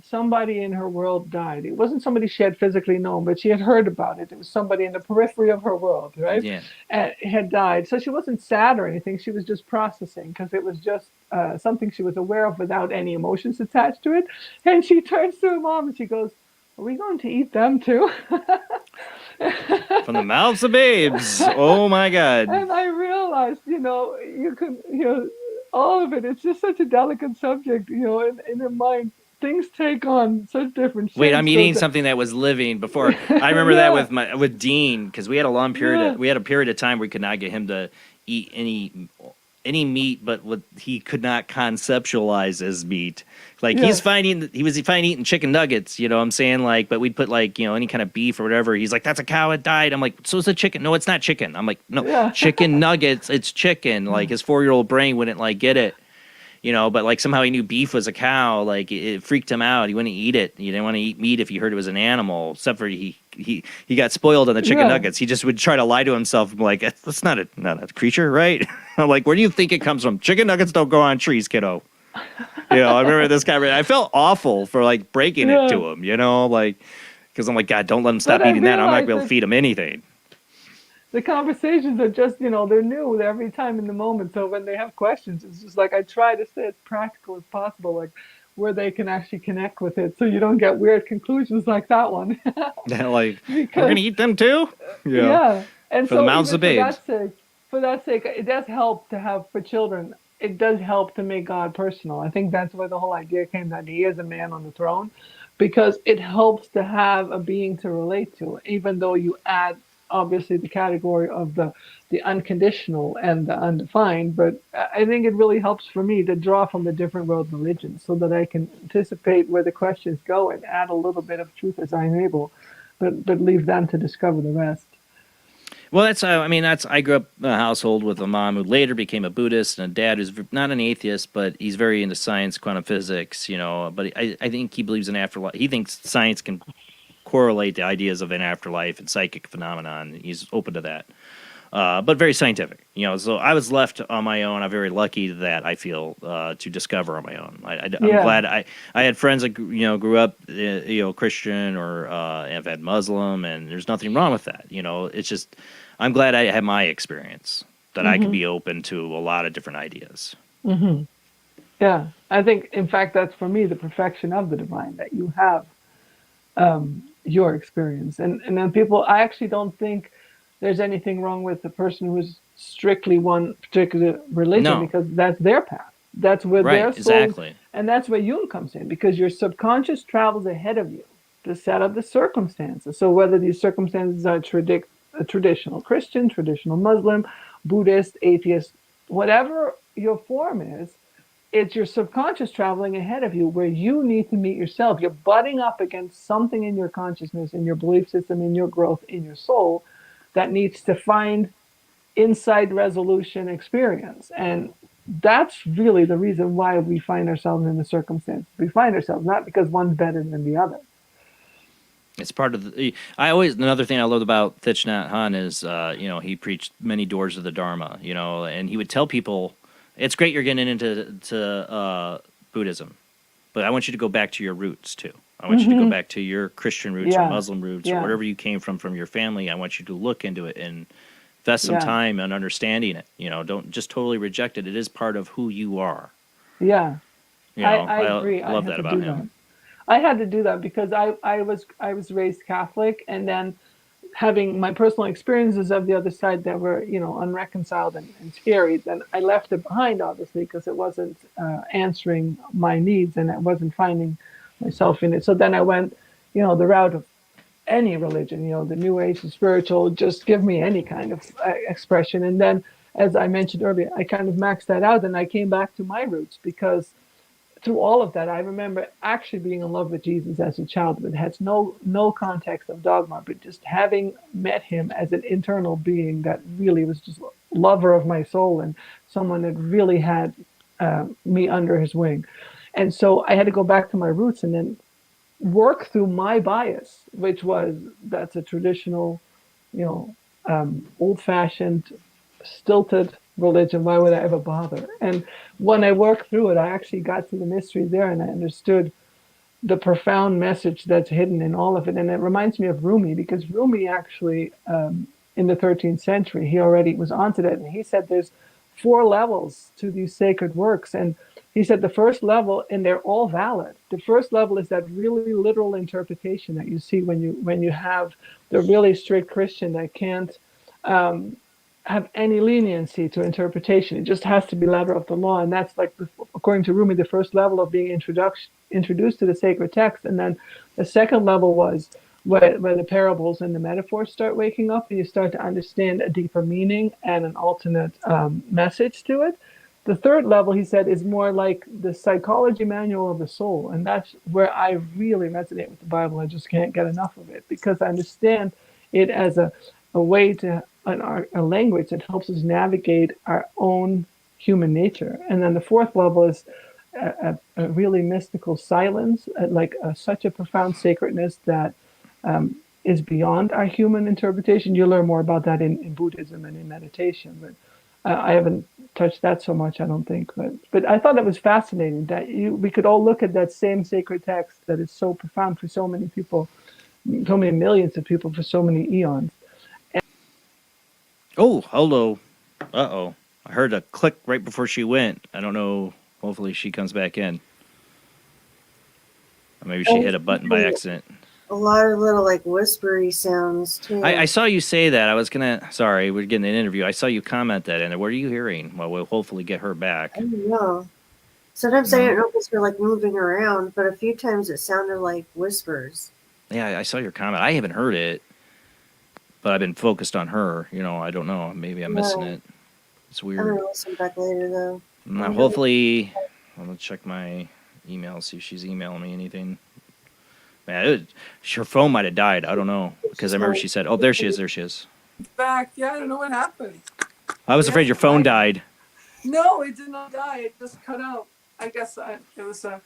somebody in her world died. It wasn't somebody she had physically known, but she had heard about it. It was somebody in the periphery of her world, right? Yeah. And had died. So she wasn't sad or anything. She was just processing because it was just something she was aware of without any emotions attached to it. And she turns to her mom and she goes, "Are we going to eat them too?" From the mouths of babes. Oh my God. And I realized, you know, all of it. It's just such a delicate subject, you know, in her mind, things take on such different shapes. Wait, I'm eating something that was living before. I remember that with Dean, because we had a long period. We had a period of time where we could not get him to eat any meat, but what he could not conceptualize as meat. Like he was fine eating chicken nuggets, you know what I'm saying? Like, but we'd put like, you know, any kind of beef or whatever. He's like, that's a cow, it died. I'm like, so it's a chicken. No, it's not chicken. I'm like, no, chicken nuggets, it's chicken. Like his 4-year-old brain wouldn't like get it, you know, but like somehow he knew beef was a cow. Like it freaked him out. He wouldn't eat it. He didn't want to eat meat if he heard it was an animal, except for he got spoiled on the chicken nuggets. He just would try to lie to himself, like, that's not a creature, right? I'm like, where do you think it comes from? Chicken nuggets don't grow on trees, kiddo. You know, I remember this guy. I felt awful for like breaking it to him, you know, like, because I'm like, God, don't let him stop eating that. I'm not going to be able to feed him anything. The conversations are just, you know, they're new every time in the moment. So when they have questions, it's just like I try to stay as practical as possible, like where they can actually connect with it, so you don't get weird conclusions like that one. Yeah, like we're gonna eat them too. Yeah. And for so the mouths of babes. For that sake, it does help to have for children. It does help to make God personal. I think that's where the whole idea came, that he is a man on the throne, because it helps to have a being to relate to, even though you add obviously the category of the unconditional and the undefined. But I think it really helps for me to draw from the different world religions so that I can anticipate where the questions go and add a little bit of truth as I'm able, but leave them to discover the rest. Well, I grew up in a household with a mom who later became a Buddhist and a dad who's not an atheist, but he's very into science, quantum physics, you know, but I think he believes in afterlife. He thinks science can correlate the ideas of an afterlife and psychic phenomenon. He's open to that, but very scientific, you know. So I was left on my own. I'm very lucky that I feel to discover on my own. I'm glad I had friends that grew up Christian or have had Muslim, and there's nothing wrong with that. You know, it's just I'm glad I had my experience that I can be open to a lot of different ideas. Mm-hmm. Yeah, I think in fact that's for me the perfection of the divine, that you have your experience. And then people, I actually don't think there's anything wrong with the person who's strictly one particular religion, because that's their path. That's where their soul, exactly. And that's where Jung comes in, because your subconscious travels ahead of you to set up the circumstances. So whether these circumstances are traditional Christian, traditional Muslim, Buddhist, atheist, whatever your form is, it's your subconscious traveling ahead of you, where you need to meet yourself. You're butting up against something in your consciousness, in your belief system, in your growth, in your soul, that needs to find inside resolution experience. And that's really the reason why we find ourselves in the circumstance we find ourselves, not because one's better than the other. It's part of another thing I loved about Thich Nhat Hanh is, he preached many doors of the Dharma, and he would tell people, it's great you're getting into Buddhism, but I want you to go back to your roots too. I want you to go Mhm. back to your Christian roots or Yeah. Muslim roots or Yeah. whatever you came from your family. I want you to look into it and invest some Yeah. time on understanding it. Don't just totally reject it. It is part of who you are. Yeah. I I agree. I love had that to about do that. him. I had to do that because I was raised Catholic, and then having my personal experiences of the other side that were, unreconciled and scary, then I left it behind, obviously, because it wasn't answering my needs, and I wasn't finding myself in it. So then I went, the route of any religion, the New Age, the spiritual, just give me any kind of expression. And then, as I mentioned earlier, I kind of maxed that out, and I came back to my roots because through all of that, I remember actually being in love with Jesus as a child, but it has no context of dogma, but just having met him as an internal being that really was just lover of my soul and someone that really had me under his wing. And so I had to go back to my roots and then work through my bias, which was that's a traditional, old-fashioned, stilted religion. Why would I ever bother? And when I worked through it, I actually got to the mystery there, and I understood the profound message that's hidden in all of it. And it reminds me of Rumi, because Rumi actually, in the 13th century, he already was onto that, and he said there's 4 levels to these sacred works. And he said the first level, and they're all valid. The first level is that really literal interpretation that you see when you have the really strict Christian that can't have any leniency to interpretation. It just has to be letter of the law, and that's like, according to Rumi, the first level of being introduced to the sacred text. And then the second level was where the parables and the metaphors start waking up, and you start to understand a deeper meaning and an alternate message to it. The third level, he said, is more like the psychology manual of the soul, and that's where I really resonate with the Bible. I just can't get enough of it because I understand it as a way to a language that helps us navigate our own human nature. And then the fourth level is a really mystical silence, such a profound sacredness that is beyond our human interpretation. You learn more about that in Buddhism and in meditation, but I haven't touched that so much, I don't think. But I thought it was fascinating that we could all look at that same sacred text that is so profound for so many people, so many millions of people for so many eons. Oh, hello. Uh-oh. I heard a click right before she went. I don't know. Hopefully she comes back in. Or maybe she hit a button by accident. A lot of little whispery sounds too. I saw you say that. I was gonna. Sorry, we're getting an interview. I saw you comment that in there. What are you hearing? Well, we'll hopefully get her back. I don't know. Sometimes I don't know if you're moving around, but a few times it sounded like whispers. Yeah, I saw your comment. I haven't heard it, but I've been focused on her. I don't know. Maybe I'm missing it. It's weird. I'm gonna listen back later though. Now, hopefully, I'm gonna check my email, see if she's emailing me anything. Man, her phone might have died. I don't know, because I remember she said, "Oh, there she is. There she is." Back. Yeah, I don't know what happened. I was afraid your phone died. No, it did not die. It just cut out. I guess it was a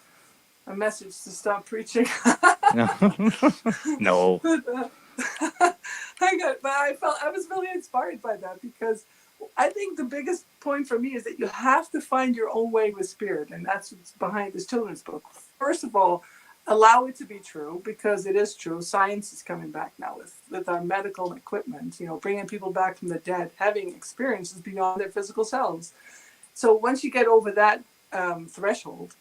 message to stop preaching. No. But I was really inspired by that, because I think the biggest point for me is that you have to find your own way with spirit, and that's what's behind this children's book. First of all, allow it to be true, because it is true. Science is coming back now with our medical equipment, bringing people back from the dead, having experiences beyond their physical selves. So once you get over that threshold,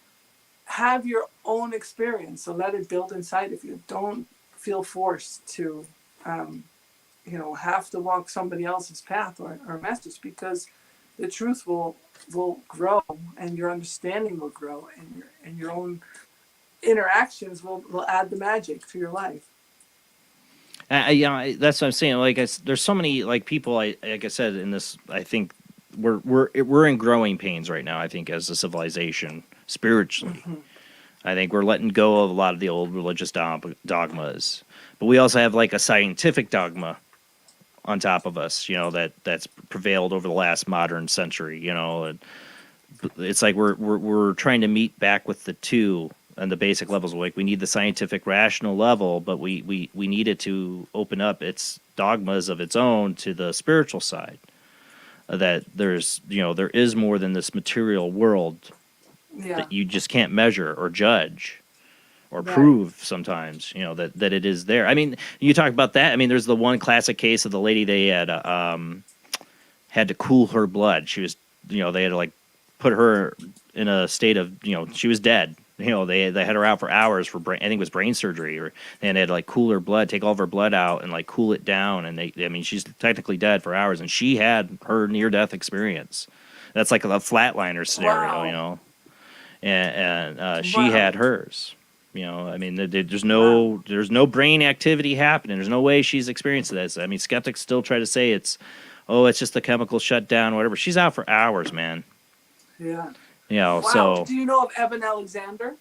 have your own experience. So let it build inside of you. Don't feel forced to, have to walk somebody else's path or message, because the truth will grow, and your understanding will grow, and your own interactions will add the magic to your life. That's what I'm saying. There's so many people. Like I said in this, I think we're in growing pains right now. I think as a civilization, spiritually, I think we're letting go of a lot of the old religious dogmas. But we also have a scientific dogma on top of us. That's prevailed over the last modern century. And it's like we're trying to meet back with the two. And the basic levels, we need the scientific rational level, but we need it to open up its dogmas of its own to the spiritual side. That there is more than this material world that you just can't measure or judge or Right. prove sometimes, you know, that it is there. I mean, you talk about that. I mean, there's the one classic case of the lady they had to cool her blood. She was, you know, they had to like put her in a state of, you know, she was dead. You know, they had her out for hours for brain, I think it was brain surgery, or and they had to like cool her blood, take all of her blood out, and like cool it down. And I mean, she's technically dead for hours, and she had her near death experience. That's like a flatliner scenario, Wow. you know. And she Wow. had hers. You know, I mean, there's no brain activity happening. There's no way she's experienced this. I mean, skeptics still try to say it's just the chemical shutdown, whatever. She's out for hours, man. Yeah. You know, Wow. so Do you know of Evan Alexander?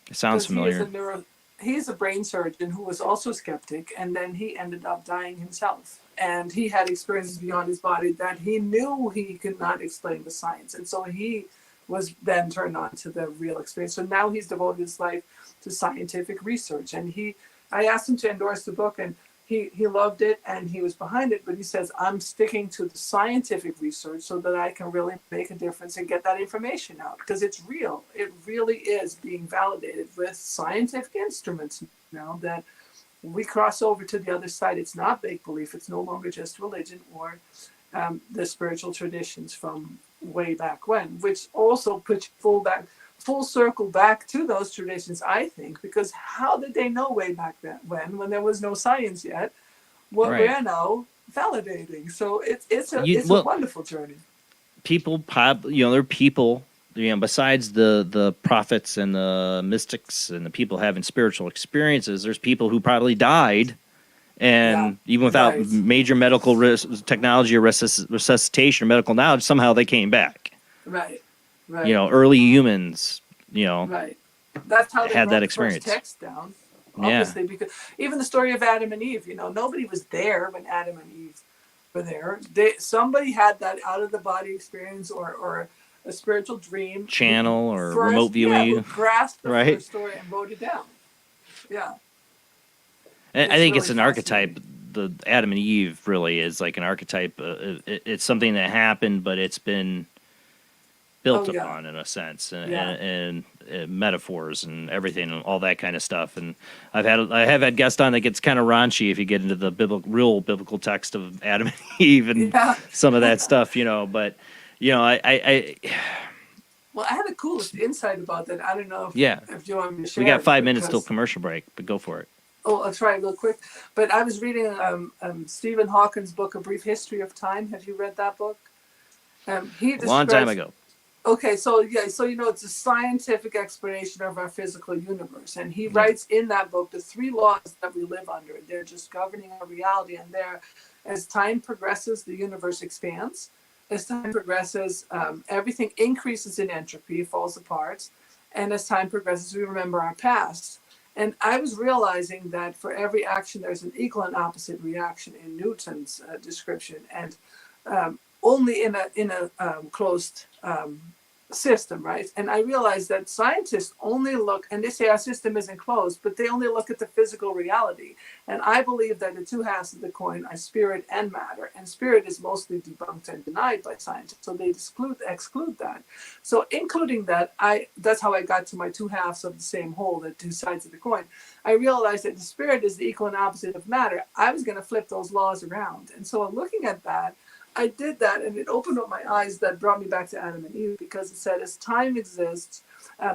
it sounds 'Cause he is familiar. he's a brain surgeon who was also skeptic, and then he ended up dying himself. And he had experiences beyond his body that he knew he could not explain with science. And so he was then turned on to the real experience. So now he's devoted his life to scientific research. And I asked him to endorse the book, and he loved it and he was behind it, but he says, I'm sticking to the scientific research so that I can really make a difference and get that information out, because it's real. It really is being validated with scientific instruments now that we cross over to the other side. It's not make-believe. It's no longer just religion or the spiritual traditions from way back when, which also puts you full circle back to those traditions, I think, because how did they know way back then when there was no science yet what Right. we're now validating? So it's a wonderful journey. People you know, there are people, you know, besides the prophets and the mystics and the people having spiritual experiences, there's people who probably died, and even without right. major medical technology or resuscitation or medical knowledge, somehow they came back. Right. Right. You know, early humans, you know, Right. That's how they had wrote that the experience. first text down. Yeah. Obviously, because even the story of Adam and Eve, you know, nobody was there when Adam and Eve were there. Somebody had that out of the body experience or a spiritual dream Channel or first, remote viewing. who grasped the Right. first story and wrote it down. Yeah. I think it's really an archetype. The Adam and Eve really is like an archetype. It's something that happened, but it's been built upon in a sense, and metaphors and everything, and all that kind of stuff. And I have had guests on that gets kind of raunchy if you get into the real biblical text of Adam and Eve and some of that stuff, you know. But you know, Well, I had the coolest insight about that. I don't know if you want me to share. We got 5 minutes till because- commercial break, but go for it. Oh, I'll try real quick. But I was reading Stephen Hawking's book, A Brief History of Time. Have you read that book? He A long time ago. Okay, so you know, it's a scientific explanation of our physical universe. And he writes in that book the 3 laws that we live under. They're just governing our reality. And as time progresses, the universe expands. As time progresses, everything increases in entropy, falls apart. And as time progresses, we remember our past. And I was realizing that for every action, there's an equal and opposite reaction in Newton's description, and only in a closed system, right? And I realized that scientists only look, and they say our system isn't closed, but they only look at the physical reality. And I believe that the 2 halves of the coin are spirit and matter, and spirit is mostly debunked and denied by scientists, so they exclude that. So including that, that's how I got to my 2 halves of the same whole, the 2 sides of the coin. I realized that the spirit is the equal and opposite of matter. I was going to flip those laws around. And so looking at that, I did that, and it opened up my eyes. That brought me back to Adam and Eve, because it said as time exists,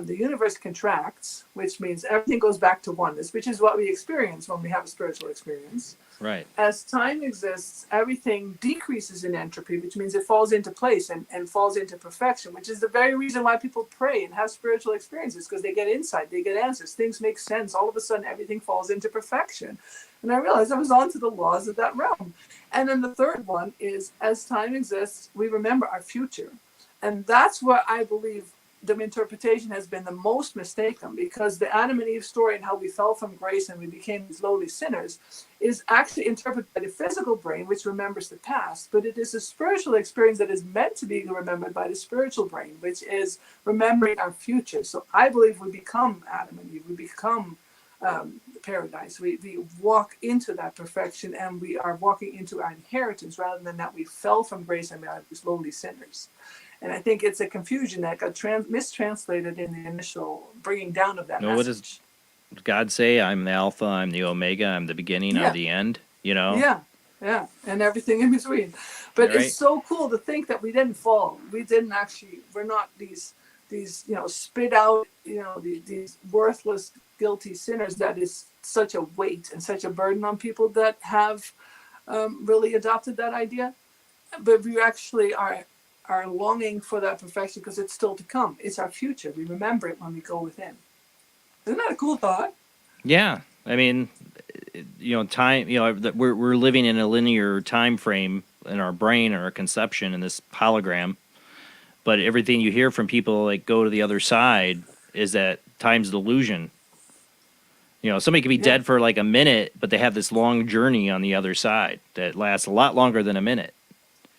the universe contracts, which means everything goes back to oneness, which is what we experience when we have a spiritual experience. Right. As time exists, everything decreases in entropy, which means it falls into place and falls into perfection, which is the very reason why people pray and have spiritual experiences, because they get insight, they get answers, things make sense. All of a sudden, everything falls into perfection. And I realized I was onto the laws of that realm. And then the third one is, as time exists, we remember our future. And that's where I believe the interpretation has been the most mistaken, because the Adam and Eve story and how we fell from grace and we became these lowly sinners is actually interpreted by the physical brain, which remembers the past, but it is a spiritual experience that is meant to be remembered by the spiritual brain, which is remembering our future. So I believe we become Adam and Eve, we become paradise. We walk into that perfection, and we are walking into our inheritance, rather than that we fell from grace and we are these lowly sinners. And I think it's a confusion that got mistranslated in the initial bringing down of that message. God say, I'm the Alpha, I'm the Omega, I'm the beginning, Yeah. I'm the end, you know? Yeah, and everything in between. But Right. it's so cool to think that we didn't fall. We didn't actually. We're not these spit out these worthless guilty sinners. That is such a weight and such a burden on people that have really adopted that idea. But we actually are longing for that perfection because it's still to come. It's our future. We remember it when we go within. Isn't that a cool thought? Yeah. I mean, time, we're living in a linear time frame in our brain or our conception in this hologram. But everything you hear from people like go to the other side is that time's delusion. Somebody could be dead for like a minute, but they have this long journey on the other side that lasts a lot longer than a minute.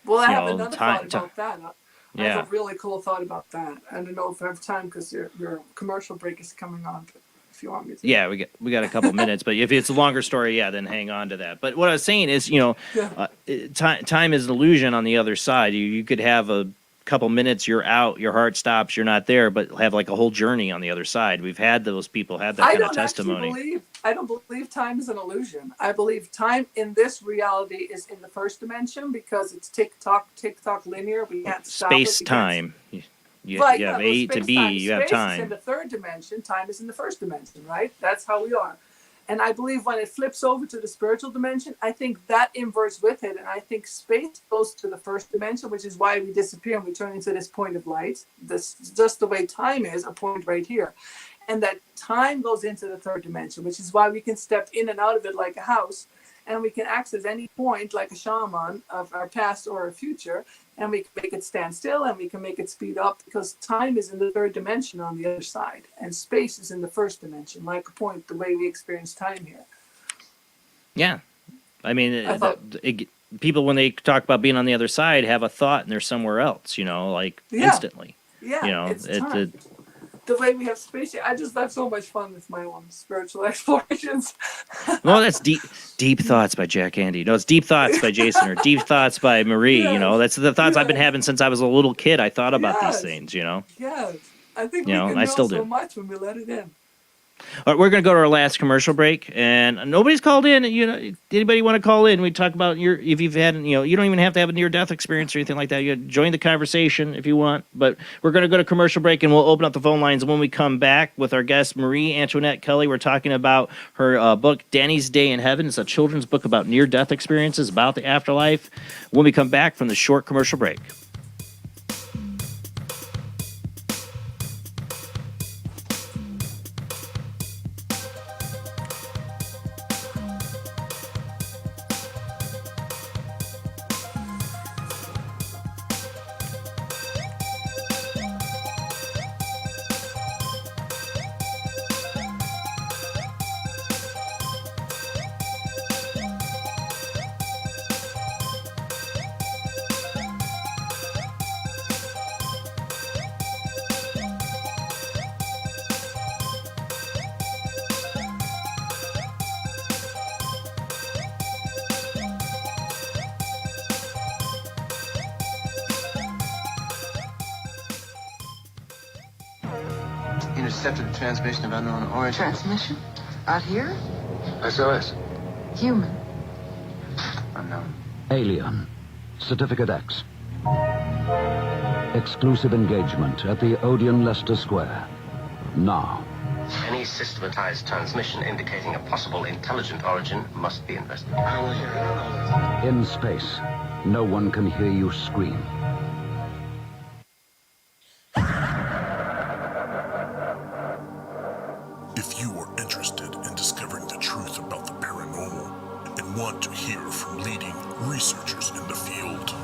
Well, I have another thought about that. I Yeah. have a really cool thought about that. I don't know if I have time because your commercial break is coming on. But if you want me to. Yeah, we got a couple minutes, but if it's a longer story, then hang on to that. But what I was saying is, time is an illusion on the other side. You could have a couple minutes, you're out, your heart stops, you're not there, but have like a whole journey on the other side. We've had those people have that kind of testimony. I don't believe time is an illusion. I believe time in this reality is in the first dimension because it's tick tock linear. We can't stop Space it. time. You Right, have well, A to B, space-time. you have Space is in time. the third dimension. Time is in the first dimension, right? That's how we are. And I believe when it flips over to the spiritual dimension, I think that inverts with it. And I think space goes to the first dimension, which is why we disappear and we turn into this point of light. This just the way time is, a point right here. And that time goes into the third dimension, which is why we can step in and out of it like a house. And we can access any point like a shaman of our past or our future. And we can make it stand still and we can make it speed up because time is in the third dimension on the other side. And space is in the first dimension, like a point, the way we experience time here. Yeah. I mean, people, when they talk about being on the other side, have a thought and they're somewhere else, instantly. Yeah, it's time. The way we have space, I just have so much fun with my own spiritual explorations. Well, that's deep thoughts by Jack Andy. No, it's deep thoughts by Jason or deep thoughts by Marie. Yes. That's the thoughts I've been having since I was a little kid. I thought about these Yes. things. Yes, I think You we know, can I know still so do. much when we let it in. All right, we're going to go to our last commercial break, and nobody's called in. Anybody want to call in? We talk about if you've had, you don't even have to have a near-death experience or anything like that. You join the conversation if you want. But we're going to go to commercial break, and we'll open up the phone lines. And when we come back with our guest Marie Antoinette Kelley, we're talking about her book Danny's Day in Heaven. It's a children's book about near-death experiences, about the afterlife. When we come back from the short commercial break. Intercepted transmission of unknown origin. Transmission? Out here? SOS. Human. Unknown. Alien. Certificate X. Exclusive engagement at the Odeon Leicester Square. Now. Any systematized transmission indicating a possible intelligent origin must be investigated. I will hear it. In space, no one can hear you scream. If you are interested in discovering the truth about the paranormal and want to hear from leading researchers in the field,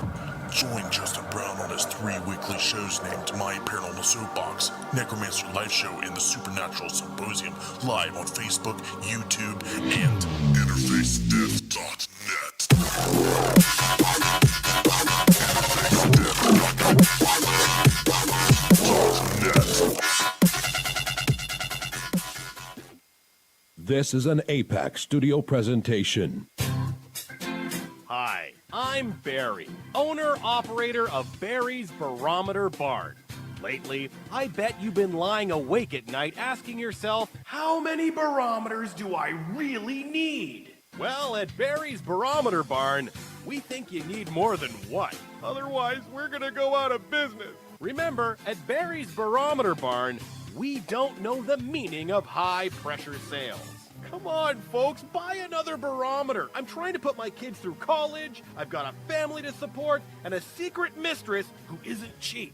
join Justin Brown on his 3 weekly shows named My Paranormal Soapbox, Necromancer Live Show, and the Supernatural Symposium, live on Facebook, YouTube, and This is an APAC studio presentation. Hi, I'm Barry, owner-operator of Barry's Barometer Barn. Lately, I bet you've been lying awake at night asking yourself, how many barometers do I really need? Well, at Barry's Barometer Barn, we think you need more than one. Otherwise, we're gonna go out of business. Remember, at Barry's Barometer Barn, we don't know the meaning of high-pressure sales. Come on, folks, buy another barometer. I'm trying to put my kids through college, I've got a family to support, and a secret mistress who isn't cheap.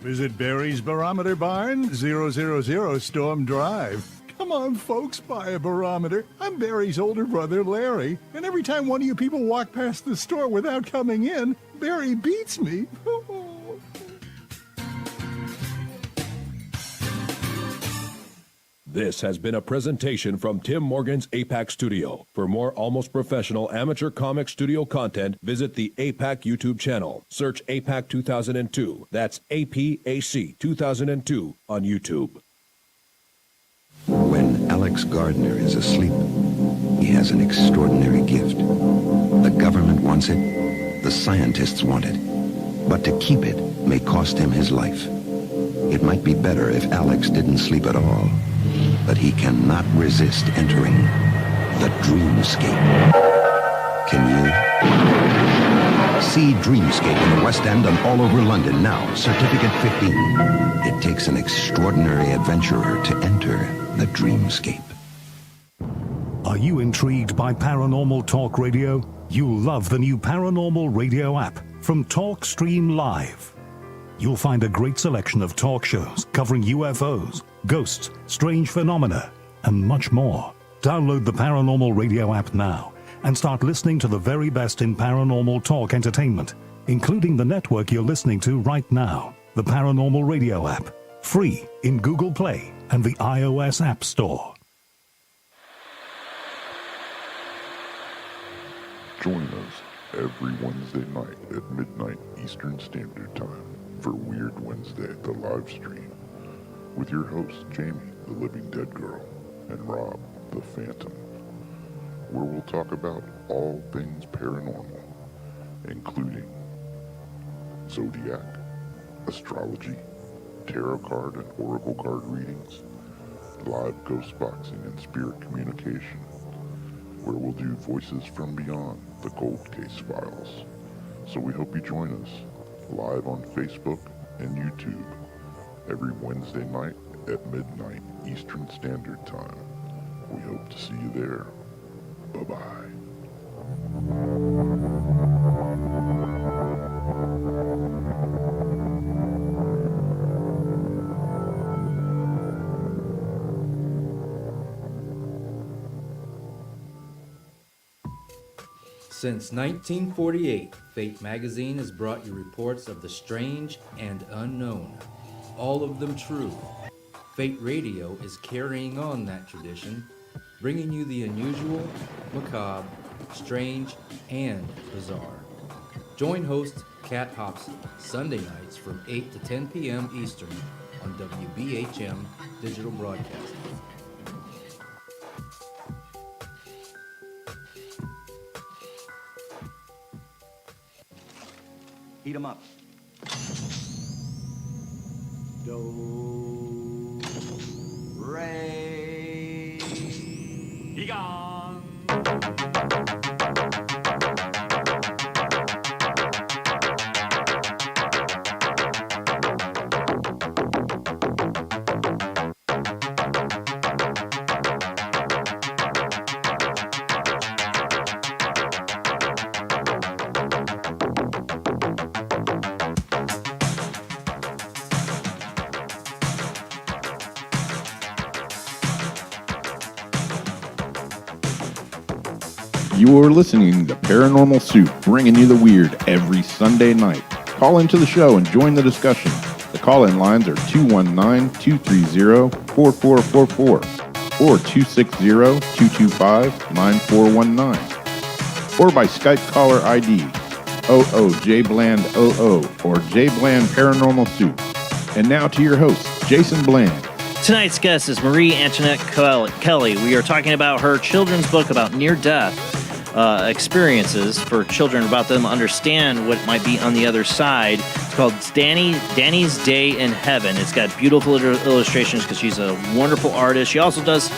Visit Barry's Barometer Barn, 000 Storm Drive. Come on, folks, buy a barometer. I'm Barry's older brother, Larry, and every time one of you people walk past the store without coming in, Barry beats me. This has been a presentation from Tim Morgan's APAC Studio. For more almost professional amateur comic studio content, visit the APAC YouTube channel. Search APAC 2002. That's APAC 2002 on YouTube. When Alex Gardner is asleep, he has an extraordinary gift. The government wants it, the scientists want it, but to keep it may cost him his life. It might be better if Alex didn't sleep at all, but he cannot resist entering the dreamscape. Can you? See Dreamscape in the West End and all over London now. Certificate 15. It takes an extraordinary adventurer to enter the dreamscape. Are you intrigued by Paranormal Talk Radio? You'll love the new Paranormal Radio app from Talkstream Live. You'll find a great selection of talk shows covering UFOs, ghosts, strange phenomena, and much more. Download the Paranormal Radio app now and start listening to the very best in paranormal talk entertainment, including the network you're listening to right now, the Paranormal Radio app, free in Google Play and the iOS App Store. Join us every Wednesday night at midnight Eastern Standard Time for Weird Wednesday, the live stream, with your hosts Jamie, the Living Dead Girl, and Rob, the Phantom, where we'll talk about all things paranormal, including zodiac, astrology, tarot card and oracle card readings, live ghost boxing and spirit communication, where we'll do Voices from Beyond, the Cold Case Files. So we hope you join us live on Facebook and YouTube every Wednesday night at midnight Eastern Standard Time. We hope to see you there. Bye-bye. Since 1948, Fate magazine has brought you reports of the strange and unknown, all of them true. Fate Radio is carrying on that tradition, bringing you the unusual, macabre, strange, and bizarre. Join host Kat Hobson Sunday nights from 8 to 10 p.m. Eastern on WBHM Digital Broadcasting. Heat 'em up. Do, re, be gone. You're listening to Paranormal Soup, bringing you the weird every Sunday night. Call into the show and join the discussion. The call-in lines are 219-230-4444 or 260-225-9419 or by Skype caller ID Jblandoo or Jblandparanormalsoup. And now to your host, Jason Bland. Tonight's guest is Marie Antoinette Kelley. We are talking about her children's book about near-death experiences for children, about them understand what might be on the other side. It's called Danny's Day in Heaven. It's got beautiful illustrations because she's a wonderful artist. She also does,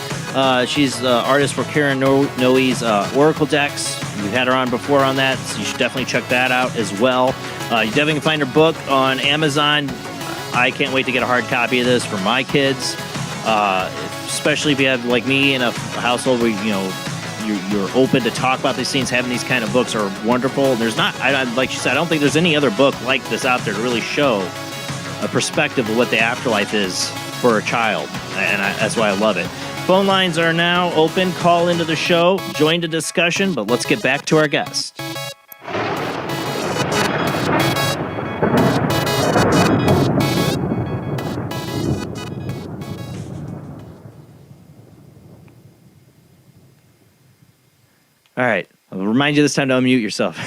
she's the artist for Karen Noe's Oracle decks. We've had her on before on that, so you should definitely check that out as well. You definitely can find her book on Amazon. I can't wait to get a hard copy of this for my kids, especially if you have, like me, in a household where, you're open to talk about these things. Having these kind of books are wonderful. And there's not, like you said, I don't think there's any other book like this out there to really show a perspective of what the afterlife is for a child. And that's why I love it. Phone lines are now open. Call into the show. Join the discussion. But let's get back to our guest. All right. I'll remind you this time to unmute yourself.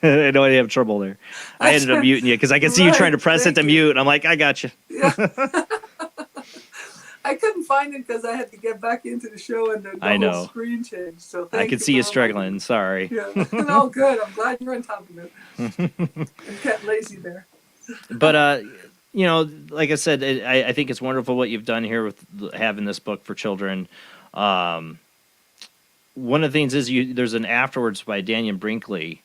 I know I have trouble there. I ended up muting you because I can see you trying to press it to mute. I'm like, I got you. Yeah. I couldn't find it because I had to get back into the show and the whole screen changed. So I can see you struggling. Sorry. Yeah. No, good. I'm glad you're on top of it. I'm getting lazy there. But, like I said, I think it's wonderful what you've done here with having this book for children. One of the things is there's an afterwards by Daniel Brinkley.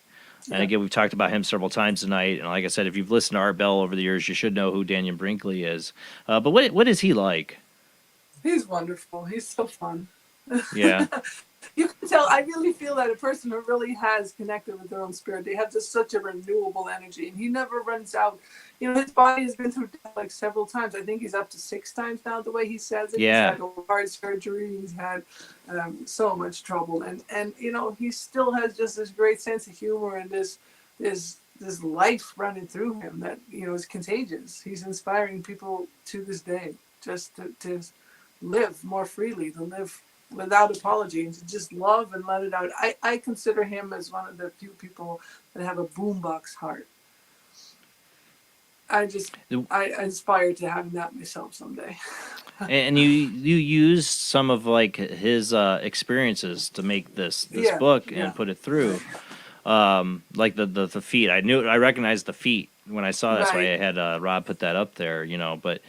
And again, we've talked about him several times tonight. And like I said, if you've listened to Art Bell over the years, you should know who Daniel Brinkley is. But what is he like? He's wonderful. He's so fun. Yeah. You can tell, I really feel that a person who really has connected with their own spirit, they have just such a renewable energy, and he never runs out. His body has been through death like several times. I think he's up to 6 times now, the way he says it. Yeah. He's had heart surgery. He's had so much trouble. And he still has just this great sense of humor and this life running through him that, is contagious. He's inspiring people to this day just to live more freely, to live without apology, and to just love and let it out. I consider him as one of the few people that have a boombox heart. I aspire to having that myself someday. And you used some of like his experiences to make this book and put it through. Like the feet. I recognized the feet when I saw that. That's why I had Rob put that up there, But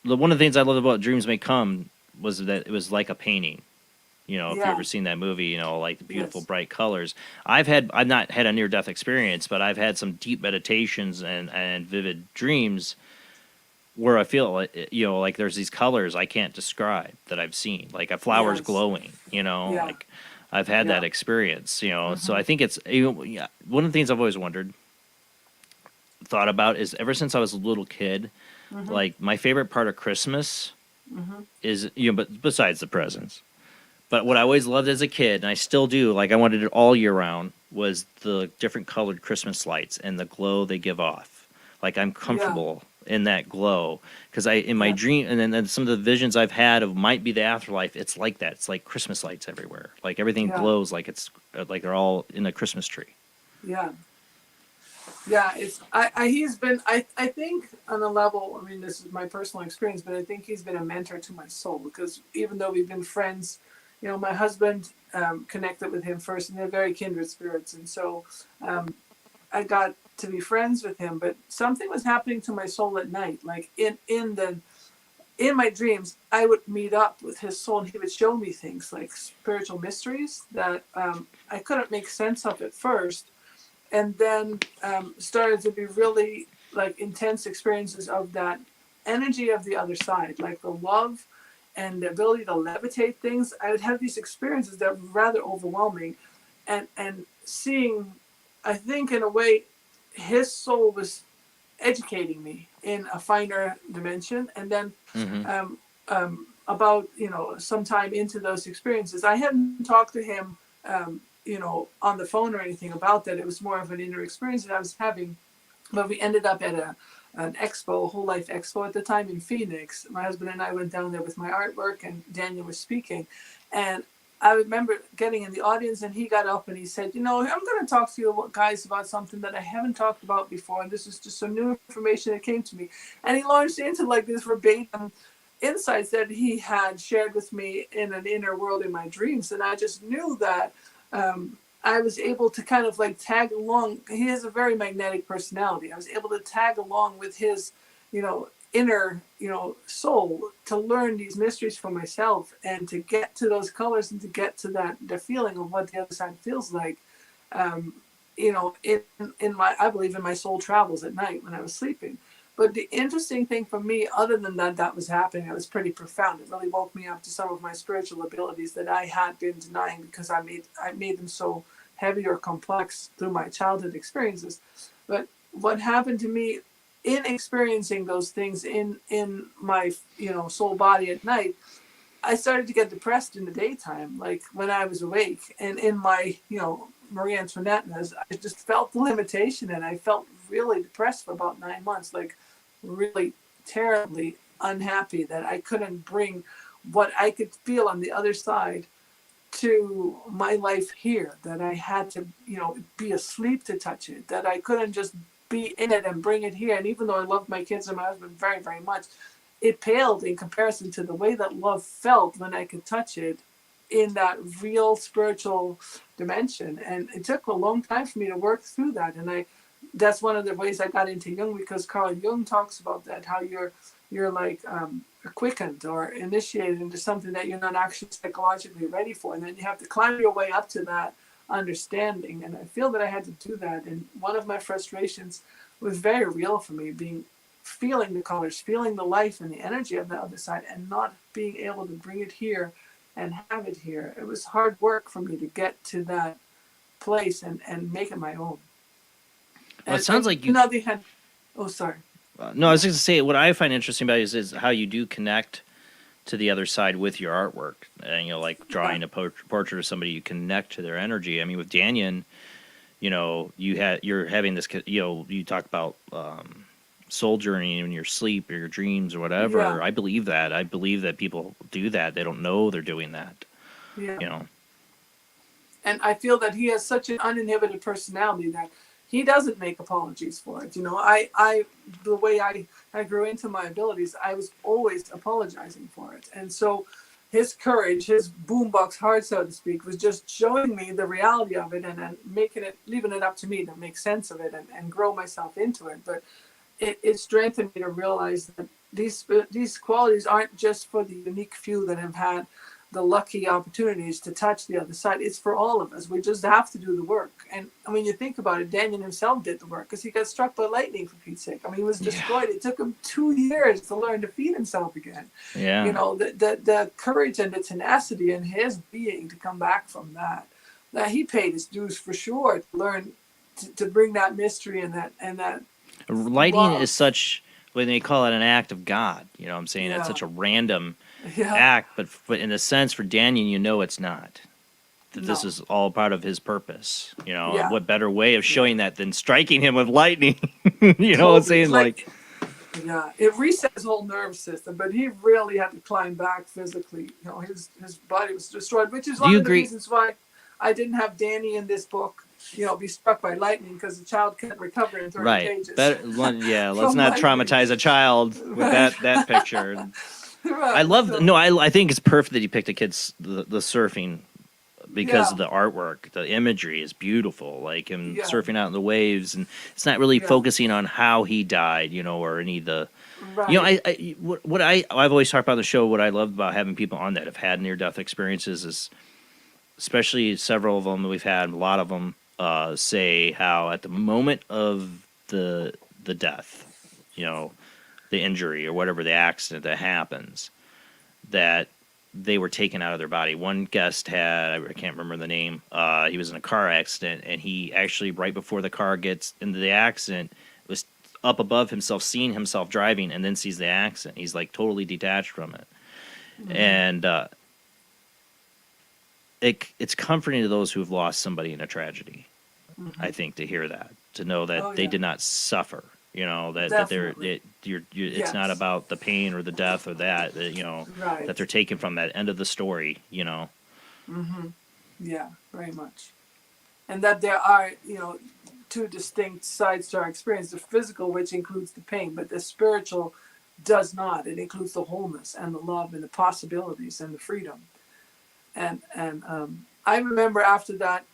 one of the things I loved about Dreams May Come was that it was like a painting. If you've ever seen that movie, like the beautiful bright colors. I've not had a near-death experience, but I've had some deep meditations and vivid dreams where I feel like there's these colors I can't describe that I've seen, like a flower's glowing, like I've had that experience, So I think it's one of the things I've always thought about is ever since I was a little kid, like my favorite part of Christmas is, but besides the presents. But what I always loved as a kid, and I still do, like I wanted it all year round, was the different colored Christmas lights and the glow they give off. Like I'm comfortable in that glow because in my dream, and then some of the visions I've had of might be the afterlife, it's like that. It's like Christmas lights everywhere. Like everything glows like it's like they're all in a Christmas tree. Yeah. Yeah, he's been, I think on a level, this is my personal experience, but I think he's been a mentor to my soul because even though we've been friends, my husband connected with him first, and they're very kindred spirits. And so I got to be friends with him, but something was happening to my soul at night. Like in my dreams, I would meet up with his soul and he would show me things like spiritual mysteries that I couldn't make sense of at first. And then started to be really like intense experiences of that energy of the other side, like the love and the ability to levitate things. I would have these experiences that were rather overwhelming, and seeing, I think in a way, his soul was educating me in a finer dimension. And then about sometime into those experiences, I hadn't talked to him on the phone or anything about that. It was more of an inner experience that I was having. But we ended up at an expo, a whole life expo at the time in Phoenix. My husband and I went down there with my artwork, and Daniel was speaking. And I remember getting in the audience, and he got up and he said, I'm going to talk to you guys about something that I haven't talked about before. And this is just some new information that came to me. And he launched into like this verbatim insights that he had shared with me in an inner world in my dreams. And I just knew that I was able to kind of like tag along. He has a very magnetic personality. I was able to tag along with his, inner, soul to learn these mysteries for myself and to get to those colors and to get to the feeling of what the other side feels like. In my, I believe in my soul travels at night when I was sleeping. But the interesting thing for me, other than that was happening, it was pretty profound. It really woke me up to some of my spiritual abilities that I had been denying because I made them so heavy or complex through my childhood experiences. But what happened to me in experiencing those things in my soul body at night, I started to get depressed in the daytime, like when I was awake, and in my Marie Antoinette-ness, I just felt the limitation, and I felt really depressed for about 9 months, like really terribly unhappy that I couldn't bring what I could feel on the other side to my life here, that I had to, be asleep to touch it, that I couldn't just be in it and bring it here. And even though I loved my kids and my husband very, very much, it paled in comparison to the way that love felt when I could touch it in that real spiritual dimension. And it took a long time for me to work through that. And that's one of the ways I got into Jung, because Carl Jung talks about that, how you're like quickened or initiated into something that you're not actually psychologically ready for. And then you have to climb your way up to that understanding. And I feel that I had to do that. And one of my frustrations was very real for me, feeling the colors, feeling the life and the energy of the other side, and not being able to bring it here and have it here. It was hard work for me to get to that place and make it my own. Well, it sounds like you. They had. Oh, sorry. No, I was going to say what I find interesting about it is how you do connect to the other side with your artwork, and like drawing a portrait of somebody, you connect to their energy. I mean, with Danyan, you're having this. You talk about soul journey in your sleep or your dreams or whatever. Yeah. I believe that. I believe that people do that. They don't know they're doing that. Yeah. And I feel that he has such an uninhibited personality that he doesn't make apologies for it. The way I grew into my abilities, I was always apologizing for it. And so his courage, his boombox heart, so to speak, was just showing me the reality of it and then leaving it up to me to make sense of it and grow myself into it. But it strengthened me to realize that these qualities aren't just for the unique few that have had the lucky opportunities to touch the other side. It's for all of us. We just have to do the work. And when you think about it, Danyan himself did the work because he got struck by lightning, for Pete's sake. I mean, he was destroyed. It took him 2 years to learn to feed himself again. Yeah. The courage and the tenacity in his being to come back from that he paid his dues for sure to learn to bring that mystery and that lighting love. is such, when they call it an act of God, what I'm saying? It's such a random act, but in a sense for Danyan, it's not. This is all part of his purpose. What better way of showing that than striking him with lightning? What I'm saying? Yeah, it reset his whole nervous system, but he really had to climb back physically. His body was destroyed, which is one of the reasons why I didn't have Danny in this book, be struck by lightning, because the child can't recover in 30 pages. Let's not traumatize a child with that picture. Right. I think it's perfect that you picked the surfing, because of the artwork. The imagery is beautiful, like him surfing out in the waves, and it's not really focusing on how he died, or any of the. Right. I've always talked about the show. What I love about having people on that have had near-death experiences is, especially several of them we've had, a lot of them say how at the moment of the death, the injury or whatever the accident that happens, that they were taken out of their body. One guest had, I can't remember the name, he was in a car accident, and he actually, right before the car gets into the accident, was up above himself, seeing himself driving, and then sees the accident. He's like totally detached from it. Mm-hmm. And it's comforting to those who have lost somebody in a tragedy, I think, to hear that, to know that they did not suffer. It's not about the pain or the death or that they're taken from that end of the story. Mm-hmm. Yeah, very much. And that there are two distinct sides to our experience: the physical, which includes the pain, but the spiritual does not. It includes the wholeness and the love and the possibilities and the freedom. And I remember after that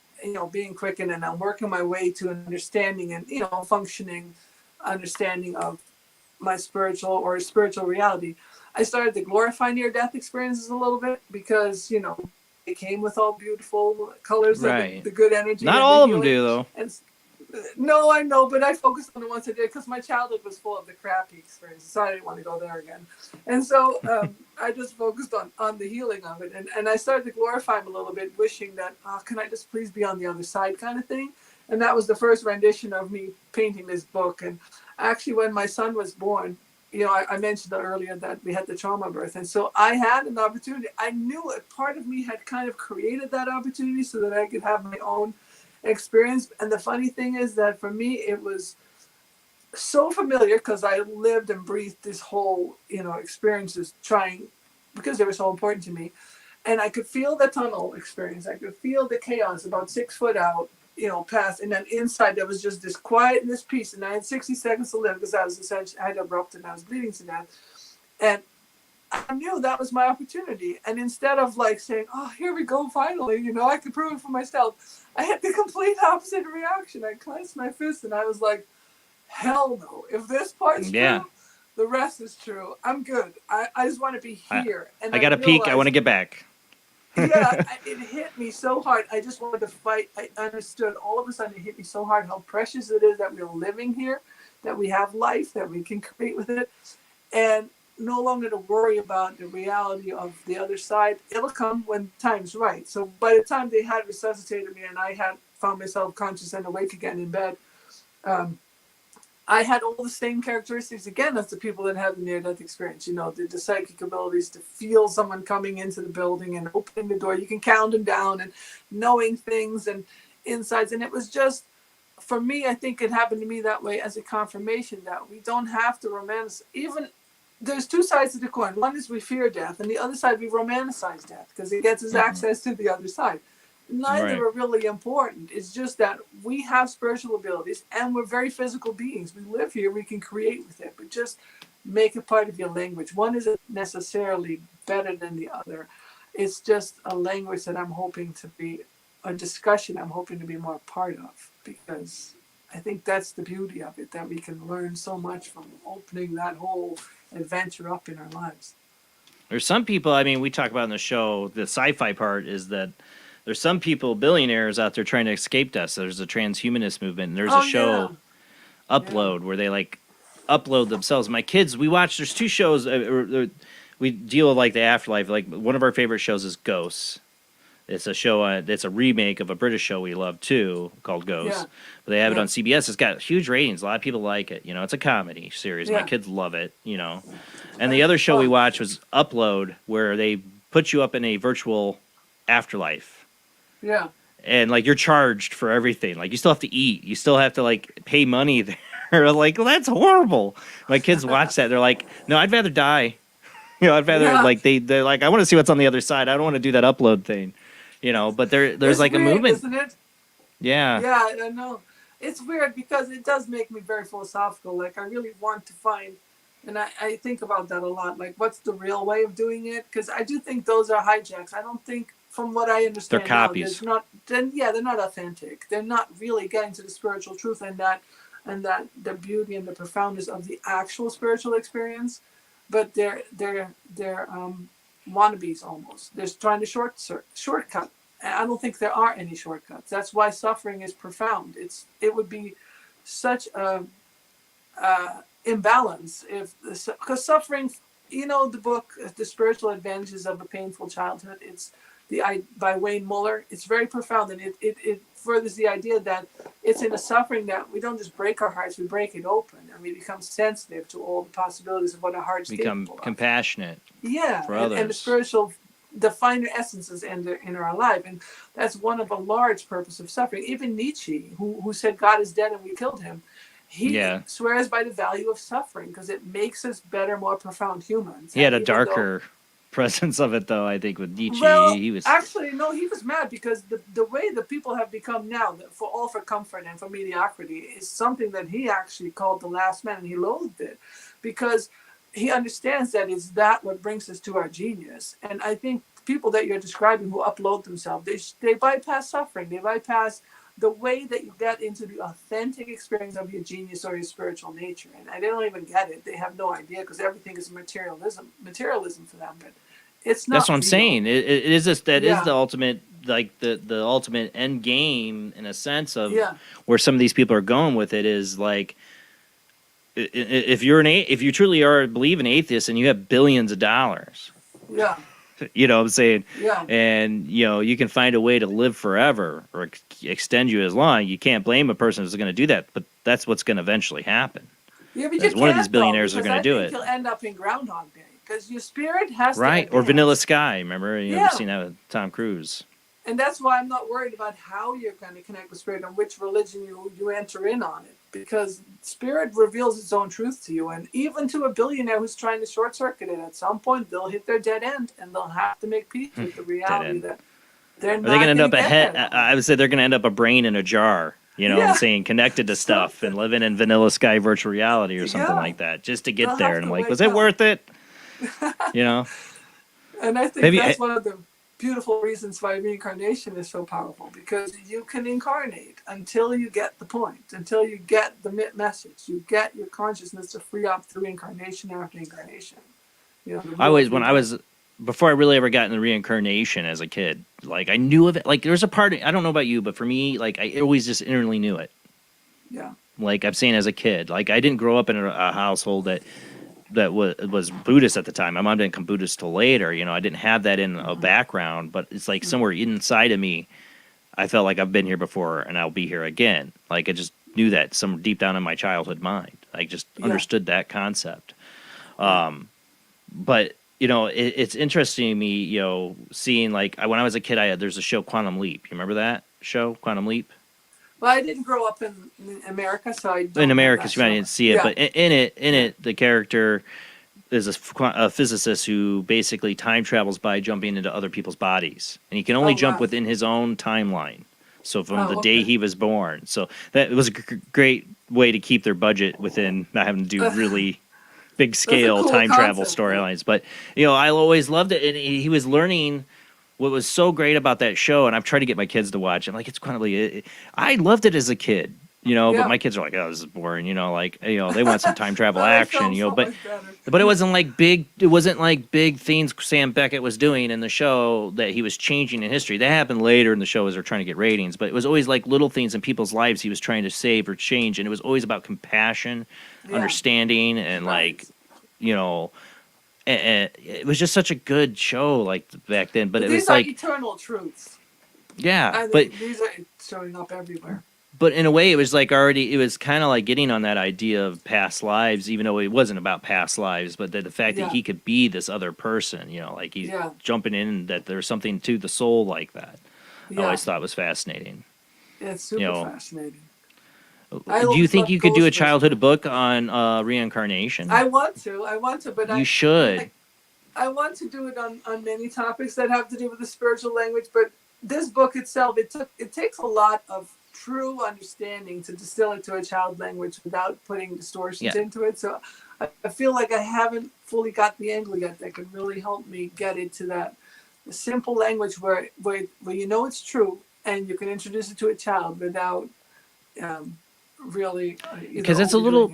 being quickened, and I'm working my way to an understanding and, functioning understanding of my spiritual reality. I started to glorify near-death experiences a little bit because, it came with all beautiful colors Right. of the good energy. Not and all the of them healing. do, though. And no, I know, but I focused on the ones I did because my childhood was full of the crappy experiences, so I didn't want to go there again. And so I just focused on the healing of it. And I started to glorify him a little bit, wishing that, can I just please be on the other side kind of thing? And that was the first rendition of me painting this book. And actually, when my son was born, I mentioned earlier that we had the trauma birth. And so I had an opportunity. I knew a part of me had kind of created that opportunity so that I could have my own experience. And the funny thing is that for me, it was so familiar because I lived and breathed this whole, experiences because they were so important to me. And I could feel the tunnel experience. I could feel the chaos about 6 foot out, past. And then inside there was just this quietness, peace. And I had 60 seconds to live because I had erupted and I was bleeding to death. And I knew that was my opportunity. And instead of saying, oh, here we go, finally, I could prove it for myself, I had the complete opposite reaction. I clenched my fist and I was like, hell no. If this part's true, the rest is true. I'm good. I just want to be here. I got a peek. I want to get back. It hit me so hard. I just wanted to fight. I understood. All of a sudden, it hit me so hard how precious it is that we're living here, that we have life, that we can create with it. And no longer to worry about the reality of the other side. It'll come when time's right. So by the time they had resuscitated me and I had found myself conscious and awake again in bed, I had all the same characteristics again as the people that had the near-death experience. The psychic abilities to feel someone coming into the building and opening the door. You can count them down and knowing things and insights. And it was just, for me, I think it happened to me that way as a confirmation that we don't have to romance. Even there's two sides to the coin. One is we fear death, and the other side we romanticize death because it gets us access to the other side. Neither are really important. It's just that we have spiritual abilities and we're very physical beings. We live here, we can create with it, but just make it part of your language. One isn't necessarily better than the other. It's just a language that I'm hoping to be, a discussion I'm hoping to be more part of, because I think that's the beauty of it, that we can learn so much from opening that whole adventure up in our lives. There's some people, we talk about in the show, the sci-fi part is that there's some people, billionaires out there trying to escape death. So there's a transhumanist movement, and there's a show, Upload, where they upload themselves. My kids, we watch. There's two shows. We deal with the afterlife. One of our favorite shows is Ghosts. It's a show. It's a remake of a British show we love too, called Ghosts. Yeah. But they have it on CBS. It's got huge ratings. A lot of people like it. It's a comedy series. My kids love it. And the other show we watched was Upload, where they put you up in a virtual afterlife. Yeah. And you're charged for everything. You still have to eat. You still have to pay money there. Well, that's horrible. My kids watch that. They're like, no, I'd rather die. I'd rather they're like, I want to see what's on the other side. I don't want to do that upload thing. But there's it's a weird, movement. Isn't it? Yeah. Yeah, I know. It's weird because it does make me very philosophical. I really want to find, and I think about that a lot. What's the real way of doing it? Because I do think those are hijacks. I don't think, from what I understand, they're copies. They're not authentic. They're not really getting to the spiritual truth and that the beauty and the profoundness of the actual spiritual experience. But they're wannabes almost. They're trying to shortcut. I don't think there are any shortcuts. That's why suffering is profound. It would be such a imbalance because suffering. The book, The Spiritual Advantages of a Painful Childhood. It's by Wayne Muller. It's very profound, and it furthers the idea that it's in the suffering that we don't just break our hearts, we break it open, and we become sensitive to all the possibilities of what our hearts become compassionate. Yeah, for others. And the spiritual, the finer essences in our life, and that's one of a large purpose of suffering. Even Nietzsche, who said God is dead and we killed him, he swears by the value of suffering because it makes us better, more profound humans. He had a darker presence of it, though. I think with Nietzsche, he was actually he was mad because the way that people have become now, for comfort and for mediocrity, is something that he actually called the last man, and he loathed it because he understands that it's that what brings us to our genius. And I think people that you're describing who upload themselves, they bypass suffering. They bypass the way that you get into the authentic experience of your genius or your spiritual nature. And they don't even get it. They have no idea because everything is materialism for them. But it's not. That's what I'm real. saying. It is this. That is Yeah. the ultimate, like the ultimate end game in a sense of Yeah. where some of these people are going with it is like, if you truly believe an atheist and you have billions of dollars, Yeah. you know what I'm saying? Yeah. And, you can find a way to live forever or extend you as long. You can't blame a person who's going to do that, but that's what's going to eventually happen. Yeah, but As you one of these can't, billionaires though, are going to do because I it. think you'll end up in Groundhog Day because your spirit has Right? to Or advance. Vanilla Sky. Remember? Yeah. You've seen that with Tom Cruise. And that's why I'm not worried about how you're going to connect with spirit and which religion you enter in on it, because spirit reveals its own truth to you. And even to a billionaire who's trying to short circuit it, at some point they'll hit their dead end and they'll have to make peace with the reality end. that they're Are not they going to end gonna up a get head? there. I would say they're going to end up a brain in a jar. You know what I'm saying? Connected to stuff and living in Vanilla Sky virtual reality or something Yeah. like that, just to get They'll there. have And I'm to like, wake was it up. worth it? And I think Have you- that's one of the beautiful reasons why reincarnation is so powerful, because you can incarnate until you get the point, until you get the message. You get your consciousness to free up through incarnation after incarnation. Before I really ever got into reincarnation as a kid, like I knew of it. Like there's a part, I don't know about you, but for me, like I always just inwardly knew it. Yeah. Like I'm saying as a kid, like I didn't grow up in a household that was Buddhist at the time. My mom didn't come Buddhist till later. I didn't have that in a background, but it's like somewhere inside of me, I felt like I've been here before and I'll be here again. Like I just knew that some deep down in my childhood mind. I just understood that concept. But it's interesting to me, seeing like when I was a kid, there's a show Quantum Leap. You remember that show, Quantum Leap? Well, I didn't grow up in America, so I don't In America, know so you didn't see it, but in it, the character is a physicist who basically time travels by jumping into other people's bodies, and he can only jump within his own timeline. So from the day he was born, so that was a great way to keep their budget within not having to do really big scale cool time travel concept. storylines. But I always loved it, and he was learning. What was so great about that show, and I've tried to get my kids to watch. I'm like, it's kind of I loved it as a kid, but my kids are like, oh, this is boring, they want some time travel action, but it wasn't like big. It wasn't like big things Sam Beckett was doing in the show that he was changing in history. That happened later in the show as they're trying to get ratings, but it was always like little things in people's lives he was trying to save or change, and it was always about compassion, understanding, and and it was just such a good show like back then. But it these was are like eternal truths. yeah, I but think these are showing up everywhere. but in a way it was like it was kind of like getting on that idea of past lives, even though it wasn't about past lives, but the fact that he could be this other person, like he's jumping in, that there's something to the soul like that. I always thought was fascinating. It's super fascinating. Do you think you could do a childhood book on reincarnation? I want to, but you should. I want to do it on many topics that have to do with the spiritual language, but this book itself, it takes a lot of true understanding to distill it to a child language without putting distortions into it. So I feel like I haven't fully got the angle yet that could really help me get into that simple language where it's true and you can introduce it to a child without really because it's a little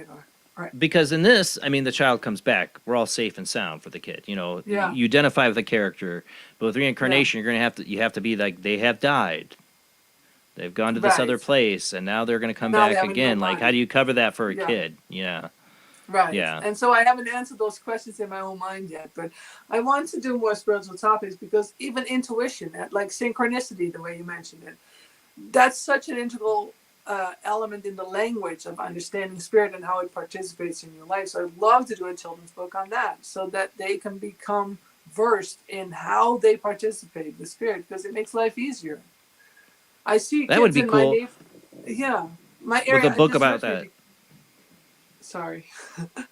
right. Because in this, I mean, the child comes back, we're all safe and sound for the kid, you identify with the character, but with reincarnation you have to be like, they have died, they've gone to this other place, and now they're going to come back again. Like, how do you cover that for a kid? Right. Yeah. And so I haven't answered those questions in my own mind yet, but I want to do more spiritual topics, because even intuition, like synchronicity, the way you mentioned it, that's such an integral element in the language of understanding spirit and how it participates in your life. So I'd love to do a children's book on that, so that they can become versed in how they participate with spirit, because it makes life easier. I see that kids would be in cool. My area. With a book about that. Sorry.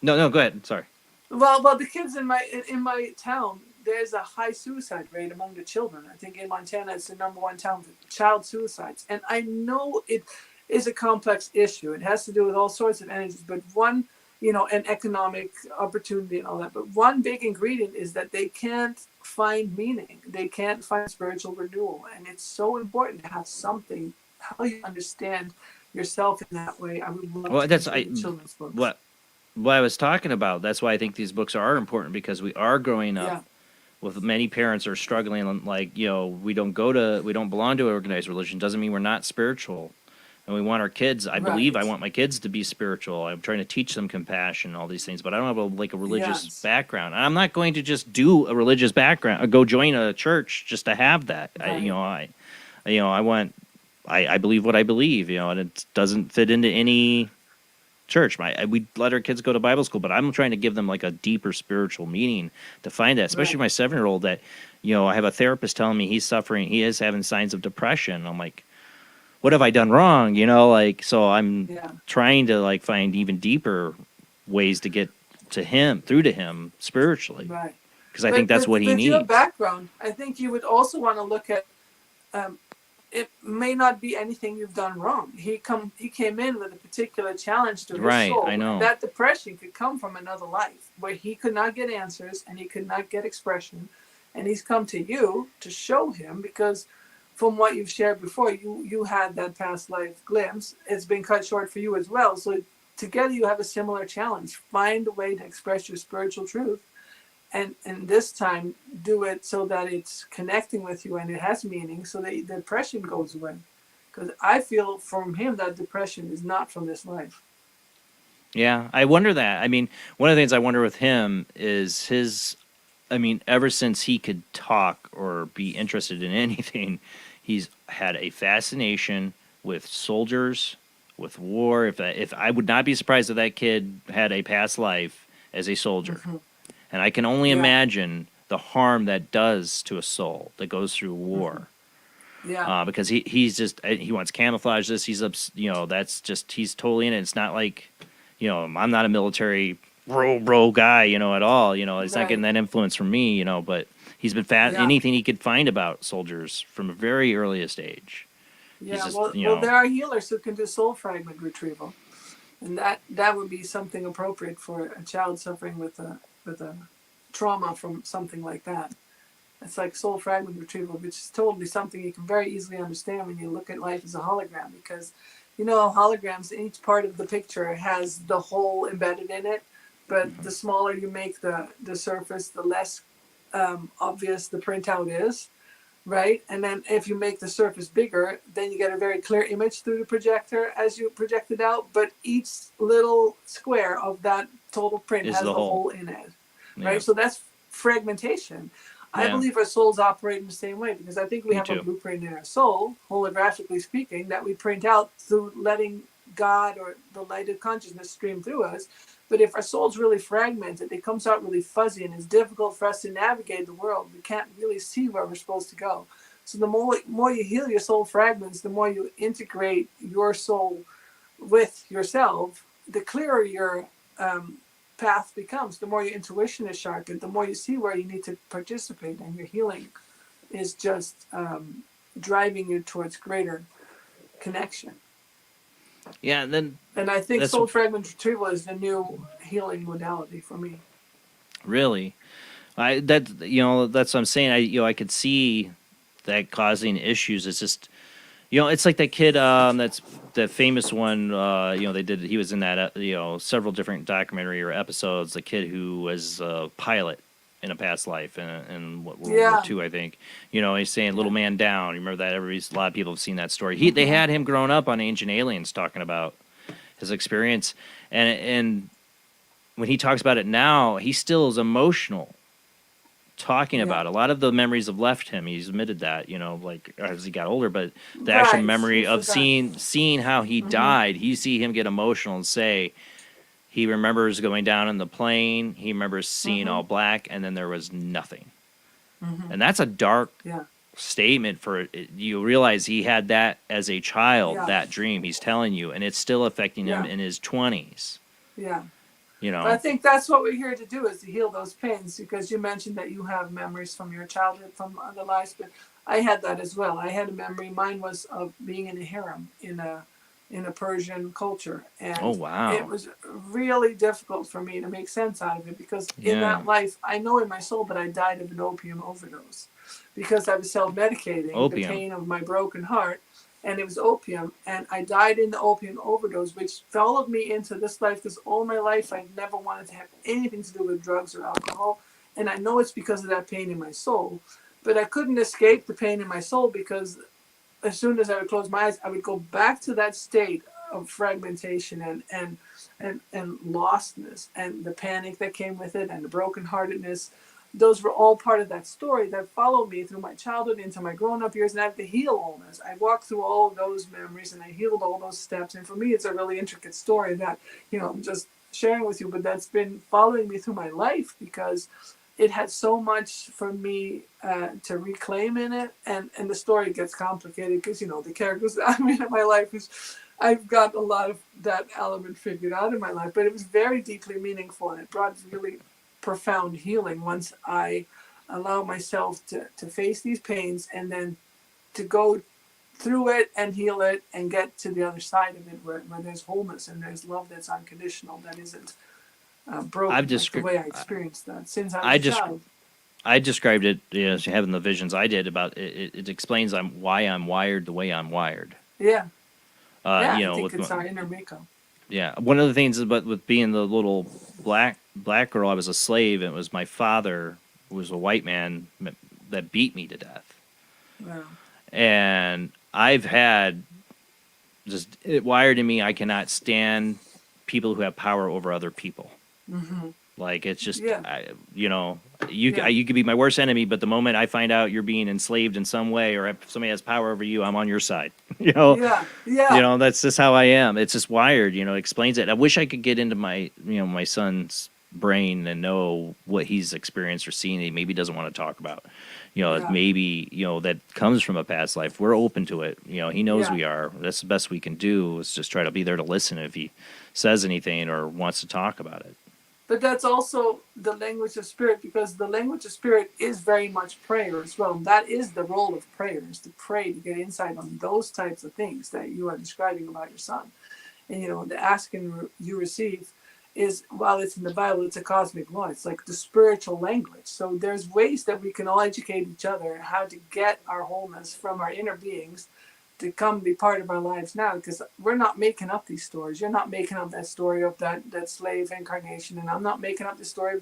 No, go ahead. Sorry. Well, the kids in my town, there's a high suicide rate among the children. I think in Montana, it's the #1 town for child suicides. And I know it is a complex issue. It has to do with all sorts of energies. But one and economic opportunity and all that. But one big ingredient is that they can't find meaning. They can't find spiritual renewal. And it's so important to have something, how you understand yourself in that way. I would love Well, to that's consider children's books. what I was talking about. That's why I think these books are important, because we are growing up Yeah. with many parents are struggling. Like, we don't belong to an organized religion. Doesn't mean we're not spiritual. And we want our kids, I believe I want my kids to be spiritual. I'm trying to teach them compassion, all these things, but I don't have a religious background. And I'm not going to just do a religious background or go join a church just to have that. I believe what I believe, and it doesn't fit into any church. We let our kids go to Bible school, but I'm trying to give them like a deeper spiritual meaning to find that, especially my 7-year-old that, I have a therapist telling me he is having signs of depression. I'm like, what have I done wrong? So I'm trying to find even deeper ways to get to him, through to him spiritually. Right. Because I think that's what he with needs. Your background, I think you would also want to look at, it may not be anything you've done wrong. He came in with a particular challenge to his soul. I know. That depression could come from another life where he could not get answers and he could not get expression. And he's come to you to show him, because from what you've shared before, you had that past life glimpse. It's been cut short for you as well. So together you have a similar challenge. Find a way to express your spiritual truth. And this time, do it so that it's connecting with you and it has meaning, so that the depression goes away. Because I feel from him that depression is not from this life. Yeah, I wonder that. I mean, one of the things I wonder with him is ever since he could talk or be interested in anything, he's had a fascination with soldiers, with war. If I would not be surprised if that kid had a past life as a soldier. Mm-hmm. And I can only imagine the harm that does to a soul that goes through war. Mm-hmm. Yeah. Because he wants camouflage this. He's he's totally in it. It's not like, I'm not a military bro guy, at all. He's not getting that influence from me, but he's been anything he could find about soldiers from a very earliest age. Yeah, well, there are healers who can do soul fragment retrieval. And that would be something appropriate for a child suffering with a trauma from something like that. It's like soul fragment retrieval, which is totally something you can very easily understand when you look at life as a hologram, because holograms, each part of the picture has the whole embedded in it, but the smaller you make the surface, the less obvious the printout is, right? And then if you make the surface bigger, then you get a very clear image through the projector as you project it out, but each little square of that total print has the whole in it. Right, so that's fragmentation. Yeah. I believe our souls operate in the same way, because I think we have a blueprint in our soul, holographically speaking, that we print out through letting God or the light of consciousness stream through us. But if our soul's really fragmented, it comes out really fuzzy, and it's difficult for us to navigate the world. We can't really see where we're supposed to go. So the more you heal your soul fragments, the more you integrate your soul with yourself, the clearer your path becomes, the more your intuition is sharpened, the more you see where you need to participate, and your healing is just driving you towards greater connection. Yeah, and I think soul fragment retrieval is the new healing modality for me. Really, that's what I'm saying. I could see that causing issues. It's just, it's like that kid that's the famous one. He was in that several different documentary or episodes. The kid who was a pilot in a past life in World War II, I think. He's saying "Little Man Down." You remember that? A lot of people have seen that story. They had him growing up on Ancient Aliens, talking about his experience, and when he talks about it now, he still is emotional talking about it. A lot of the memories have left him. He's admitted that, as he got older, but the actual memory of seeing how he died, you see him get emotional and say he remembers going down in the plane, he remembers seeing all black, and then there was nothing. And that's a dark statement for it. You realize he had that as a child, that dream he's telling you, and it's still affecting him in his 20s. Yeah. But I think that's what we're here to do, is to heal those pains, because you mentioned that you have memories from your childhood, from other lives, but I had that as well. I had a memory. Mine was of being in a harem in a in a Persian culture. And Oh, wow. it was really difficult for me to make sense out of it because in Yeah. that life, I know in my soul that I died of an opium overdose because I was self-medicating the Opium. pain of my broken heart. And it was opium, and I died in the opium overdose, which followed me into this life because all my life I never wanted to have anything to do with drugs or alcohol. And I know it's because of that pain in my soul. But I couldn't escape the pain in my soul because as soon as I would close my eyes, I would go back to that state of fragmentation and lostness and the panic that came with it and the brokenheartedness. Those were all part of that story that followed me through my childhood into my grown-up years, and I have to heal all this. I walked through all of those memories and I healed all those steps. And for me, it's a really intricate story that, I'm just sharing with you, but that's been following me through my life because it had so much for me to reclaim in it. And the story gets complicated because, the characters that I'm in my life I've got a lot of that element figured out in my life, but it was very deeply meaningful and it brought really profound healing once I allow myself to face these pains and then to go through it and heal it and get to the other side of it where there's wholeness and there's love that's unconditional, that isn't broken. That's the way I experienced that since I was a child. I described it as having the visions I did about it. It explains why I'm wired the way I'm wired. Yeah. I think with it's our inner makeup. Yeah, one of the things about with being the little black girl, I was a slave, and it was my father, who was a white man, that beat me to death. Wow. And I've had it wired in me. I cannot stand people who have power over other people. Mm-hmm. Like it's just, Yeah. you could be my worst enemy, but the moment I find out you're being enslaved in some way, or if somebody has power over you, I'm on your side. Yeah. That's just how I am. It's just wired. It explains it. I wish I could get into my my son's brain and know what he's experienced or seen that he maybe doesn't want to talk about. Maybe that comes from a past life. We're open to it. He knows we are. That's the best we can do. Is just try to be there to listen if he says anything or wants to talk about it. But that's also the language of spirit, because the language of spirit is very much prayer as well. And that is the role of prayer, is to pray, to get insight on those types of things that you are describing about your son. And, the ask and you receive is, while it's in the Bible, it's a cosmic law. It's like the spiritual language. So there's ways that we can all educate each other how to get our wholeness from our inner beings to come be part of our lives now, because we're not making up these stories. You're not making up that story of that slave incarnation, and I'm not making up the story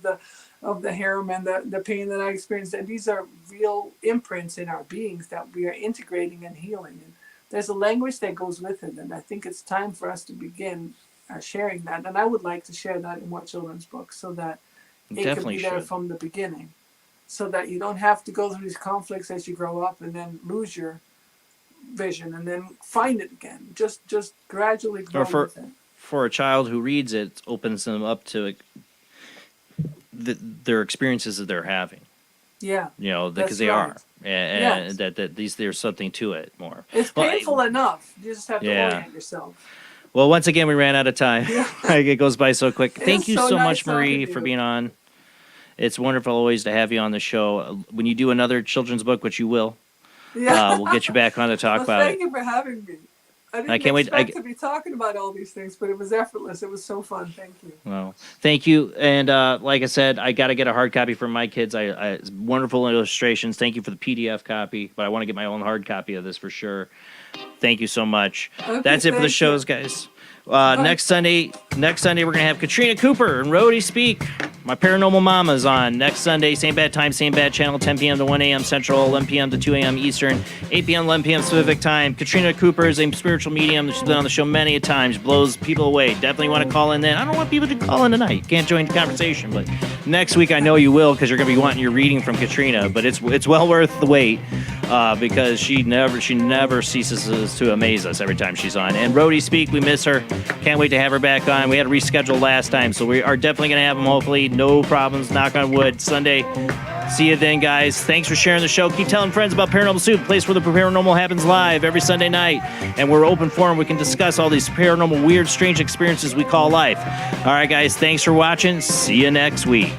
of the harem and the pain that I experienced. And these are real imprints in our beings that we are integrating and healing. And there's a language that goes with it, and I think it's time for us to begin sharing that. And I would like to share that in more children's books so that it can be there from the beginning, so that you don't have to go through these conflicts as you grow up and then lose your vision and then find it again. Just gradually grow with it. For a child who reads it opens them up to their experiences that they're having. Yeah. Because they are. And there's something to it more. It's painful enough. You just have to orient yourself. Well, once again, we ran out of time. It goes by so quick. Thank you so much, Marie, for being on. It's wonderful always to have you on the show. When you do another children's book, which you will, we'll get you back on to talk about Thank you for having me. I didn't expect to be talking about all these things, but it was effortless. It was so fun. Thank you. Well, thank you. And like I said, I got to get a hard copy for my kids. It's wonderful illustrations. Thank you for the PDF copy, but I want to get my own hard copy of this for sure. Thank you so much. Okay, that's it for the shows, guys. Next Sunday, we're going to have Katrina Cooper and Rhodey Speak. My Paranormal Mama's on next Sunday, same bad time, same bad channel, 10 p.m. to 1 a.m. Central, 11 p.m. to 2 a.m. Eastern, 8 p.m. 11 p.m. Pacific time. Katrina Cooper is a spiritual medium. She's been on the show many a times, blows people away. Definitely want to call in then. I don't want people to call in tonight. You can't join the conversation, but next week I know you will, because you're going to be wanting your reading from Katrina, but it's well worth the wait. Because she never ceases to amaze us every time she's on. And Rhodey Speak, we miss her. Can't wait to have her back on. We had to reschedule last time, so we are definitely going to have them, hopefully. No problems, knock on wood. Sunday. See you then, guys. Thanks for sharing the show. Keep telling friends about Paranormal Soup, a place where the paranormal happens live every Sunday night. And we're open forum. We can discuss all these paranormal, weird, strange experiences we call life. All right, guys. Thanks for watching. See you next week.